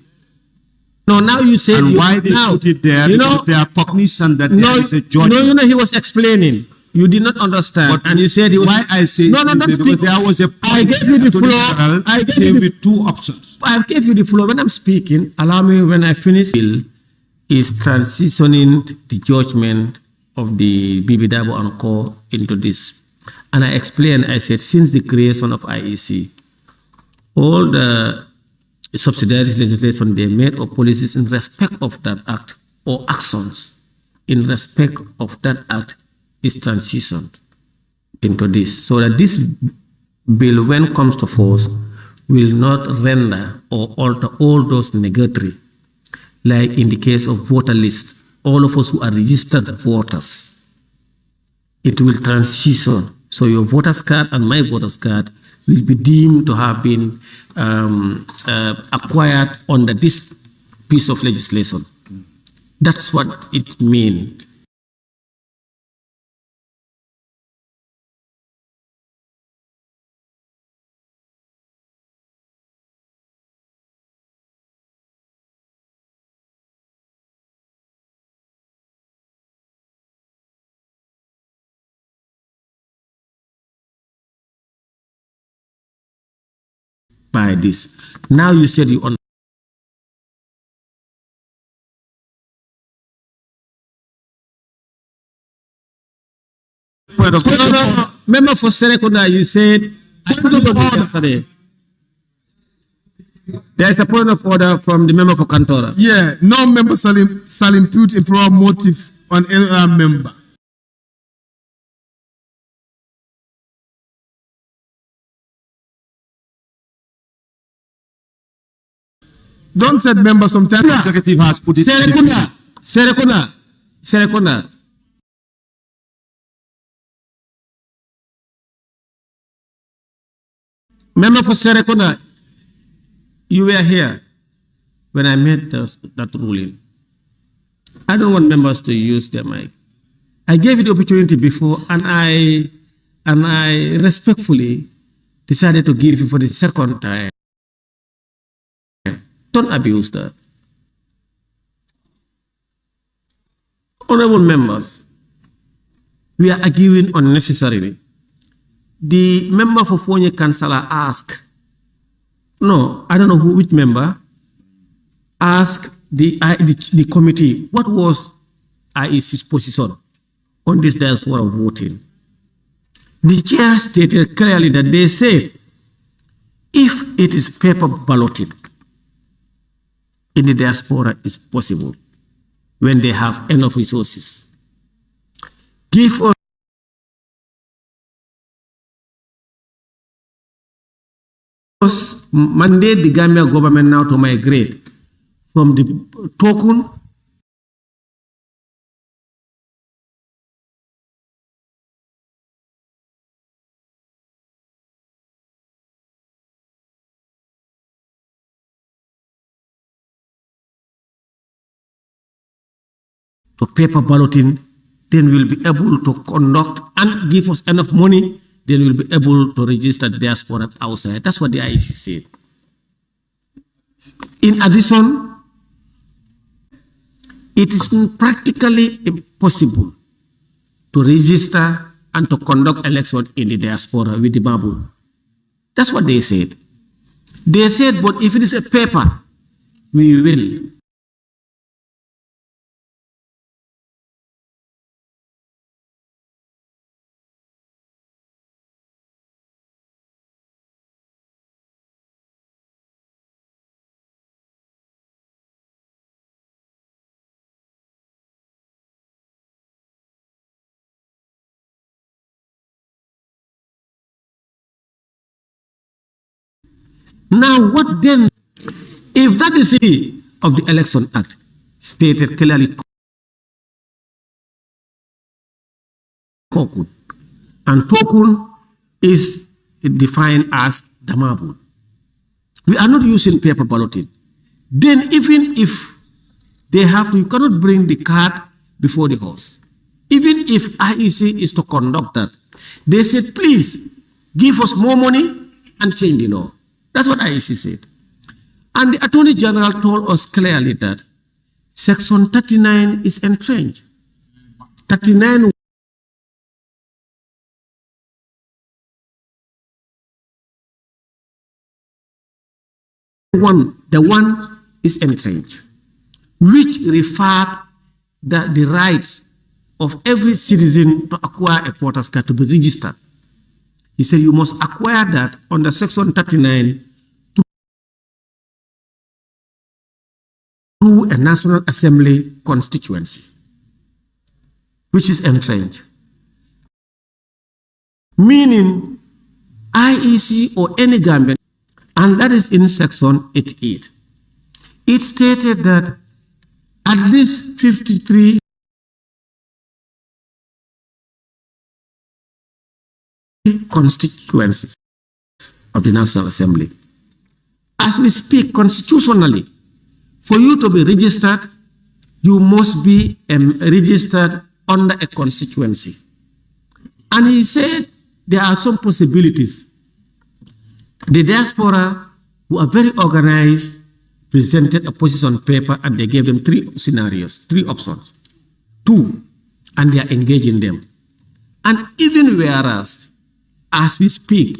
No, now you say and why they put it there, because they are cognizant that there is a judgment. No, he was explaining. You did not understand, and you said he was. Why I say no, because there was a point. I gave you the floor. I gave you two options. I gave you the floor. When I'm speaking, allow me when I finish. Bill is transitioning the judgment of the Bibidabo and Co. into this, and I explained. I said since the creation of IEC, all the subsidiary legislation they made or policies in respect of that act or actions in respect of that act is transitioned into this, so that this bill, when it comes to force, will not render or alter all those negatory, like in the case of voter list, all of us who are registered voters, it will transition. So your voter's card and my voter's card will be deemed to have been acquired under this piece of legislation. That's what it means. By this. Now you said you on. No. Member for Serekunda, you said yesterday. There is a point of order from the member for Kantora. Yeah, no member shall impute improper motive on any other member. Don't say member sometimes. The executive has put it. Serekunda. Member for Serekunda, you were here when I made that ruling. I don't want members to use their mic. I gave you the opportunity before, and I respectfully decided to give you for the second time. Don't abuse that. Honorable members, we are arguing unnecessarily. The member for Fonye Councillor asked, no, I don't know which member, asked the committee, what was IEC's position on this diaspora voting? The chair stated clearly that they said, if it is paper balloted, in the diaspora is possible when they have enough resources. Give us mandate the Gambia government now to migrate from the token to paper balloting, then we'll be able to conduct and give us enough money, then we'll be able to register the diaspora outside. That's what the IEC said. In addition, it is practically impossible to register and to conduct election in the diaspora with the Babu. That's what they said. They said, but if it is a paper, we will. Now, what then, if that is the of the Election Act, stated clearly, token, and token is defined as damable. We are not using paper balloting. Then, even if they have to, you cannot bring the cart before the horse. Even if IEC is to conduct that, they said, please give us more money and change the law. That's what IEC said. And the Attorney General told us clearly that Section 39 is entrenched. 39 the one is entrenched, which referred that the rights of every citizen to acquire a voters card to be registered. He said you must acquire that under Section 39 through a National Assembly constituency, which is entrenched. Meaning IEC or any Gambian, and that is in Section 88. It stated that at least 53 constituencies of the National Assembly. As we speak constitutionally, for you to be registered, you must be registered under a constituency. And he said there are some possibilities. The diaspora, who are very organized, presented a position paper and they gave them 3 scenarios, 3 options, 2, and they are engaging them. And even whereas, as we speak,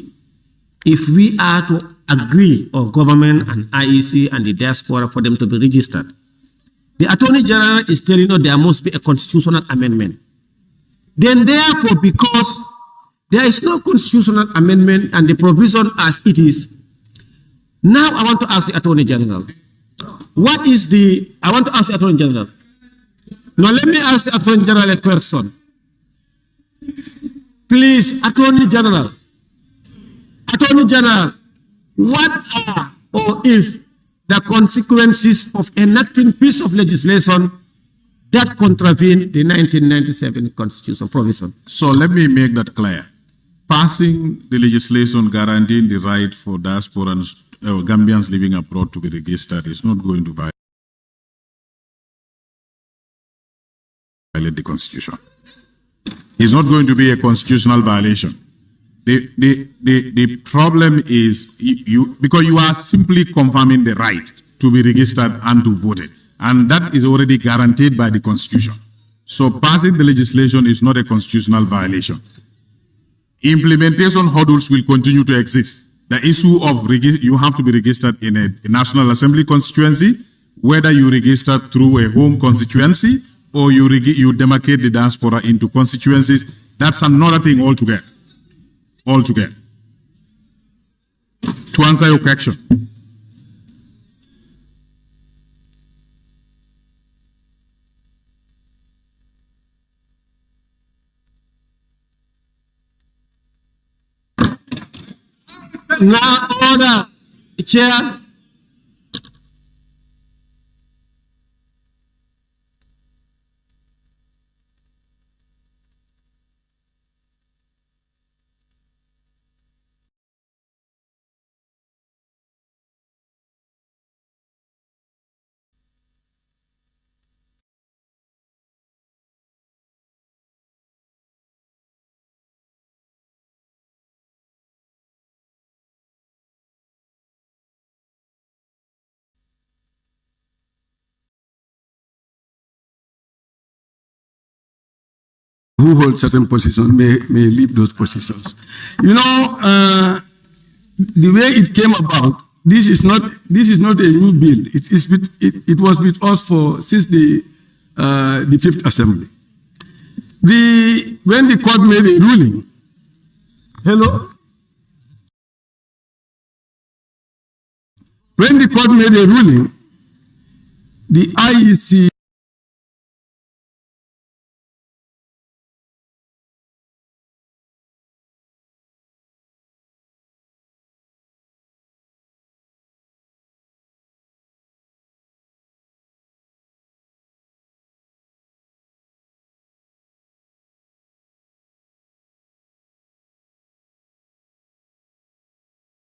if we are to agree, or government and IEC and the diaspora, for them to be registered, the Attorney General is telling us there must be a constitutional amendment. Then therefore, because there is no constitutional amendment and the provision as it is, now I want to ask the Attorney General, what is the, I want to ask the Attorney General. Now let me ask the Attorney General a question. Please, Attorney General, what are or is the consequences of enacting piece of legislation that contravene the 1997 Constitution provision? So let me make that clear. Passing the legislation guaranteeing the right for diasporans, Gambians living abroad to be registered is not going to violate the Constitution. It's not going to be a constitutional violation. The problem is because you are simply confirming the right to be registered and to vote, and that is already guaranteed by the Constitution. So passing the legislation is not a constitutional violation. Implementation hurdles will continue to exist. The issue of you have to be registered in a National Assembly constituency, whether you register through a home constituency or you demarcate the diaspora into constituencies, that's another thing altogether. To answer your question, now order, Chair. who hold certain positions may leave those positions. You know, the way it came about, this is not a new bill. It was with us since the Fifth Assembly. When the court made a ruling, when the court made a ruling, the IEC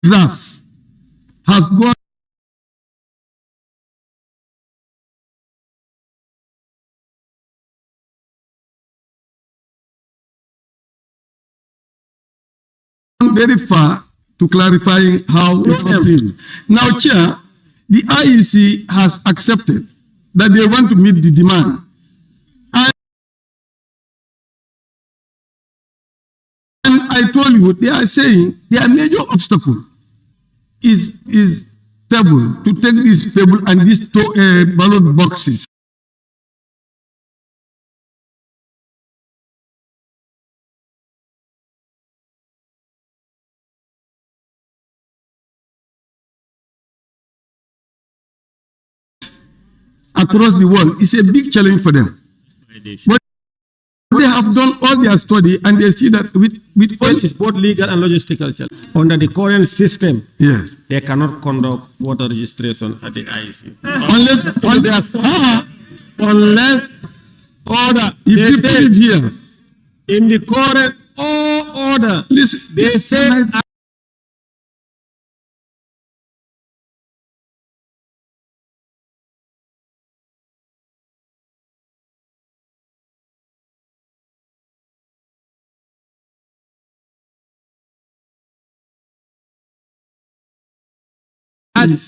draft has gone very far to clarifying how it is. Now, Chair, the IEC has accepted that they want to meet the demand. And I told you, they are saying their major obstacle is table, to take this table and these ballot boxes. Across the world, it's a big challenge for them. But they have done all their study and they see that with all is both legal and logistical challenge. Under the current system, yes, they cannot conduct voter registration at the IEC. Unless order, if you put it here, in the current order, listen, they say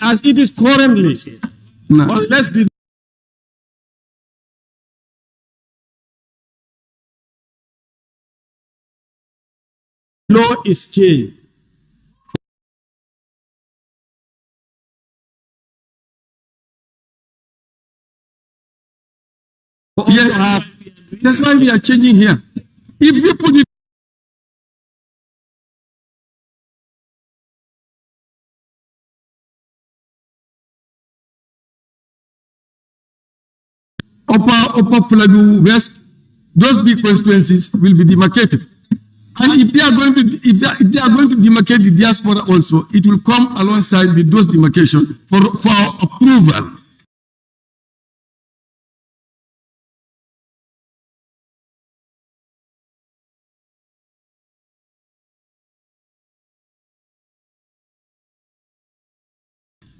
as it is currently, unless the law is changed. Yes, that's why we are changing here. If you put it Upper Fladu West, those big constituencies will be demarcated. And if they are going to demarcate the diaspora also, it will come alongside with those demarcations for approval.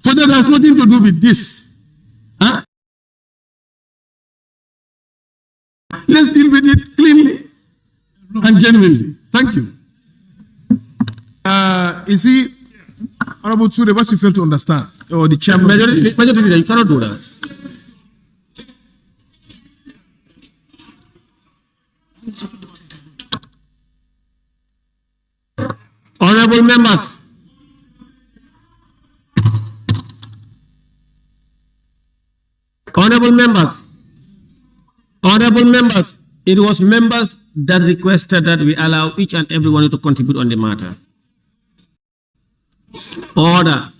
So that has nothing to do with this. Huh? Let's deal with it cleanly and genuinely. Thank you. You see, Honorable Tsude, what you fail to understand, or the chairman. Majority leader, you cannot do that. Honorable members, honorable members, it was members that requested that we allow each and everyone to contribute on the matter. Order.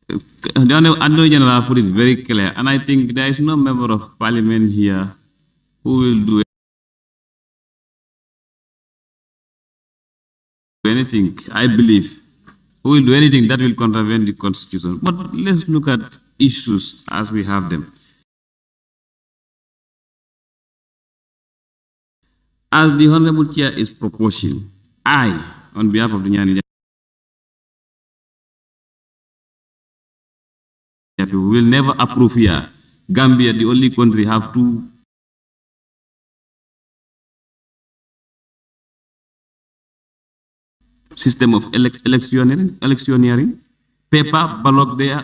The Attorney General put it very clear, and I think there is no member of parliament here who will do anything, I believe, who will do anything that will contravene the constitution. But let's look at issues as we have them. As the Honorable Chair is proposing, I, on behalf of the Nyani people, will never approve here. Gambia, the only country, have two system of electioneering, paper, ballot there.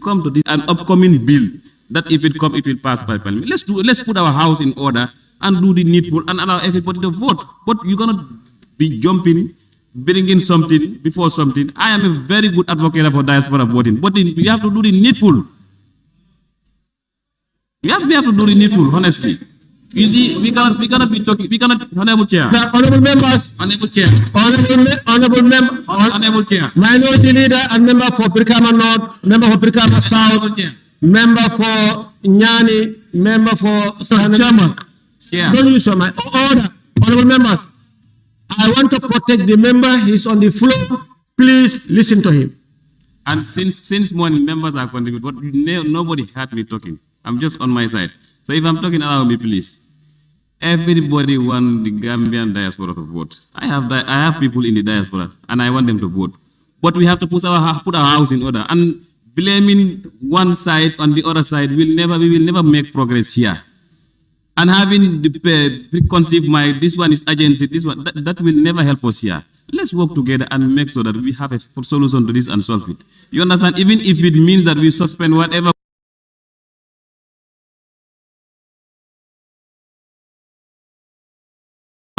Come to this an upcoming bill that if it comes, it will pass by parliament. Let's put our house in order and do the needful and allow everybody to vote. But you're gonna be jumping, bringing something before something. I am a very good advocate for diaspora voting, but you have to do the needful. We have to do the needful, honestly. You see, we cannot be talking. We cannot, Honorable Chair. Honorable members. Honorable Chair. Honorable Chair. Minority Leader and member for Brikama North, member for Brikama South, member for Nyani, member for Chairman. Yeah. Don't use my order. Honorable members, I want to protect the member. He's on the floor. Please listen to him. And since morning, members are contributing, but nobody heard me talking. I'm just on my side. So if I'm talking, allow me, please. Everybody want the Gambian diaspora to vote. I have people in the diaspora, and I want them to vote. But we have to put our house in order. And blaming one side on the other side we will never make progress here. And having the preconceived mind, this one is agency, this one, that will never help us here. Let's work together and make sure that we have a solution to this and solve it. You understand? Even if it means that we suspend whatever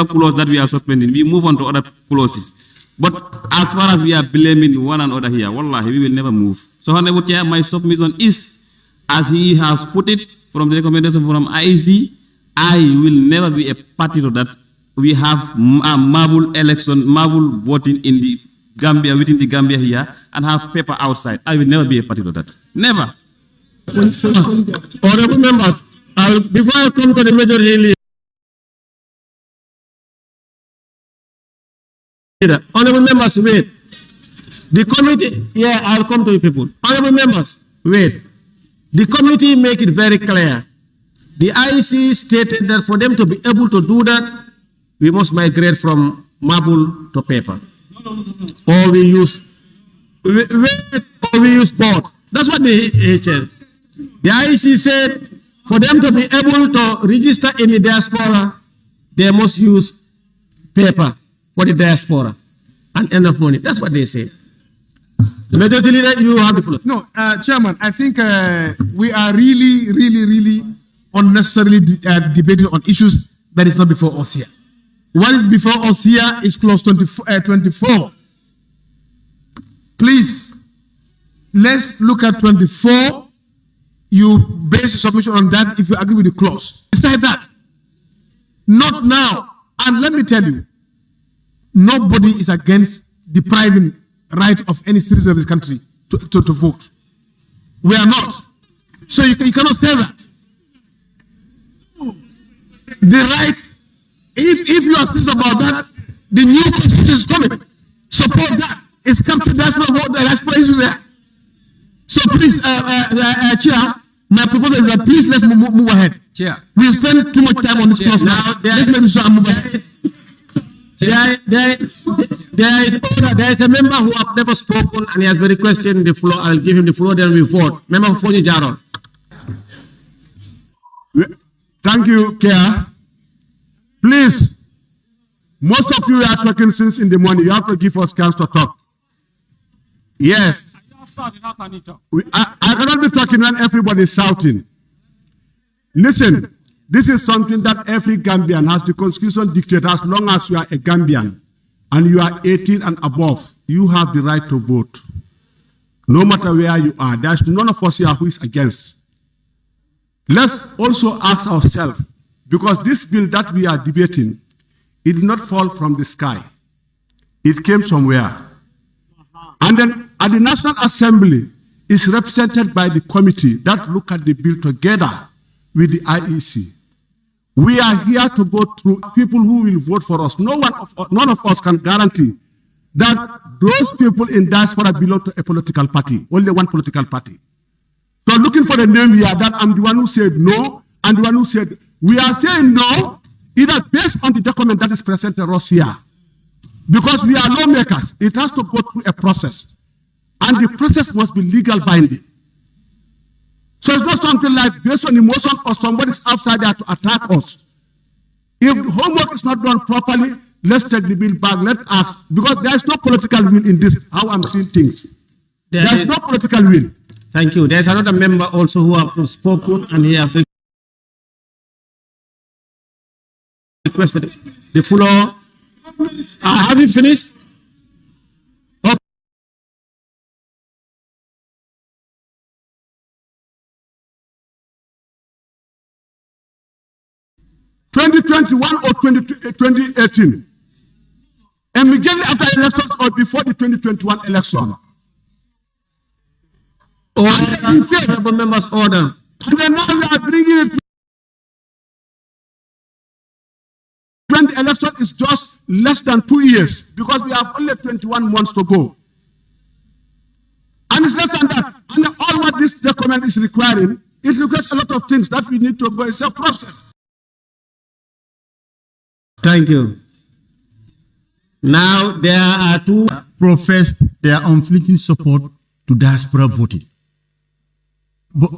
clause that we are suspending, we move on to other clauses. But as far as we are blaming one another here, wallahi, we will never move. So, Honorable Chair, my submission is, as he has put it from the recommendation from IEC, I will never be a party to that. We have marble voting in the Gambia, within the Gambia here, and have paper outside. I will never be a party to that. Never. Honorable members, before I come to the majority leader, honorable members, wait. The committee, I'll come to you people. Honorable members, wait. The committee make it very clear. The IEC stated that for them to be able to do that, we must migrate from marble to paper. Or we use both. That's what they said. The IEC said for them to be able to register in the diaspora, they must use paper for the diaspora and enough money. That's what they say. The majority leader, you have the floor. No, Chairman, I think we are really unnecessarily debating on issues that is not before us here. What is before us here is clause 24. Please, let's look at 24. You base your submission on that if you agree with the clause. It's like that. Not now. And let me tell you, nobody is against depriving right of any citizen of this country to vote. We are not. So you cannot say that. The right, if you are serious about that, the new constitution is coming. Support that. It's come to diaspora vote, the diaspora issues there. So please, Chair, my proposal is that please let's move ahead. Chair. We spend too much time on this clause now. Let's make sure I move ahead. There is a member who have never spoken and he has been requesting the floor. I'll give him the floor, then we vote. Member Fonyi Jaron. Thank you, Chair. Please, most of you are talking since in the morning. You have to give us chance to talk. Yes. I cannot be talking when everybody is shouting. Listen, this is something that every Gambian has. The constitution dictates as long as you are a Gambian and you are 18 and above, you have the right to vote. No matter where you are. There's none of us here who is against. Let's also ask ourselves, because this bill that we are debating, it did not fall from the sky. It came somewhere. And then at the National Assembly, is represented by the committee that look at the bill together with the IEC. We are here to go through people who will vote for us. None of us can guarantee that those people in diaspora belong to a political party, only one political party. So looking for the name here, that I'm the one who said no, and the one who said, we are saying no, either based on the document that is presented to us here. Because we are lawmakers, it has to go through a process. And the process must be legal binding. So it's not something like based on emotion or somebody is outside there to attack us. If the homework is not done properly, let's take the bill back, let's ask. Because there is no political will in this, how I'm seeing things. There is no political will. Thank you. There's another member also who have spoken and he has requested the floor. Have you finished? Okay. 2021 or 2018. Immediately after elections or before the 2021 election. Honorable members, order. And then now we are bringing it. When the election is just less than 2 years, because we have only 21 months to go. And it's less than that. And all what this document is requiring, it requires a lot of things that we need to go. It's a process. Thank you. Now there are two professed their unflinching support to diaspora voting. But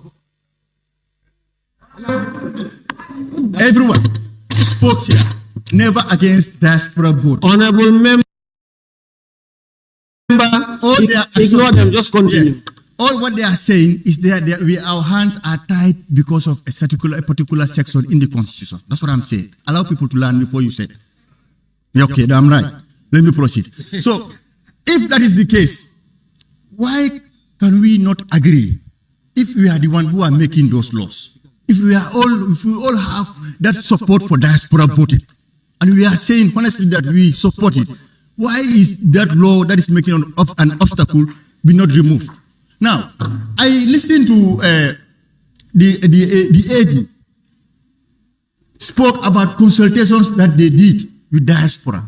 everyone spoke here, never against diaspora vote. Honorable member, ignore them, just continue. Yeah. All what they are saying is that our hands are tied because of a particular section in the Constitution. That's what I'm saying. Allow people to learn before you say. Yeah, okay, I'm right. Let me proceed. So, if that is the case, why can we not agree? If we are the one who are making those laws, if we all have that support for diaspora voting, and we are saying honestly that we support it, why is that law that is making an obstacle be not removed? Now, I listened to the AG spoke about consultations that they did with diaspora,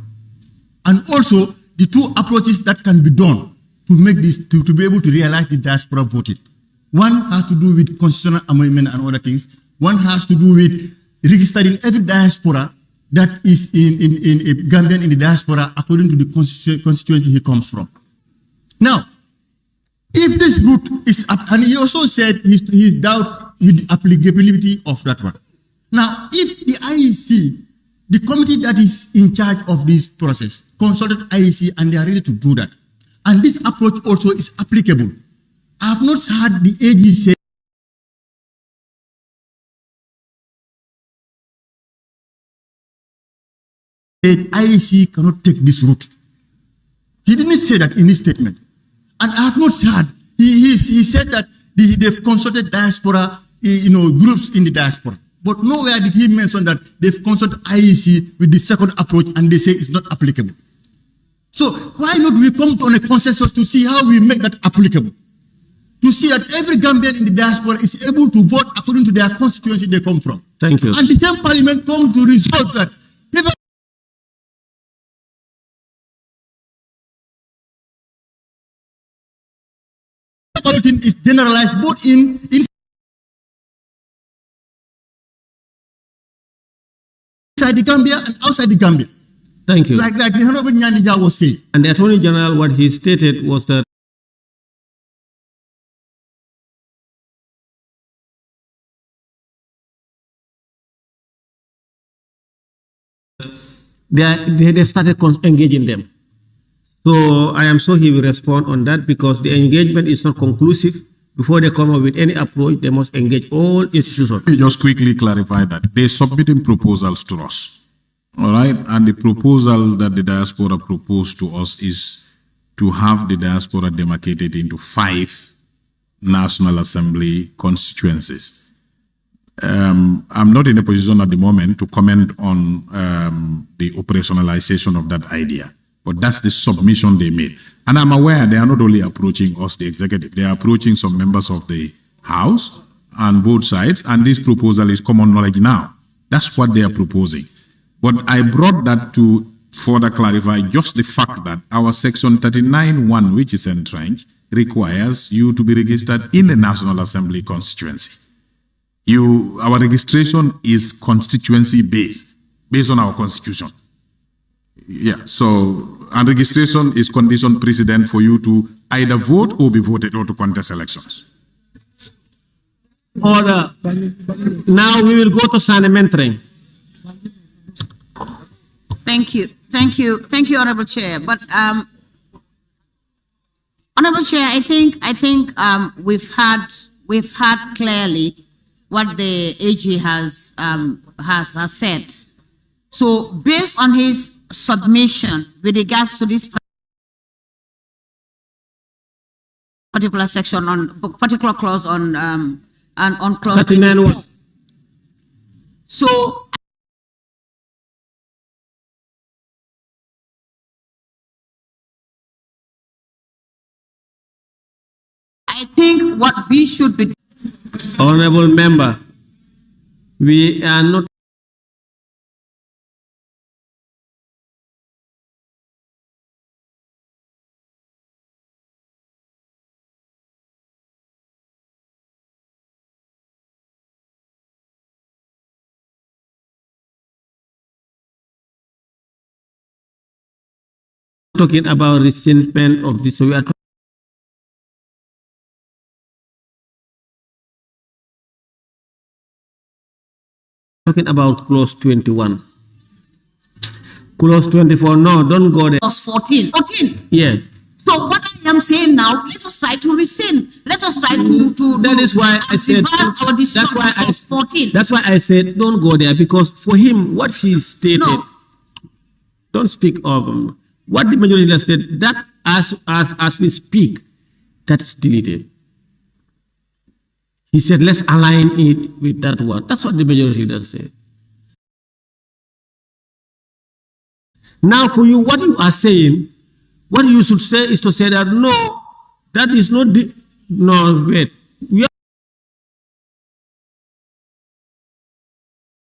and also the two approaches that can be done to make this to be able to realize the diaspora voting. One has to do with constitutional amendment and other things. One has to do with registering every diaspora that is in a Gambian in the diaspora according to the constituency he comes from. Now, if this route is up, and he also said his doubt with the applicability of that one. Now, if the IEC, the committee that is in charge of this process, consulted IEC and they are ready to do that, and this approach also is applicable, I have not heard the AG say that IEC cannot take this route. He didn't say that in his statement. And I have not heard, he said that they've consulted diaspora, groups in the diaspora. But nowhere did he mention that they've consulted IEC with the second approach and they say it's not applicable. So why not we come to a consensus to see how we make that applicable? To see that every Gambian in the diaspora is able to vote according to their constituency they come from. Thank you. And the same parliament come to resolve that. Balloting is generalized both inside the Gambia and outside the Gambia. Thank you. Like the Honorable Nyanija was saying. And the Attorney General, what he stated was that they started engaging them. So I am sure he will respond on that because the engagement is not conclusive. Before they come up with any approach, they must engage all institutions. Let me just quickly clarify that. They're submitting proposals to us. All right? And the proposal that the diaspora proposed to us is to have the diaspora demarcated into 5 National Assembly constituencies. I'm not in a position at the moment to comment on the operationalization of that idea. But that's the submission they made. And I'm aware they are not only approaching us, the executive, they are approaching some members of the House on both sides, and this proposal is common knowledge now. That's what they are proposing. But I brought that to further clarify just the fact that our section 39(1), which is entrenched, requires you to be registered in the National Assembly constituency. Our registration is constituency based on our constitution. Yeah, so, and registration is condition precedent for you to either vote or be voted or to contest elections. Order. Now we will go to Sanementring. Thank you. Thank you. Thank you, Honorable Chair. But Honorable Chair, I think we've heard clearly what the AG has said. So based on his submission with regards to this particular section on particular clause on clause 39(1). So I think what we should be. Honorable member, we are not talking about resentment of this. So we are talking about clause 21. Clause 24, no, don't go there. Clause 14. Yes. So what I am saying now, let us try to rescind. Let us try to that is why I said that's 14. That's why I said don't go there, because for him what he stated, don't speak of what the majority leader said, that as we speak, that's deleted. He said, let's align it with that word. That's what the majority leader said. Now for you, what you are saying, what you should say is to say that no, that is not the, no, wait.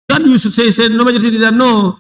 What you should say is no majority leader, no.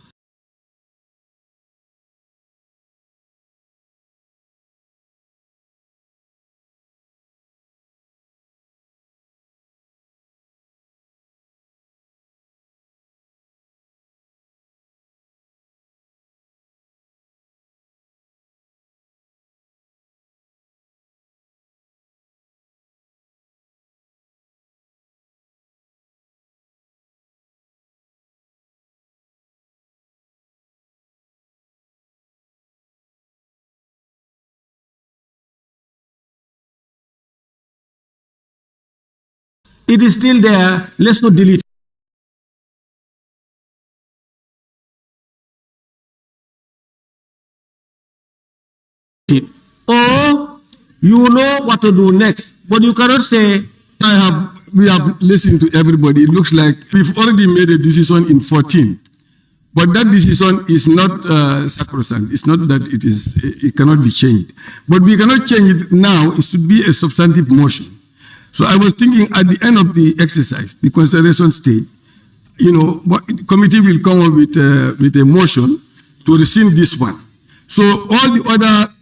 It is still there. Let's not delete it. Or you know what to do next, but you cannot say, we have listened to everybody. It looks like we've already made a decision in 14. But that decision is not sacrosanct. It's not that it cannot be changed. But we cannot change it now. It should be a substantive motion. So I was thinking at the end of the exercise, the consideration stage, the committee will come up with a motion to rescind this one. So all the other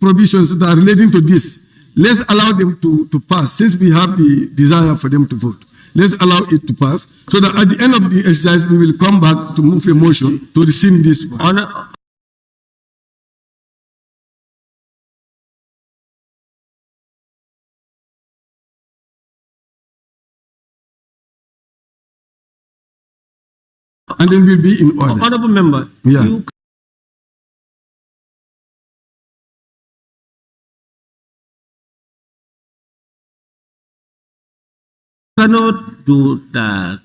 provisions that are relating to this, let's allow them to pass, since we have the desire for them to vote. Let's allow it to pass, so that at the end of the exercise, we will come back to move a motion to rescind this one. And then we'll be in order. Honorable member, yeah. You cannot do that.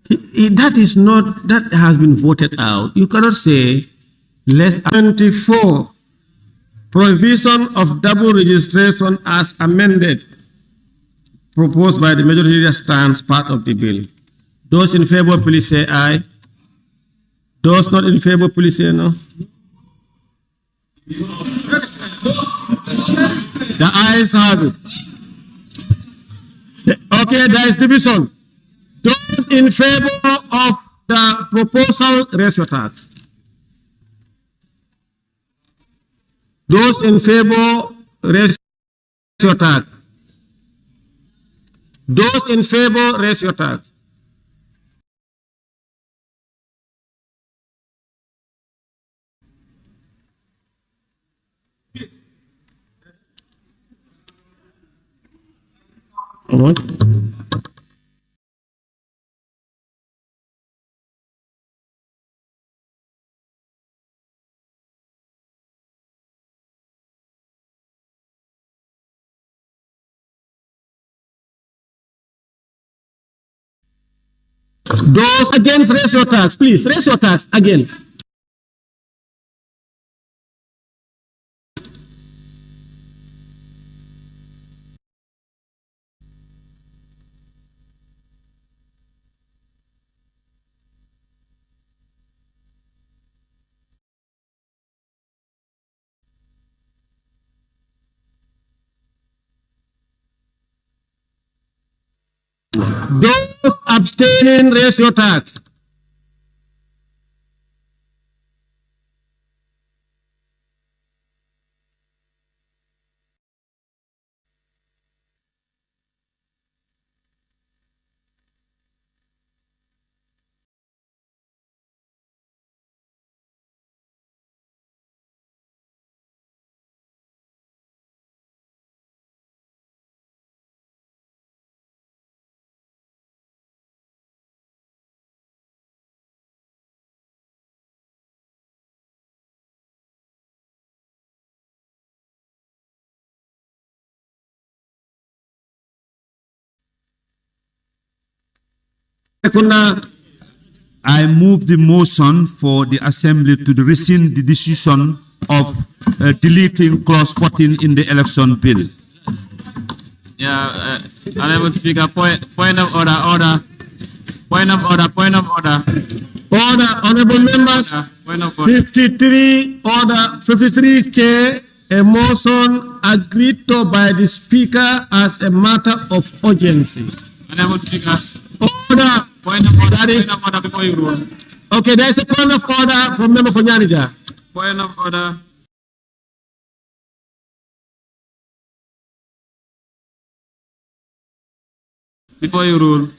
That is not, that has been voted out. You cannot say, less 24, provision of double registration as amended, proposed by the majority leader stands part of the bill. Those in favor, please say aye. Those not in favor, please say no. The ayes have it. Okay, there is division. Those in favor of the proposal, raise your hands. Those in favor, raise your hand. Those in favor, raise your hand. Those against, raise your tax, please. Raise your tax against. Those abstaining, raise your tax. I move the motion for the Assembly to rescind the decision of deleting clause 14 in the election bill. Yeah, Honorable Speaker, point of order. Point of order. Order, honorable members. Point of order. 53, order 53K, a motion agreed to by the Speaker as a matter of urgency. Honorable Speaker. Order. Point of order before you rule. Okay, there is a point of order from Member Fonyanija. Point of order. Before you rule.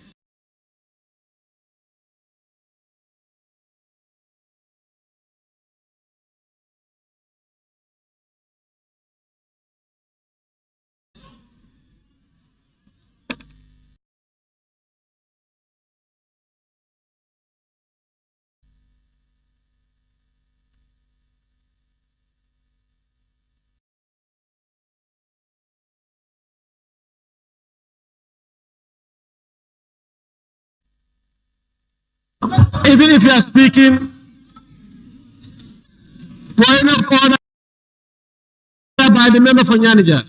Even if you are speaking, point of order by the member for Nyanija.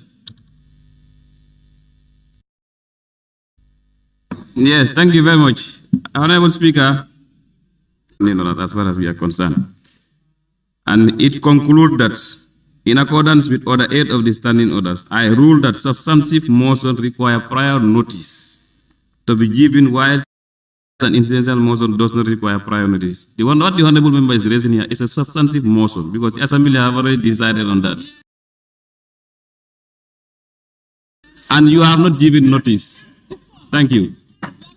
Yes, thank you very much. Honorable Speaker, as far as we are concerned. And it concludes that in accordance with Order 8 of the Standing Orders, I rule that substantive motions require prior notice to be given while an incidental motion does not require prior notice. The one what the honorable member is raising here is a substantive motion because the Assembly have already decided on that. And you have not given notice. Thank you.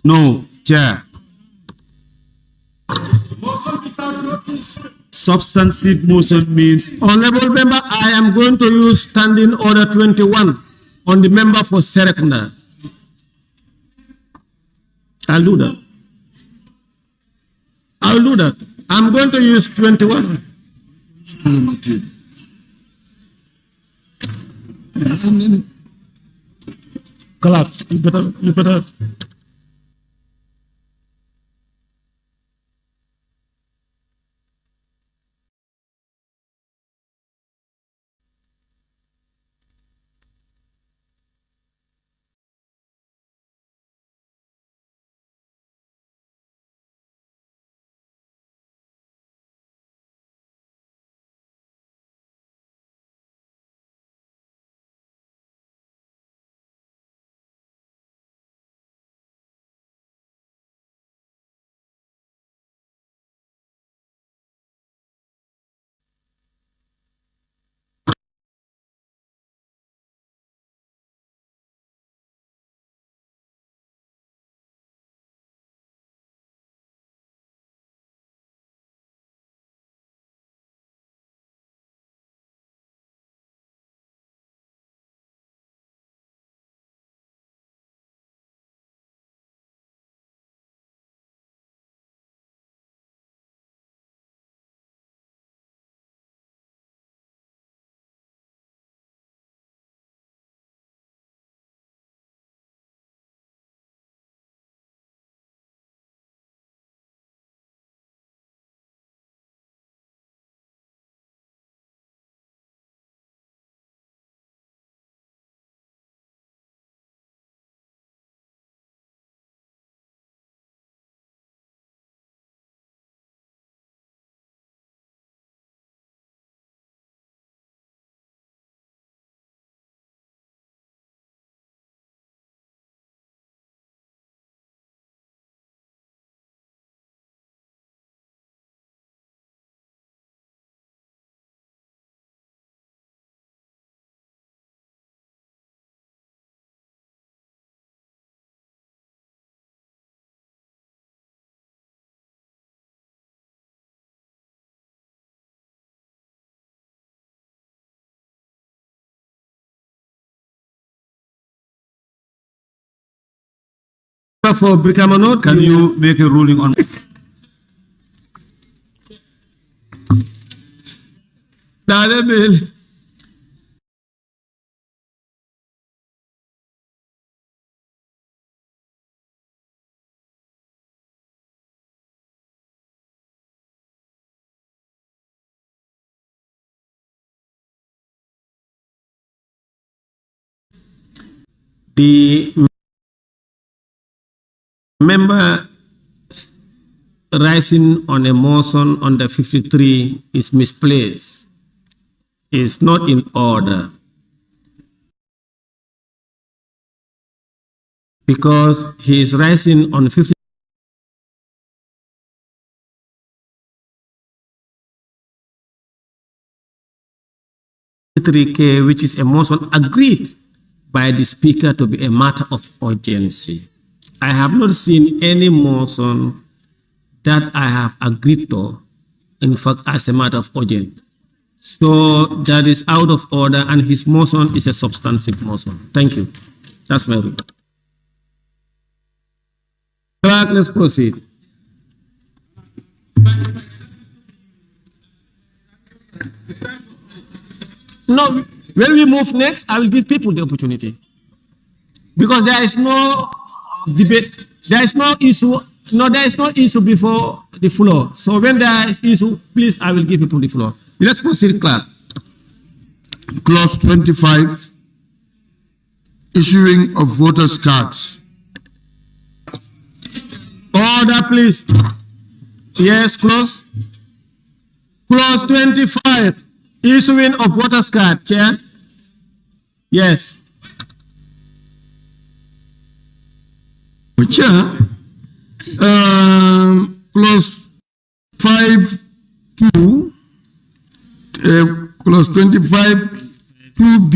No, Chair. Substantive motion means. Honorable member, I am going to use Standing Order 21 on the member for Serekunda. I'll do that. I'm going to use 21. Collapse. You better. Member for Brikamanot, Can you make a ruling on? The member rising on a motion under 53 is misplaced. It's not in order. Because he is rising on 53K, which is a motion agreed by the speaker to be a matter of urgency. I have not seen any motion that I have agreed to, in fact, as a matter of urgency. So that is out of order, and his motion is a substantive motion. Thank you. That's my report. Clerk, let's proceed. No, when we move next, I will give people the opportunity. Because there is no debate, there is no issue, there is no issue before the floor. So when there is issue, please, I will give people the floor. Let's proceed, Clerk. Clause 25, issuing of voters' cards. Order, please. Yes, close. Clause 25, issuing of voters' card, Chair. Yes. Chair, clause 5(2), clause 25(2)(b).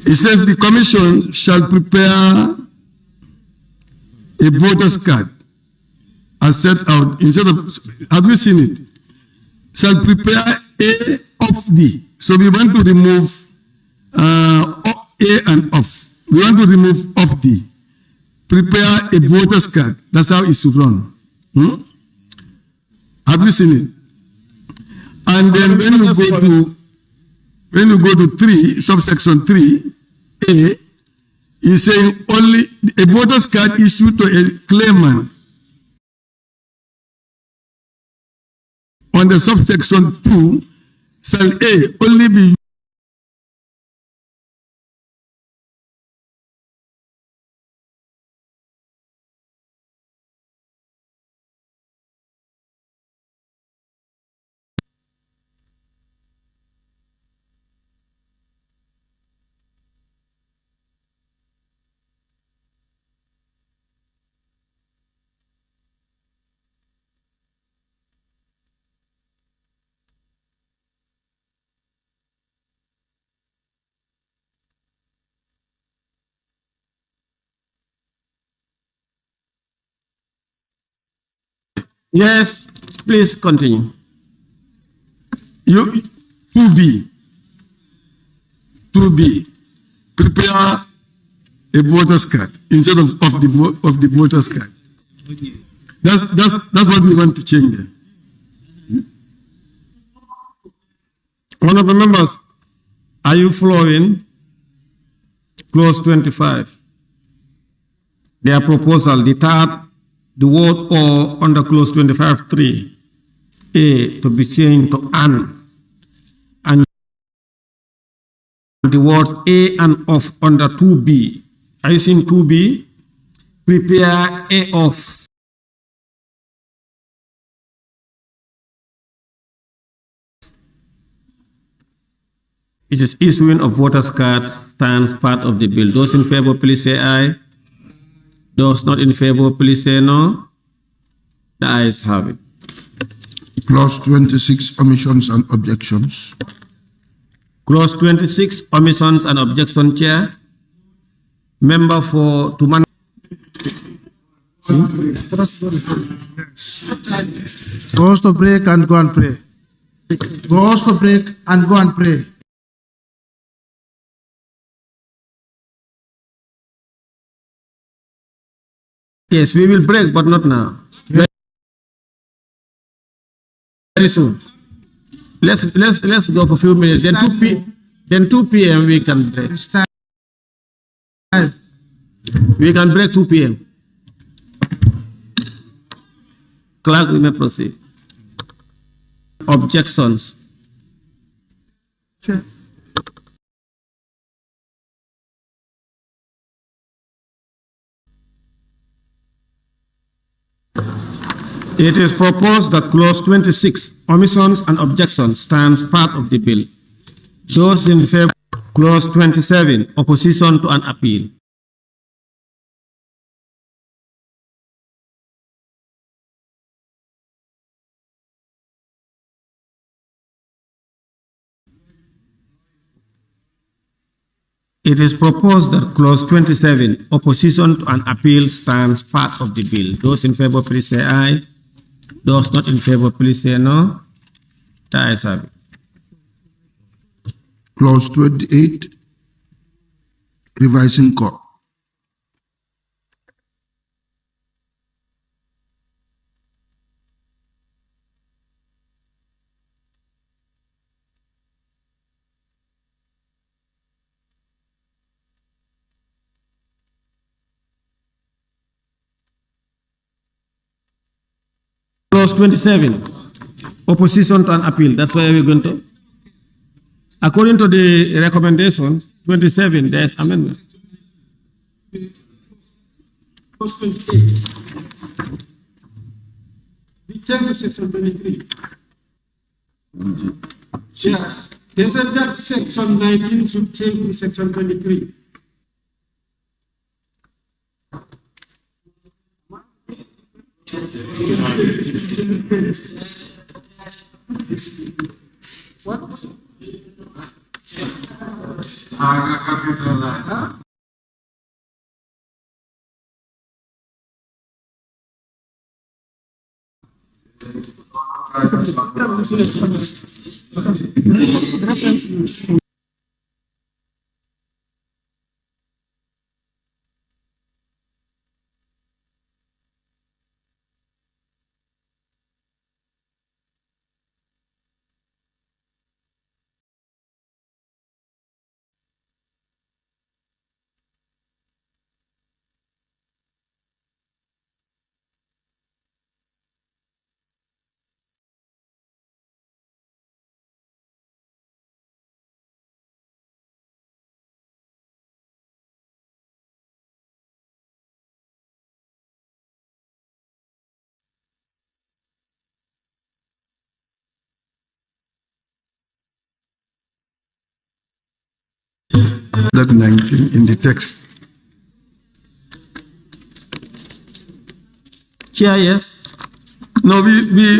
It says the commission shall prepare a voter's card as set out instead of, have you seen it? Shall prepare A of D. So we want to remove A and of. We want to remove of D. Prepare a voter's card. That's how it should run. Have you seen it? And then when you go to 3, subsection 3A, is saying only a voter's card issued to a claimant on the subsection 2 shall A only be Yes, please continue. 2B. Prepare a voter's card instead of the voter's card. That's what we want to change there. Honorable members, are you following clause 25? Their proposal, the word or under clause 25(3), A to be changed to an, and the words A and of under 2B. Are you seeing 2B? Prepare A of. It is issuing of voters' card stands part of the bill. Those in favor, please say aye. Those not in favor, please say no. The ayes have it. Clause 26, omissions and objections. Clause 26, omissions and objections, Chair. Member for Tuman. Goes to break and go and pray. Goes to break and go and pray. Yes, we will break, but not now. Very soon. Let's go for a few minutes. Then 2 p.m. we can break. We can break 2 p.m. Clerk, we may proceed. Objections. Chair. It is proposed that clause 26, omissions and objections, stands part of the bill. Those in favor, clause 27, opposition to an appeal. It is proposed that clause 27, opposition to an appeal, stands part of the bill. Those in favor, please say aye. Those not in favor, please say no. The ayes have it. Clause 28, revising court. Clause 27, opposition to an appeal. That's why we're going to. According to the recommendations, 27, there's amendment. Clause 28. We change to section 23. Yes. They said that section 19 should change to section 23. What? That 19 in the text. Chair, yes. No,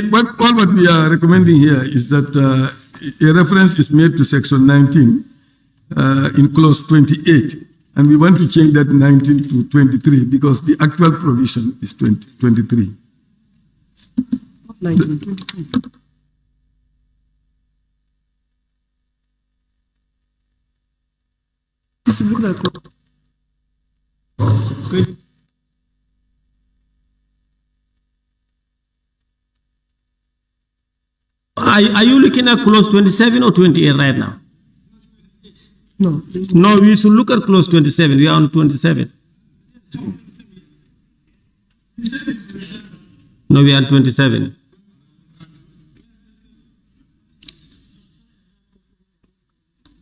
what we are recommending here is that a reference is made to section 19 in clause 28, and we want to change that 19 to 23 because the actual provision is 23. 19, 22. Are you looking at clause 27 or 28 right now? No. No, we should look at clause 27. We are on 27. No, we are on 27.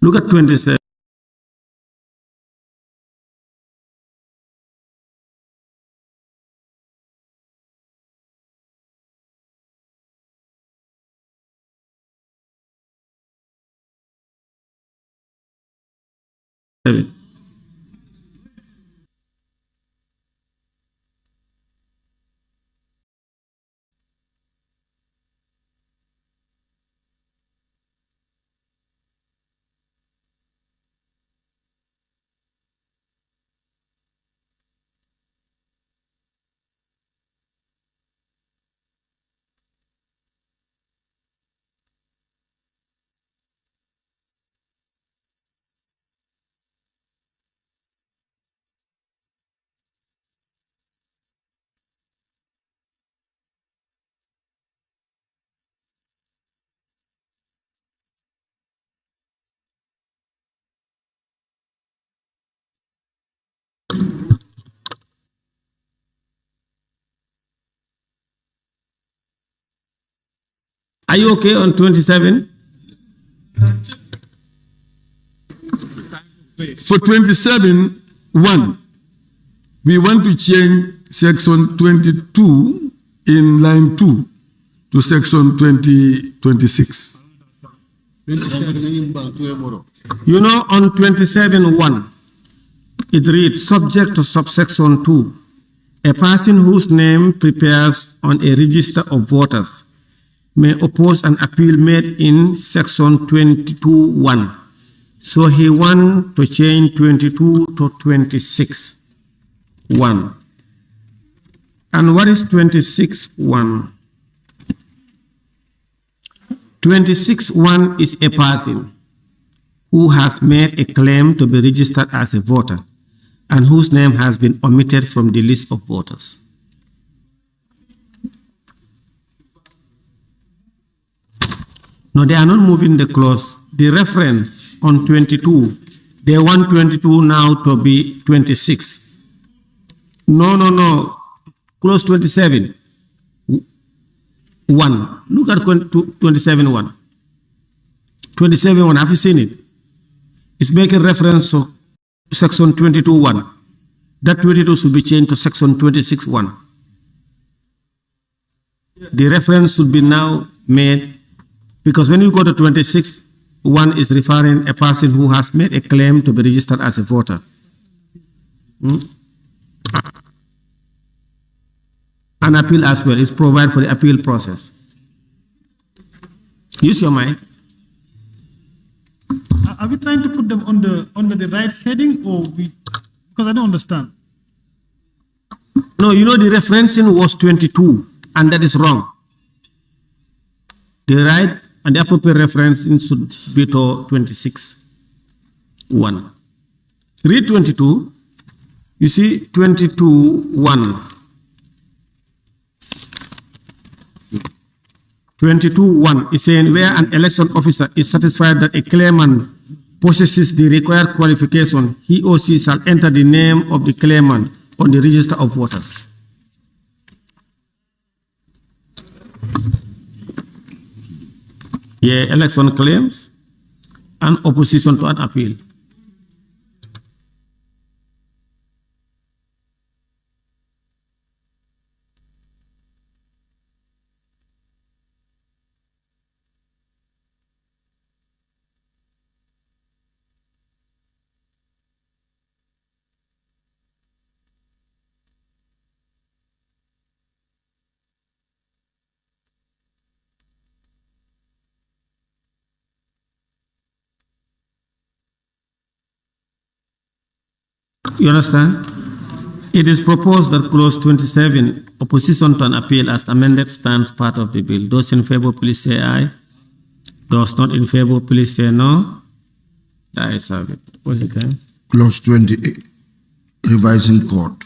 Look at 27. Are you okay on 27? For 27(1), we want to change section 22 in line 2 to section 26. You know, on 27(1), it reads, subject to subsection 2, a person whose name prepares on a register of voters may oppose an appeal made in section 22(1). So he wants to change 22 to 26(1). And what is 26(1)? 26(1) is a person who has made a claim to be registered as a voter and whose name has been omitted from the list of voters. No, they are not moving the clause. The reference on 22, they want 22 now to be 26. No. Clause 27. 1. Look at 27(1). 27(1), have you seen it? It's making reference to section 22(1). That 22 should be changed to section 26(1). The reference should be now made, because when you go to 26(1) is referring a person who has made a claim to be registered as a voter. An appeal as well is provided for the appeal process. Use your mind. Are we trying to put them under the right heading, or we? Because I don't understand. No, you know the referencing was 22, and that is wrong. The right and the appropriate referencing should be to 26(1). Read 22. You see 22(1). 22(1) is saying where an election officer is satisfied that a claimant possesses the required qualification, he or she shall enter the name of the claimant on the register of voters. Yeah, election claims and opposition to an appeal. You understand? It is proposed that clause 27, opposition to an appeal as amended, stands part of the bill. Those in favor, please say aye. Those not in favor, please say no. The ayes have it. What's the time? Clause 28, revising court.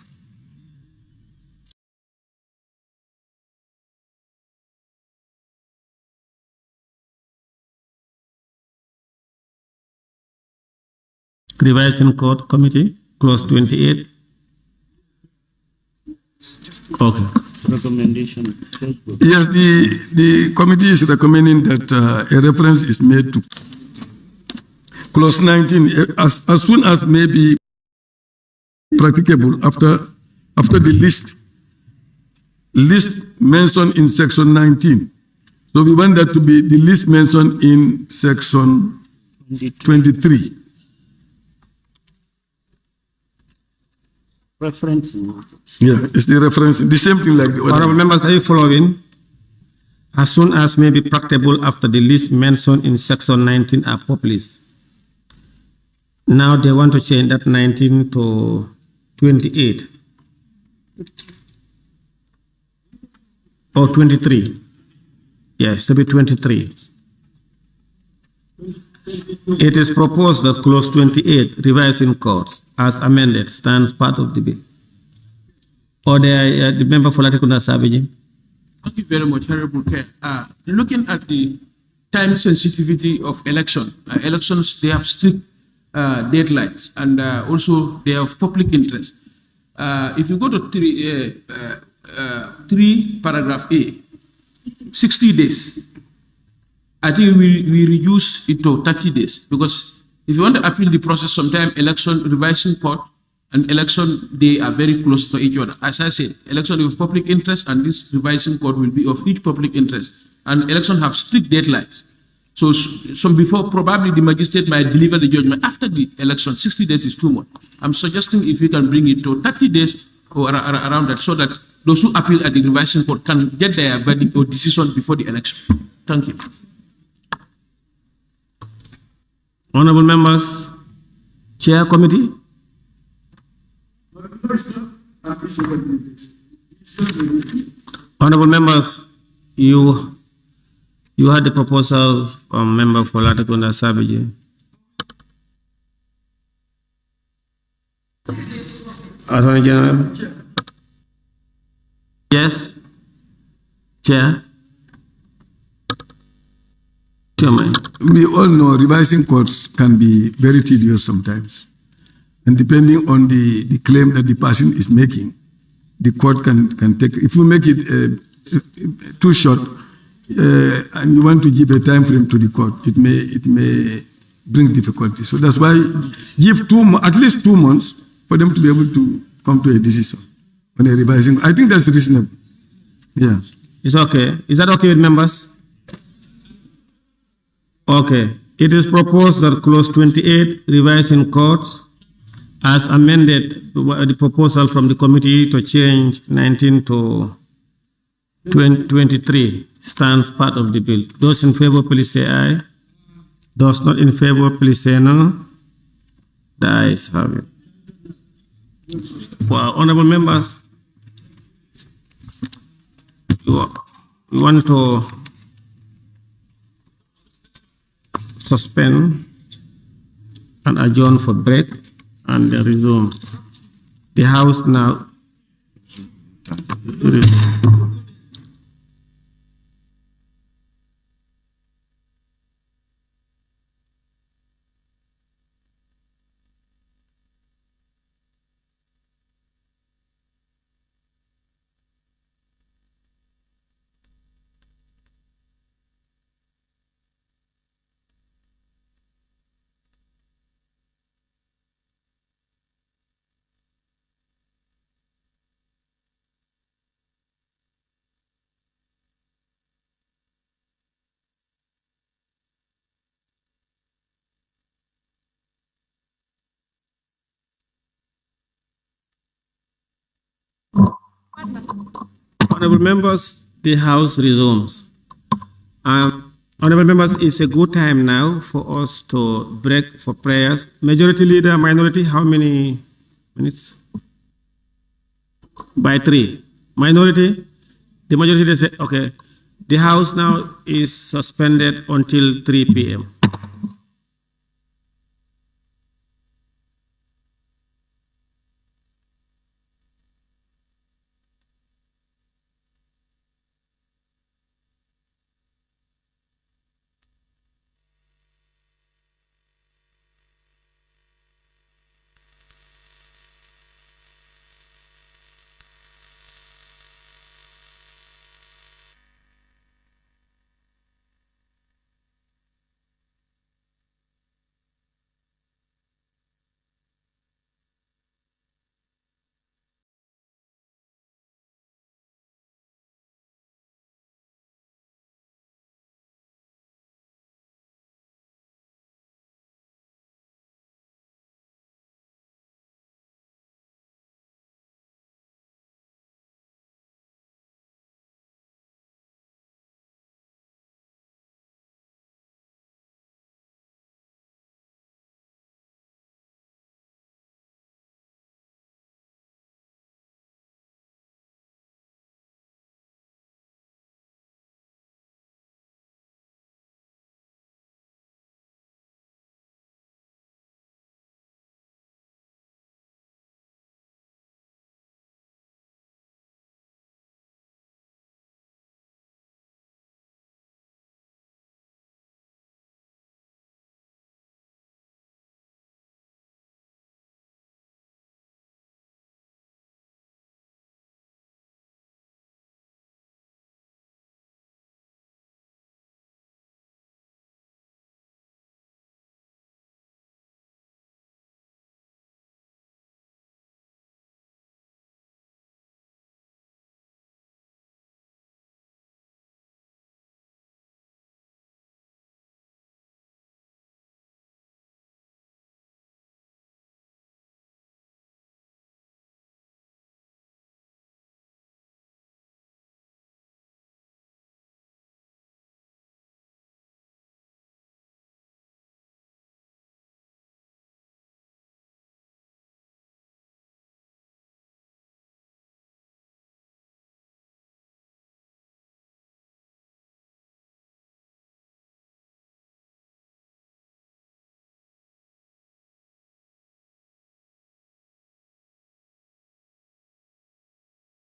Revising court committee, clause 28. Okay. Recommendation. Yes, the committee is recommending that a reference is made to clause 19 as soon as may be practicable after the list mentioned in section 19. So we want that to be the list mentioned in section 23. Reference. Yeah, it's the reference, the same thing like the other. Honorable members, are you following? As soon as may be practicable after the list mentioned in section 19 are published. Now they want to change that 19 to 28. Or 23. Yes, to be 23. It is proposed that clause 28, revising courts, as amended, stands part of the bill. Or the member for Latikunda Savage. Thank you very much, Honorable Chair. Looking at the time sensitivity of election, elections, they have strict deadlines, and also they have public interest. If you go to 3 paragraph A, 60 days, I think we reduce it to 30 days, because if you want to appeal the process, sometimes election revising court and election, they are very close to each other. As I said, election is of public interest, and this revising court will be of each public interest. And election have strict deadlines. So before, probably the magistrate might deliver the judgment after the election. 60 days is too much. I'm suggesting if we can bring it to 30 days or around that, so that those who appeal at the revising court can get their verdict or decision before the election. Thank you. Honorable members, Chair Committee. Honorable members, you had the proposal from Member for Latakunda Sabiji. Attorney General. Yes. Chair. Chairman, we all know revising courts can be very tedious sometimes. And depending on the claim that the person is making, the court can take, if you make it too short, and you want to give a time frame to the court, it may bring difficulty. So that's why give at least 2 months for them to be able to come to a decision on a revising. I think that's reasonable. Yeah. It's okay. Is that okay with members? Okay. It is proposed that clause 28, revising courts, as amended, the proposal from the committee to change 19 to 23 stands part of the bill. Those in favor, please say aye. Those not in favor, please say no. The ayes have it. Well, honorable members, we want to suspend and adjourn for break and resume. The House now. Honorable members, the House resumes. Honorable members, it's a good time now for us to break for prayers. Majority Leader, minority, how many minutes? By 3. Minority? The majority, they say, okay. The House now is suspended until 3 p.m.